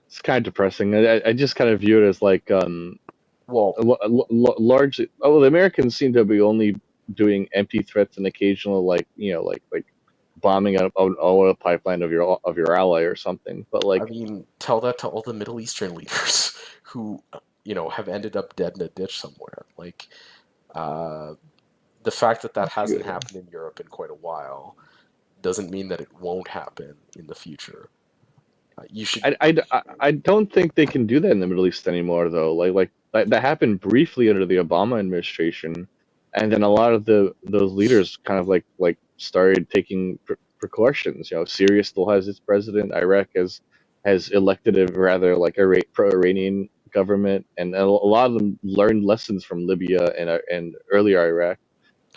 It's kind of depressing. I just kind of view it as like largely. Oh, the Americans seem to be only doing empty threats and occasional like bombing an oil pipeline of your ally or something. But like, tell that to all the Middle Eastern leaders who have ended up dead in a ditch somewhere. Like the fact that hasn't happened in Europe in quite a while doesn't mean that it won't happen in the future. You should. I don't think they can do that in the Middle East anymore, though. Like that happened briefly under the Obama administration, and then a lot of those leaders kind of like started taking precautions. Syria still has its president. Iraq has elected a rather like a pro-Iranian government, and a lot of them learned lessons from Libya and earlier Iraq,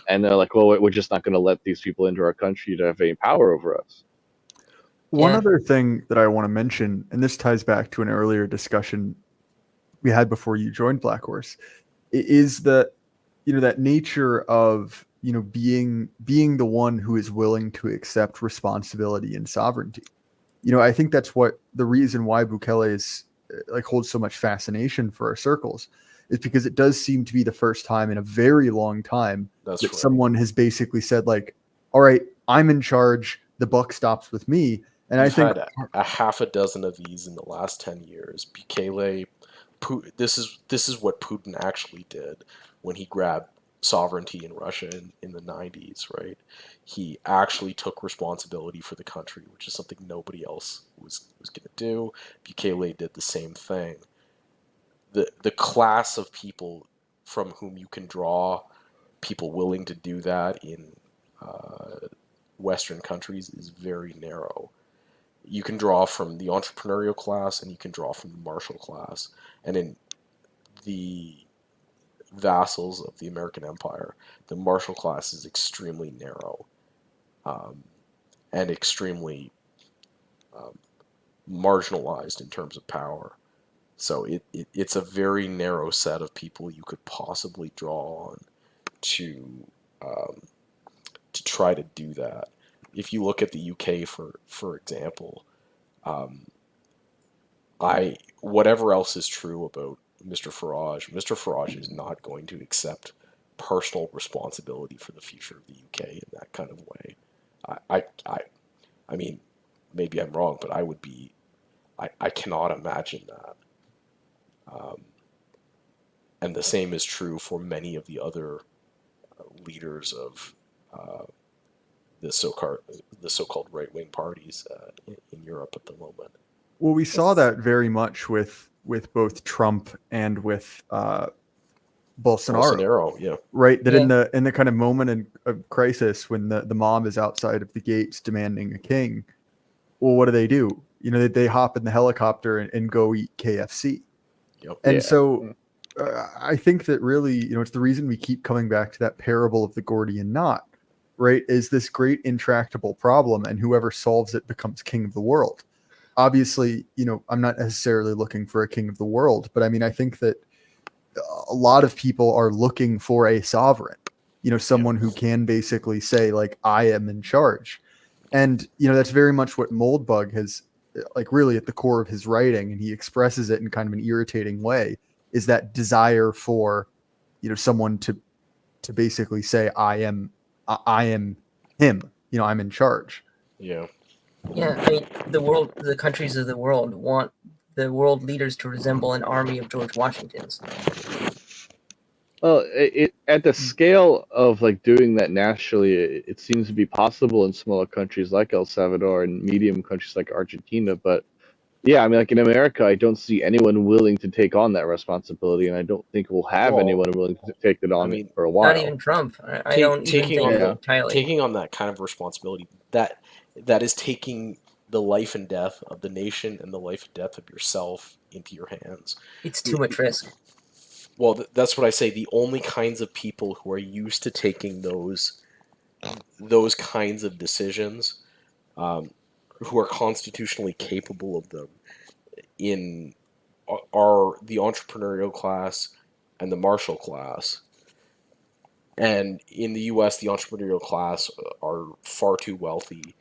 and they're like, well, we're just not going to let these people into our country to have any power over us. One other thing that I want to mention, and this ties back to an earlier discussion we had before you joined Black Horse, is that that nature of being the one who is willing to accept responsibility and sovereignty. I think that's what the reason why Bukele is holds so much fascination for our circles, is because it does seem to be the first time in a very long time that someone has basically said like, all right, I'm in charge, the buck stops with me. And I think had a half a dozen of these in the last 10 years. Bukele, this is what Putin actually did when he grabbed sovereignty in Russia in the 90s, right? He actually took responsibility for the country, which is something nobody else was going to do. Bukele did the same thing. The class of people from whom you can draw people willing to do that in Western countries is very narrow. You can draw from the entrepreneurial class and you can draw from the martial class. And in the vassals of the American Empire, the martial class is extremely narrow and extremely marginalized in terms of power. So it's a very narrow set of people you could possibly draw on to try to do that. If you look at the UK, for example, whatever else is true about Mr. Farage is not going to accept personal responsibility for the future of the UK in that kind of way. I mean, maybe I'm wrong, but I cannot imagine that. And the same is true for many of the other leaders of the so-called right-wing parties in Europe at the moment. Well, we saw that very much with both Trump and with Bolsonaro. Yeah. Right. That in the kind of moment of crisis when the mob is outside of the gates demanding a king, well, what do? They hop in the helicopter and go eat KFC. Yep. And so I think that really, it's the reason we keep coming back to that parable of the Gordian knot, right? Is this great intractable problem, and whoever solves it becomes king of the world. Obviously, I'm not necessarily looking for a king of the world, but I mean, I think that a lot of people are looking for a sovereign, someone who can basically say like, I am in charge. And, that's very much what Moldbug has really at the core of his writing. And he expresses it in kind of an irritating way, is that desire for, someone to basically say, I am him, I'm in charge. Yeah. Yeah, I mean, the countries of the world want the world leaders to resemble an army of George Washingtons. Well, at the scale of doing that nationally, it seems to be possible in smaller countries like El Salvador and medium countries like Argentina. But Yeah, I mean, like in America, I don't see anyone willing to take on that responsibility, and I don't think we'll have anyone willing to take it on for a while. Not even Trump. I don't even think entirely. Taking on that kind of responsibility, that is taking the life and death of the nation and the life and death of yourself into your hands. It's too much risk. Well, that's what I say. The only kinds of people who are used to taking those kinds of decisions, who are constitutionally capable of them, are the entrepreneurial class and the martial class. And in the U.S., the entrepreneurial class are far too wealthy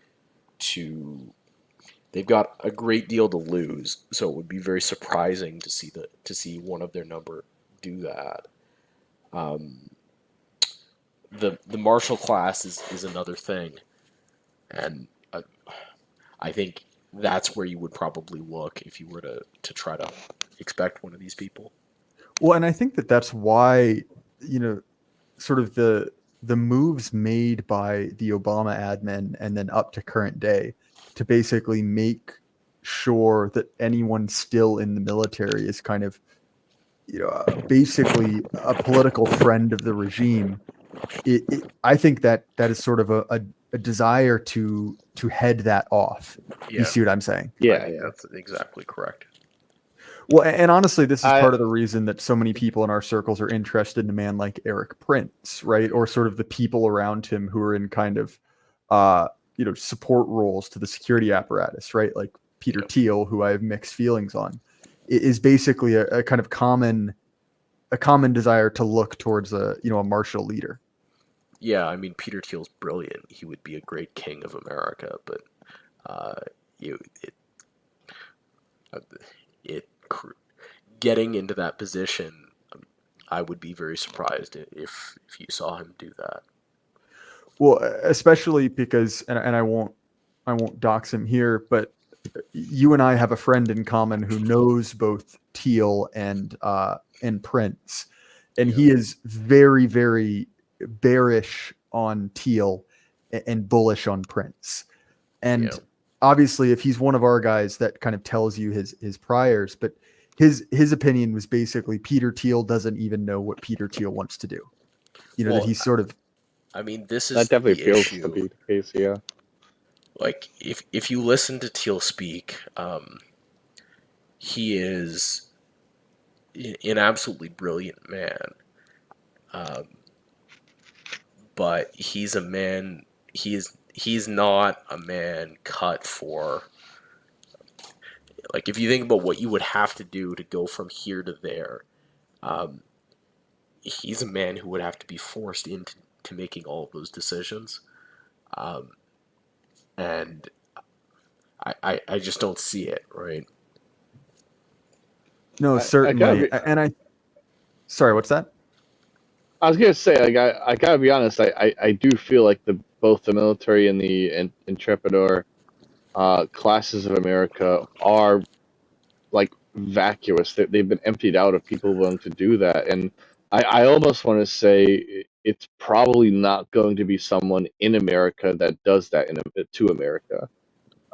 they've got a great deal to lose. So it would be very surprising to see one of their number do that. The martial class is another thing, and I think that's where you would probably look if you were to try to expect one of these people. Well, and I think that's why, sort of the moves made by the Obama admin and then up to current day to basically make sure that anyone still in the military is kind of, basically a political friend of the regime. I think that is sort of a desire to head that off. Yeah. You see what I'm saying? Yeah, that's exactly correct. Well, and honestly, this is part of the reason that so many people in our circles are interested in a man like Eric Prince, right? Or sort of the people around him who are in kind of, support roles to the security apparatus, right? Like Peter Thiel, who I have mixed feelings on, is basically a kind of common desire to look towards a martial leader. Yeah, I mean, Peter Thiel's brilliant. He would be a great king of America, but getting into that position, I would be very surprised if you saw him do that. Well, especially because, and I won't dox him here, but you and I have a friend in common who knows both Thiel and Prince, and he is very, very bearish on Thiel and bullish on Prince. And obviously, if he's one of our guys, that kind of tells you his priors. But his opinion was basically Peter Thiel doesn't even know what Peter Thiel wants to do. That he's sort of. I mean, this is that definitely the feels issue. to be the case. Yeah. Like if you listen to Thiel speak, he is an absolutely brilliant man. But he's a man. He's not a man cut for. Like if you think about what you would have to do to go from here to there, he's a man who would have to be forced into making all of those decisions, and I just don't see it, right? No, certainly, sorry, what's that? I was gonna say, like, I gotta be honest. I do feel like both the military and the intrepidor classes of America are like vacuous. They've been emptied out of people willing to do that, and I almost want to say it's probably not going to be someone in America that does that to America.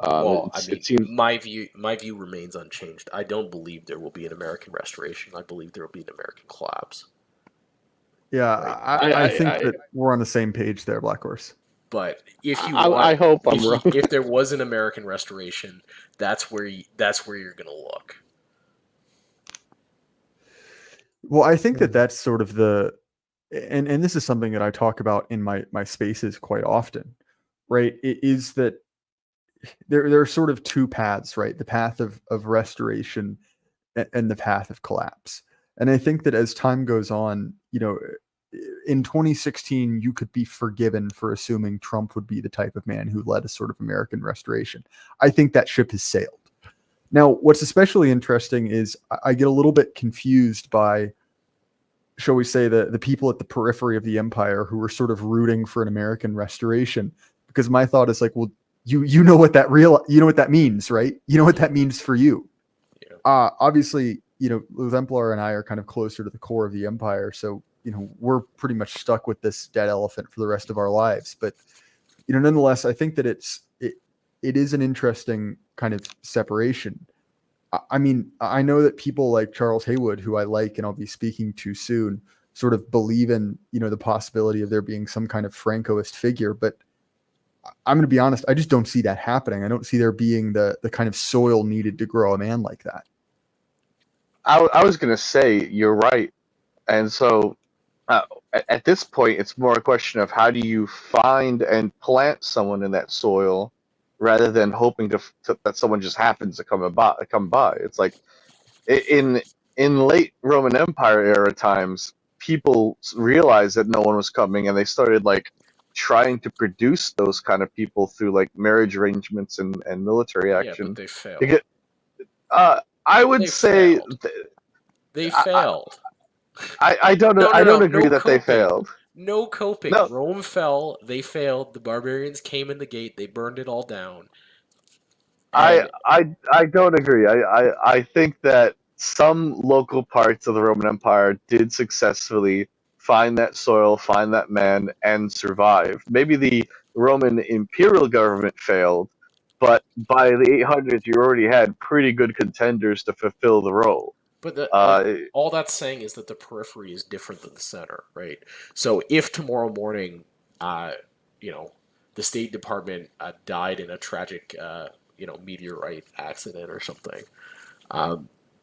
Well, I mean, it seems my view remains unchanged. I don't believe there will be an American restoration. I believe there will be an American collapse. Yeah, right. I think that we're on the same page there, Black Horse. But if you, I hope I'm wrong. If there was an American restoration, that's where you're gonna look. Well, I think that's sort of and this is something that I talk about in my spaces quite often, right? It is that there are sort of two paths, right? The path of restoration and the path of collapse. And I think that as time goes on, in 2016, you could be forgiven for assuming Trump would be the type of man who led a sort of American restoration. I think that ship has sailed. Now, what's especially interesting is I get a little bit confused by, shall we say, the people at the periphery of the empire who were sort of rooting for an American restoration, because my thought is like, well, you know what that means, right? You know what that means for you. Yeah. Obviously, Lutemplar and I are kind of closer to the core of the empire, so we're pretty much stuck with this dead elephant for the rest of our lives. But nonetheless, I think that it is an interesting kind of separation, I mean, I know that people like Charles Haywood, who I like and I'll be speaking to soon, sort of believe in, the possibility of there being some kind of Francoist figure, but I'm going to be honest, I just don't see that happening. I don't see there being the kind of soil needed to grow a man like that. I was going to say, you're right. And so at this point, it's more a question of how do you find and plant someone in that soil rather than hoping that someone just happens to come by. It's like in late Roman Empire era times, people realized that no one was coming, and they started like trying to produce those kind of people through like marriage arrangements and military Yeah, action. but they failed. To get, I would They say failed. They failed. I don't know. I don't agree that they coping. failed. No coping. No. Rome fell. They failed. The barbarians came in the gate. They burned it all down. And I don't agree. I think that some local parts of the Roman Empire did successfully find that soil, find that man, and survive. Maybe the Roman imperial government failed, but by the 800s, you already had pretty good contenders to fulfill the role. But all that's saying is that the periphery is different than the center, right? So if tomorrow morning, the State Department died in a tragic, meteorite accident or something,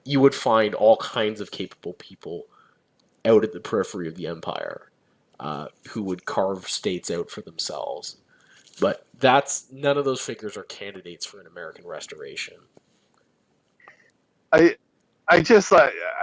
you would find all kinds of capable people out at the periphery of the empire who would carve states out for themselves. But none of those figures are candidates for an American restoration. I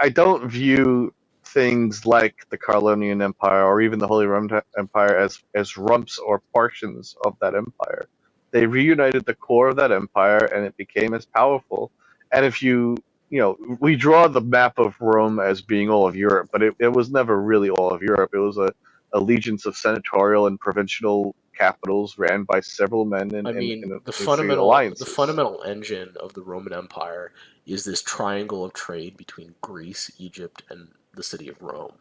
don't view things like the Carolinian Empire or even the Holy Roman Empire as rumps or portions of that empire. They reunited the core of that empire, and it became as powerful. And if we draw the map of Rome as being all of Europe, but it was never really all of Europe. It was a allegiance of senatorial and provincial capitals ran by several men in The alliances. fundamental engine of the Roman Empire is this triangle of trade between Greece, Egypt, and the city of Rome.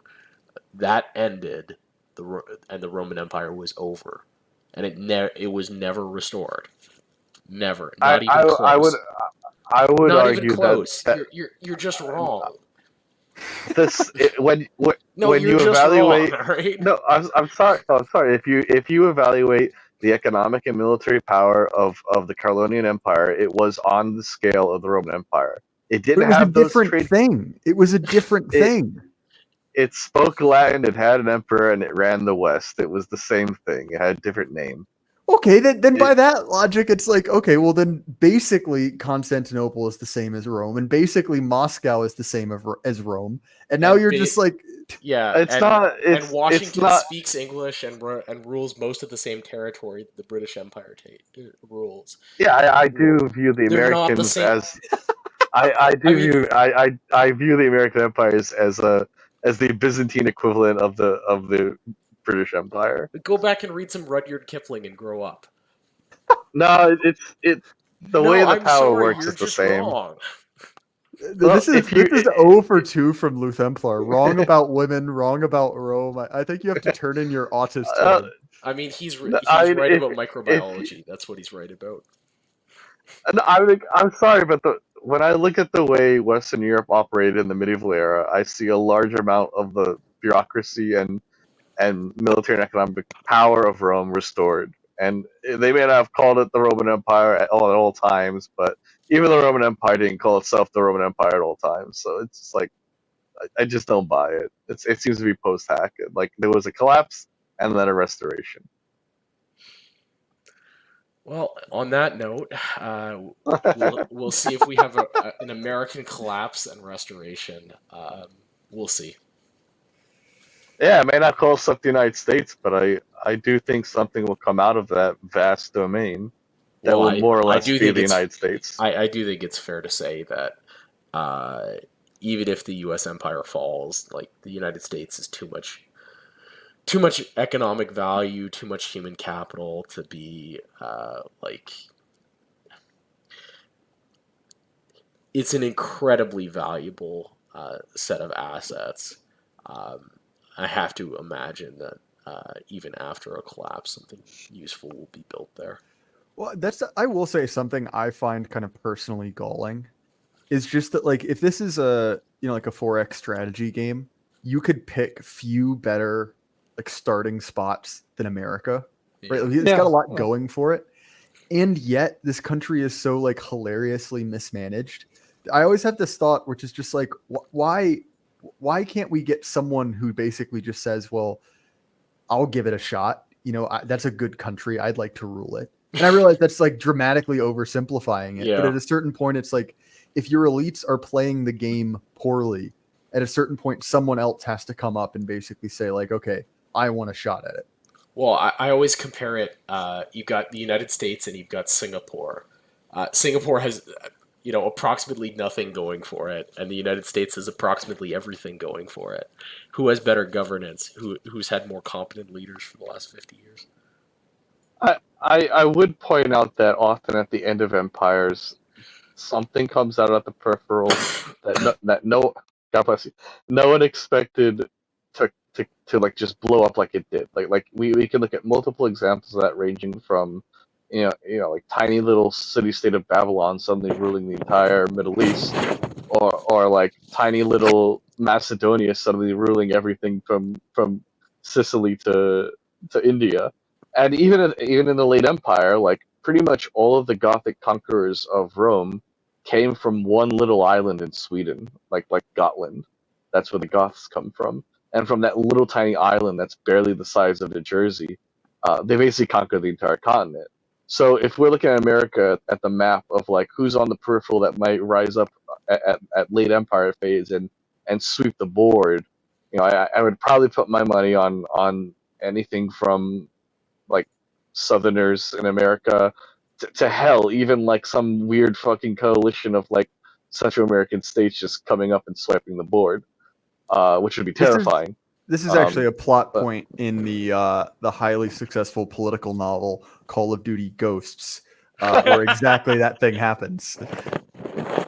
That ended, and the Roman Empire was over, and it was never restored. Never, not even close. I would not argue even close. that you're just wrong. When you're you just evaluate, wrong, right? no, I'm sorry. I'm sorry. If you evaluate the economic and military power of the Carolinian Empire, it was on the scale of the Roman Empire. It didn't have those different thing. It was a different thing. It spoke Latin. It had an emperor, and it ran the West. It was the same thing. It had a different name. Okay, then by that logic, it's like, okay, well then basically Constantinople is the same as Rome, and basically Moscow is the same as Rome, and now you're just like, yeah, and Washington speaks English and rules most of the same territory that the British Empire rules. Yeah, I do view the Americans as I view the American Empire as the Byzantine equivalent of the British Empire. Go back and read some Rudyard Kipling and grow up. No, the way the power works is the same. Wrong. This is 0 for 2 from Luthemplar. Wrong about women, wrong about Rome. I think you have to turn in your autist. I mean, he's right about microbiology. That's what he's right about. I'm sorry, but when I look at the way Western Europe operated in the medieval era, I see a large amount of the bureaucracy and military and economic power of Rome restored. And they may not have called it the Roman Empire at all times, but even the Roman Empire didn't call itself the Roman Empire at all times. So it's just like, I just don't buy it. It seems to be post-hack. Like there was a collapse and then a restoration. Well, on that note, we'll see if we have an American collapse and restoration. We'll see. Yeah, it may not call itself the United States, but I do think something will come out of that vast domain that will more or less be the United States. I do think it's fair to say that even if the U.S. empire falls, like the United States is too much economic value, too much human capital to be it's an incredibly valuable set of assets. I have to imagine that even after a collapse, something useful will be built there. Well, I will say something I find kind of personally galling is just that, like, if this is a, you know, like a 4X strategy game, you could pick few better like starting spots than America, right? Yeah. Like, it's got a lot going for it, and yet this country is so like hilariously mismanaged. I always have this thought, which is just like, why can't we get someone who basically just says, well, I'll give it a shot. You know, that's a good country. I'd like to rule it. And I realize that's like dramatically oversimplifying it. But Yeah. at a certain point, it's like, if your elites are playing the game poorly, at a certain point, someone else has to come up and basically say, like, okay, I want a shot at it. Well, I always compare it. You've got the United States and you've got Singapore. Singapore has, approximately nothing going for it, and the United States has approximately everything going for it. Who has better governance? Who's had more competent leaders for the last 50 years? I would point out that often at the end of empires, something comes out at the peripheral God bless you, no one expected to like just blow up like it did. Like we can look at multiple examples of that, ranging from like tiny little city state of Babylon suddenly ruling the entire Middle East, or like tiny little Macedonia suddenly ruling everything from Sicily to India. And even in the late Empire, like pretty much all of the Gothic conquerors of Rome came from one little island in Sweden, like Gotland. That's where the Goths come from. And from that little tiny island that's barely the size of New Jersey, they basically conquered the entire continent. So if we're looking at America at the map of like who's on the peripheral that might rise up at late Empire phase and sweep the board, I would probably put my money on anything from like Southerners in America to hell, even like some weird fucking coalition of like Central American states just coming up and swiping the board, which would be terrifying. This is actually a plot point in the highly successful political novel Call of Duty Ghosts, where exactly that thing happens.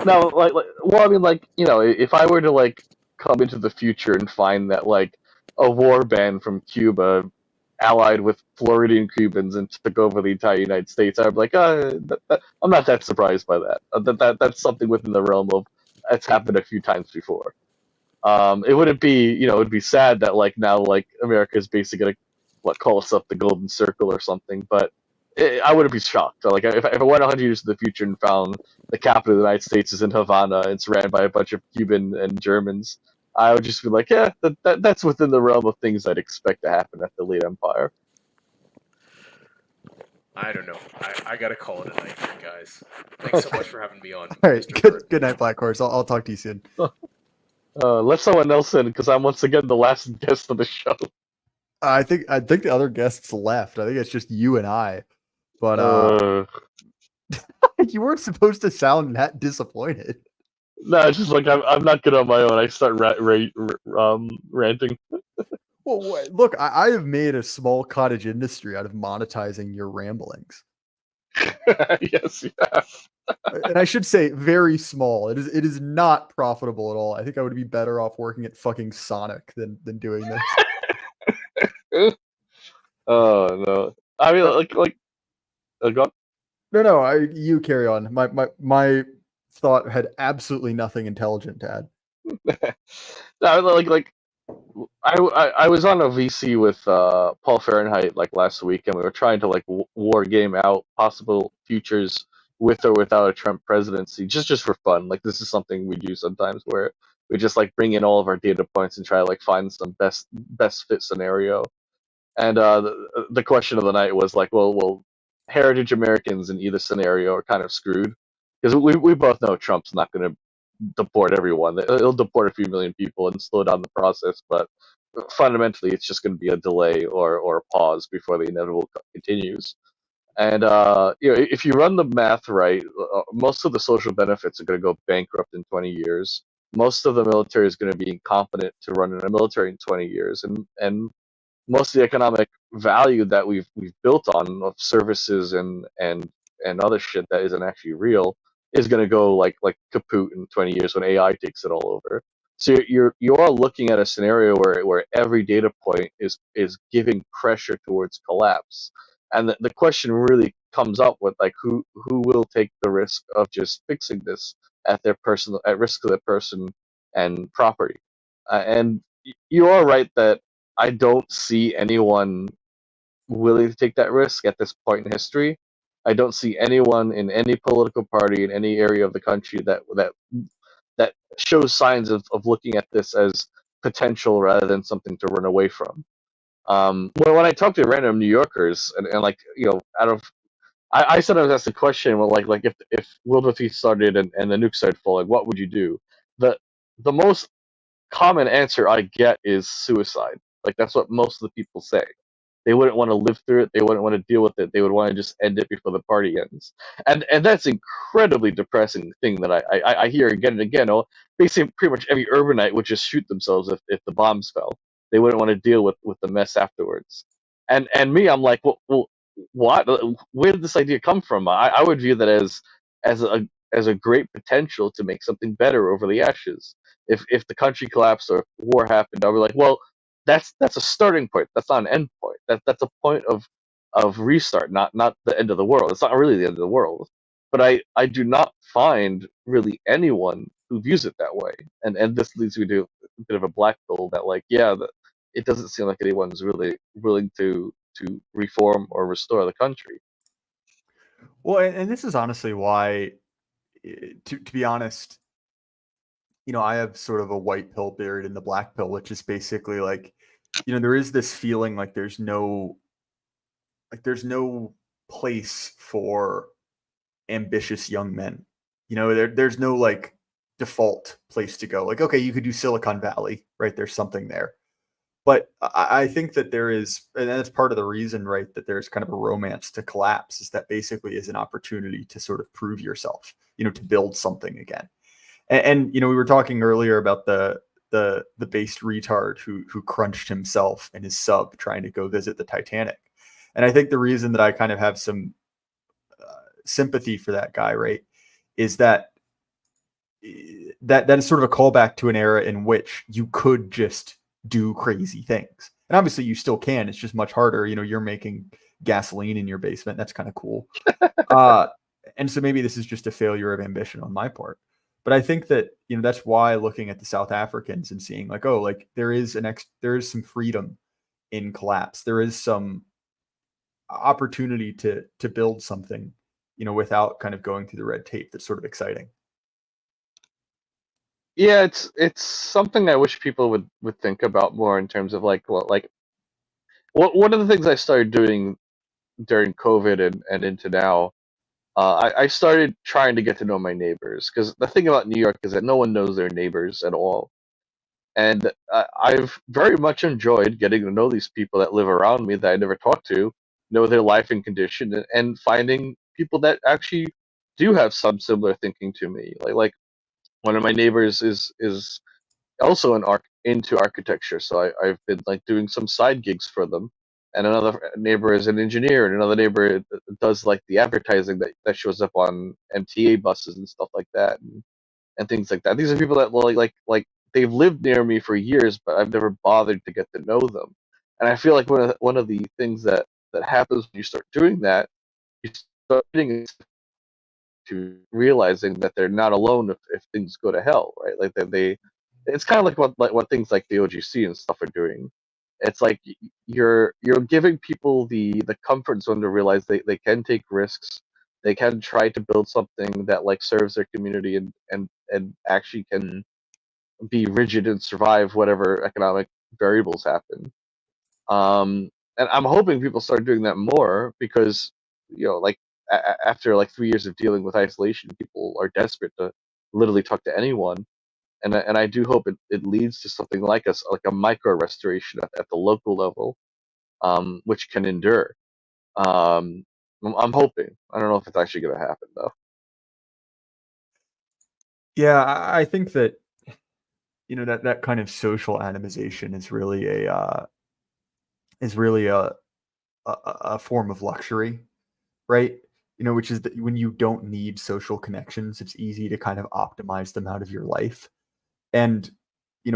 No, well, I mean, like, if I were to like come into the future and find that like a war band from Cuba allied with Floridian Cubans and took over the entire United States, I'd be like, I'm not that surprised by that. That's something within the realm of it's happened a few times before. It wouldn't be, it'd be sad that like now like America is basically gonna call us up the Golden Circle or something, but I wouldn't be shocked. Like if I went 100 years to the future and found the capital of the United States is in Havana and it's ran by a bunch of Cuban and Germans, I would just be like, yeah, that's within the realm of things I'd expect to happen at the late Empire. I don't know. I gotta call it a night, guys. Thanks so much for having me on. All right, good night, Black Horse. I'll talk to you soon. Let someone else in, because I'm once again the last guest of the show. I think the other guests left. I think it's just you and I. But you weren't supposed to sound that disappointed. No, it's just like I'm not good on my own. I start ranting. Well, look, I have made a small cottage industry out of monetizing your ramblings. Yes, you have. And I should say very small. It is not profitable at all. I think I would be better off working at fucking Sonic than doing this. Oh no! I mean, like, go. No. You carry on. My thought had absolutely nothing intelligent to add. No, like I was on a VC with Paul Fahrenheit like last week, and we were trying to like war game out possible futures with or without a Trump presidency, just for fun. Like this is something we do sometimes, where we just like bring in all of our data points and try to like find some best fit scenario. And the question of the night was like, well, heritage Americans in either scenario are kind of screwed, because we both know Trump's not going to deport everyone. He'll deport a few million people and slow down the process, but fundamentally, it's just going to be a delay or a pause before the inevitable continues. And if you run the math right, most of the social benefits are going to go bankrupt in 20 years. Most of the military is going to be incompetent to run a military in 20 years, and most of the economic value that we've built on of services and other shit that isn't actually real is going to go like kaput in 20 years when AI takes it all over. So you're looking at a scenario where every data point is giving pressure towards collapse, and the question really comes up with like who will take the risk of just fixing this at risk to their person and property. And you are right that I don't see anyone willing to take that risk at this point in history. I don't see anyone in any political party in any area of the country that shows signs of looking at this as potential rather than something to run away from. When I talk to random New Yorkers and like out of I sometimes ask the question, well, like if World War III started and the nukes started falling, what would you do? The most common answer I get is suicide. Like that's what most of the people say. They wouldn't want to live through it. They wouldn't want to deal with it. They would want to just end it before the party ends. And that's incredibly depressing thing that I hear again and again. Oh, basically, pretty much every urbanite would just shoot themselves if the bombs fell. They wouldn't want to deal with the mess afterwards. And me, I'm like, well, what? Where did this idea come from? I would view that as a great potential to make something better over the ashes. If the country collapsed or war happened, I would be like, well, that's a starting point. That's not an end point. That's a point of restart, not the end of the world. It's not really the end of the world. But I do not find really anyone who views it that way. And this leads me to a bit of a black hole that like, yeah, it doesn't seem like anyone's really willing to reform or restore the country. Well, and this is honestly why, to be honest, I have sort of a white pill buried in the black pill, which is basically like, there is this feeling like there's no place for ambitious young men. There's no like default place to go. Like, okay, you could do Silicon Valley, right? There's something there. But I think that there is, and that's part of the reason, right, that there's kind of a romance to collapse, is that basically is an opportunity to sort of prove yourself, to build something again. And we were talking earlier about the based retard who crunched himself in his sub trying to go visit the Titanic. And I think the reason that I kind of have some sympathy for that guy, right, is that is sort of a callback to an era in which you could just do crazy things. And obviously you still can. It's just much harder. You're making gasoline in your basement. That's kind of cool. And so maybe this is just a failure of ambition on my part. But I think that, that's why looking at the South Africans and seeing like, oh, like there is some freedom in collapse. There is some opportunity to build something, without kind of going through the red tape. That's sort of exciting. Yeah, it's something I wish people would think about more in terms of like, well, like one of the things I started doing during COVID and into now, I started trying to get to know my neighbors, because the thing about New York is that no one knows their neighbors at all. And I've very much enjoyed getting to know these people that live around me that I never talked to, know their life and condition, and finding people that actually do have some similar thinking to me. Like one of my neighbors is also into architecture, so I've been like doing some side gigs for them. And another neighbor is an engineer, and another neighbor does like the advertising that shows up on MTA buses and stuff like that, and things like that. These are people that like they've lived near me for years, but I've never bothered to get to know them. And I feel like one of the things that happens when you start doing that, you start getting to realizing that they're not alone if things go to hell, right? Like they it's kind of like what things like the OGC and stuff are doing. It's like you're giving people the comfort zone to realize they can take risks, they can try to build something that like serves their community and actually can be rigid and survive whatever economic variables happen. And I'm hoping people start doing that more, because like after like 3 years of dealing with isolation, people are desperate to literally talk to anyone. And I do hope it leads to something like a micro restoration at the local level, which can endure. I'm hoping. I don't know if it's actually going to happen though. Yeah, I think that that kind of social atomization is really a form of luxury, right? Which is that when you don't need social connections, it's easy to kind of optimize them out of your life. And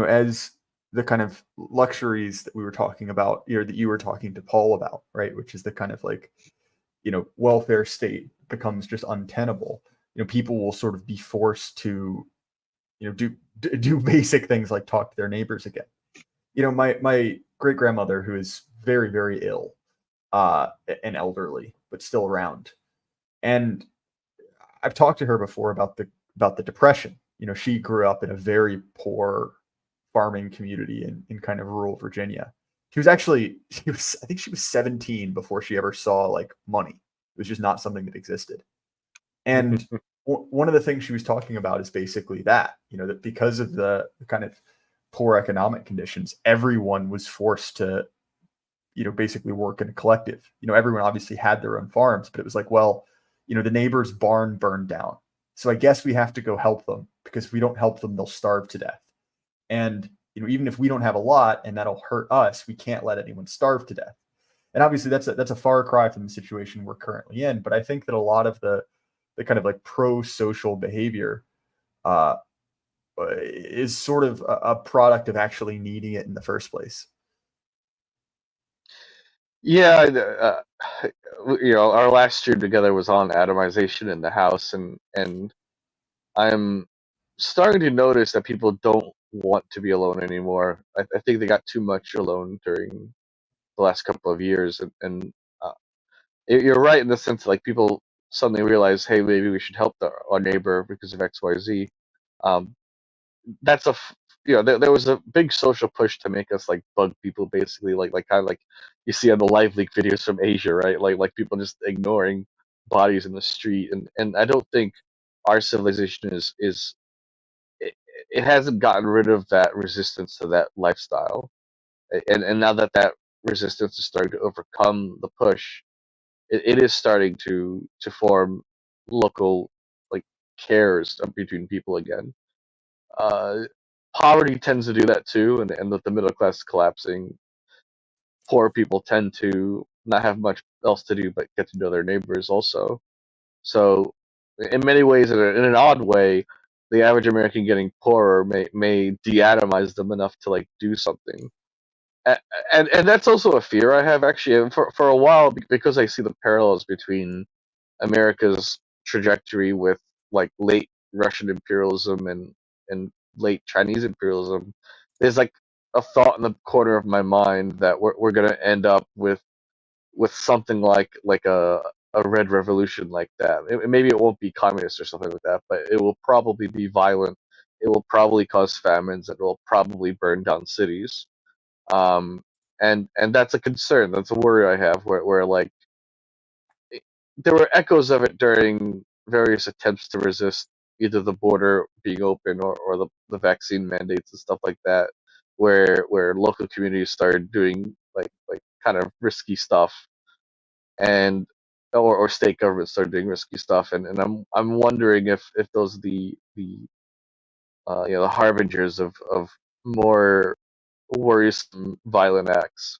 as the kind of luxuries that we were talking about, that you were talking to Paul about, right? Which is the kind of like welfare state becomes just untenable, people will sort of be forced to, do basic things like talk to their neighbors again. My great grandmother, who is very, very ill, and elderly, but still around. And I've talked to her before about the Depression. She grew up in a very poor farming community in kind of rural Virginia. I think she was 17 before she ever saw like money. It was just not something that existed. And one of the things she was talking about is basically that, that because of the kind of poor economic conditions, everyone was forced to, basically work in a collective. Everyone obviously had their own farms, but it was like, well, the neighbor's barn burned down, so I guess we have to go help them, because if we don't help them, they'll starve to death. And, even if we don't have a lot and that'll hurt us, we can't let anyone starve to death. And obviously that's a far cry from the situation we're currently in. But I think that a lot of the kind of like pro-social behavior is sort of a product of actually needing it in the first place. Yeah, our last stream together was on atomization in the house, and I'm starting to notice that people don't want to be alone anymore. I think they got too much alone during the last couple of years, and you're right in the sense that, like, people suddenly realize, hey, maybe we should help our neighbor because of X, Y, Z. That's there was a big social push to make us like bug people, basically, like kind of like you see on the live leak videos from Asia, right? Like people just ignoring bodies in the street, and I don't think our civilization is it hasn't gotten rid of that resistance to that lifestyle, and now that resistance is starting to overcome the push, it is starting to form local, like, cares between people again. uh, Poverty tends to do that too, and with the middle class collapsing, poor people tend to not have much else to do but get to know their neighbors also. So, in many ways, in an odd way, the average American getting poorer may de-atomize them enough to like do something. And that's also a fear I have, actually, and for a while, because I see the parallels between America's trajectory with like late Russian imperialism and late Chinese imperialism. There's like a thought in the corner of my mind that we're gonna end up with something like a red revolution like that. Maybe it won't be communist or something like that, but it will probably be violent. It will probably cause famines. It will probably burn down cities. Um, and that's a concern. That's a worry I have. Where like there were echoes of it during various attempts to resist either the border being open or the vaccine mandates and stuff like that, where local communities started doing like kind of risky stuff, and or state governments started doing risky stuff, and I'm wondering if those are the the harbingers of more worrisome violent acts.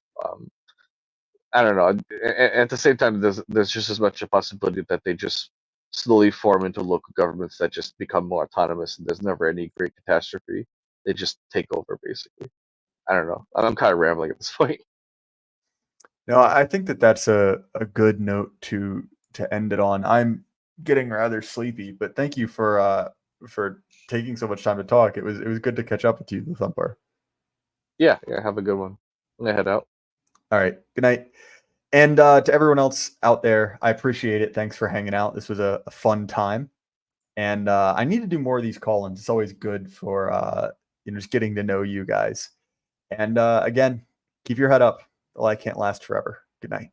I don't know. At the same time, there's just as much a possibility that they just slowly form into local governments that just become more autonomous, and there's never any great catastrophe. They just take over, basically. I don't know. I'm kind of rambling at this point. No, I think that's a good note to end it on. I'm getting rather sleepy, but thank you for taking so much time to talk. It was good to catch up with you, Thumpar. Yeah, have a good one. I'm gonna head out. All right. Good night. And to everyone else out there, I appreciate it. Thanks for hanging out. This was a fun time. And I need to do more of these call-ins. It's always good for just getting to know you guys. And again, keep your head up. The light can't last forever. Good night.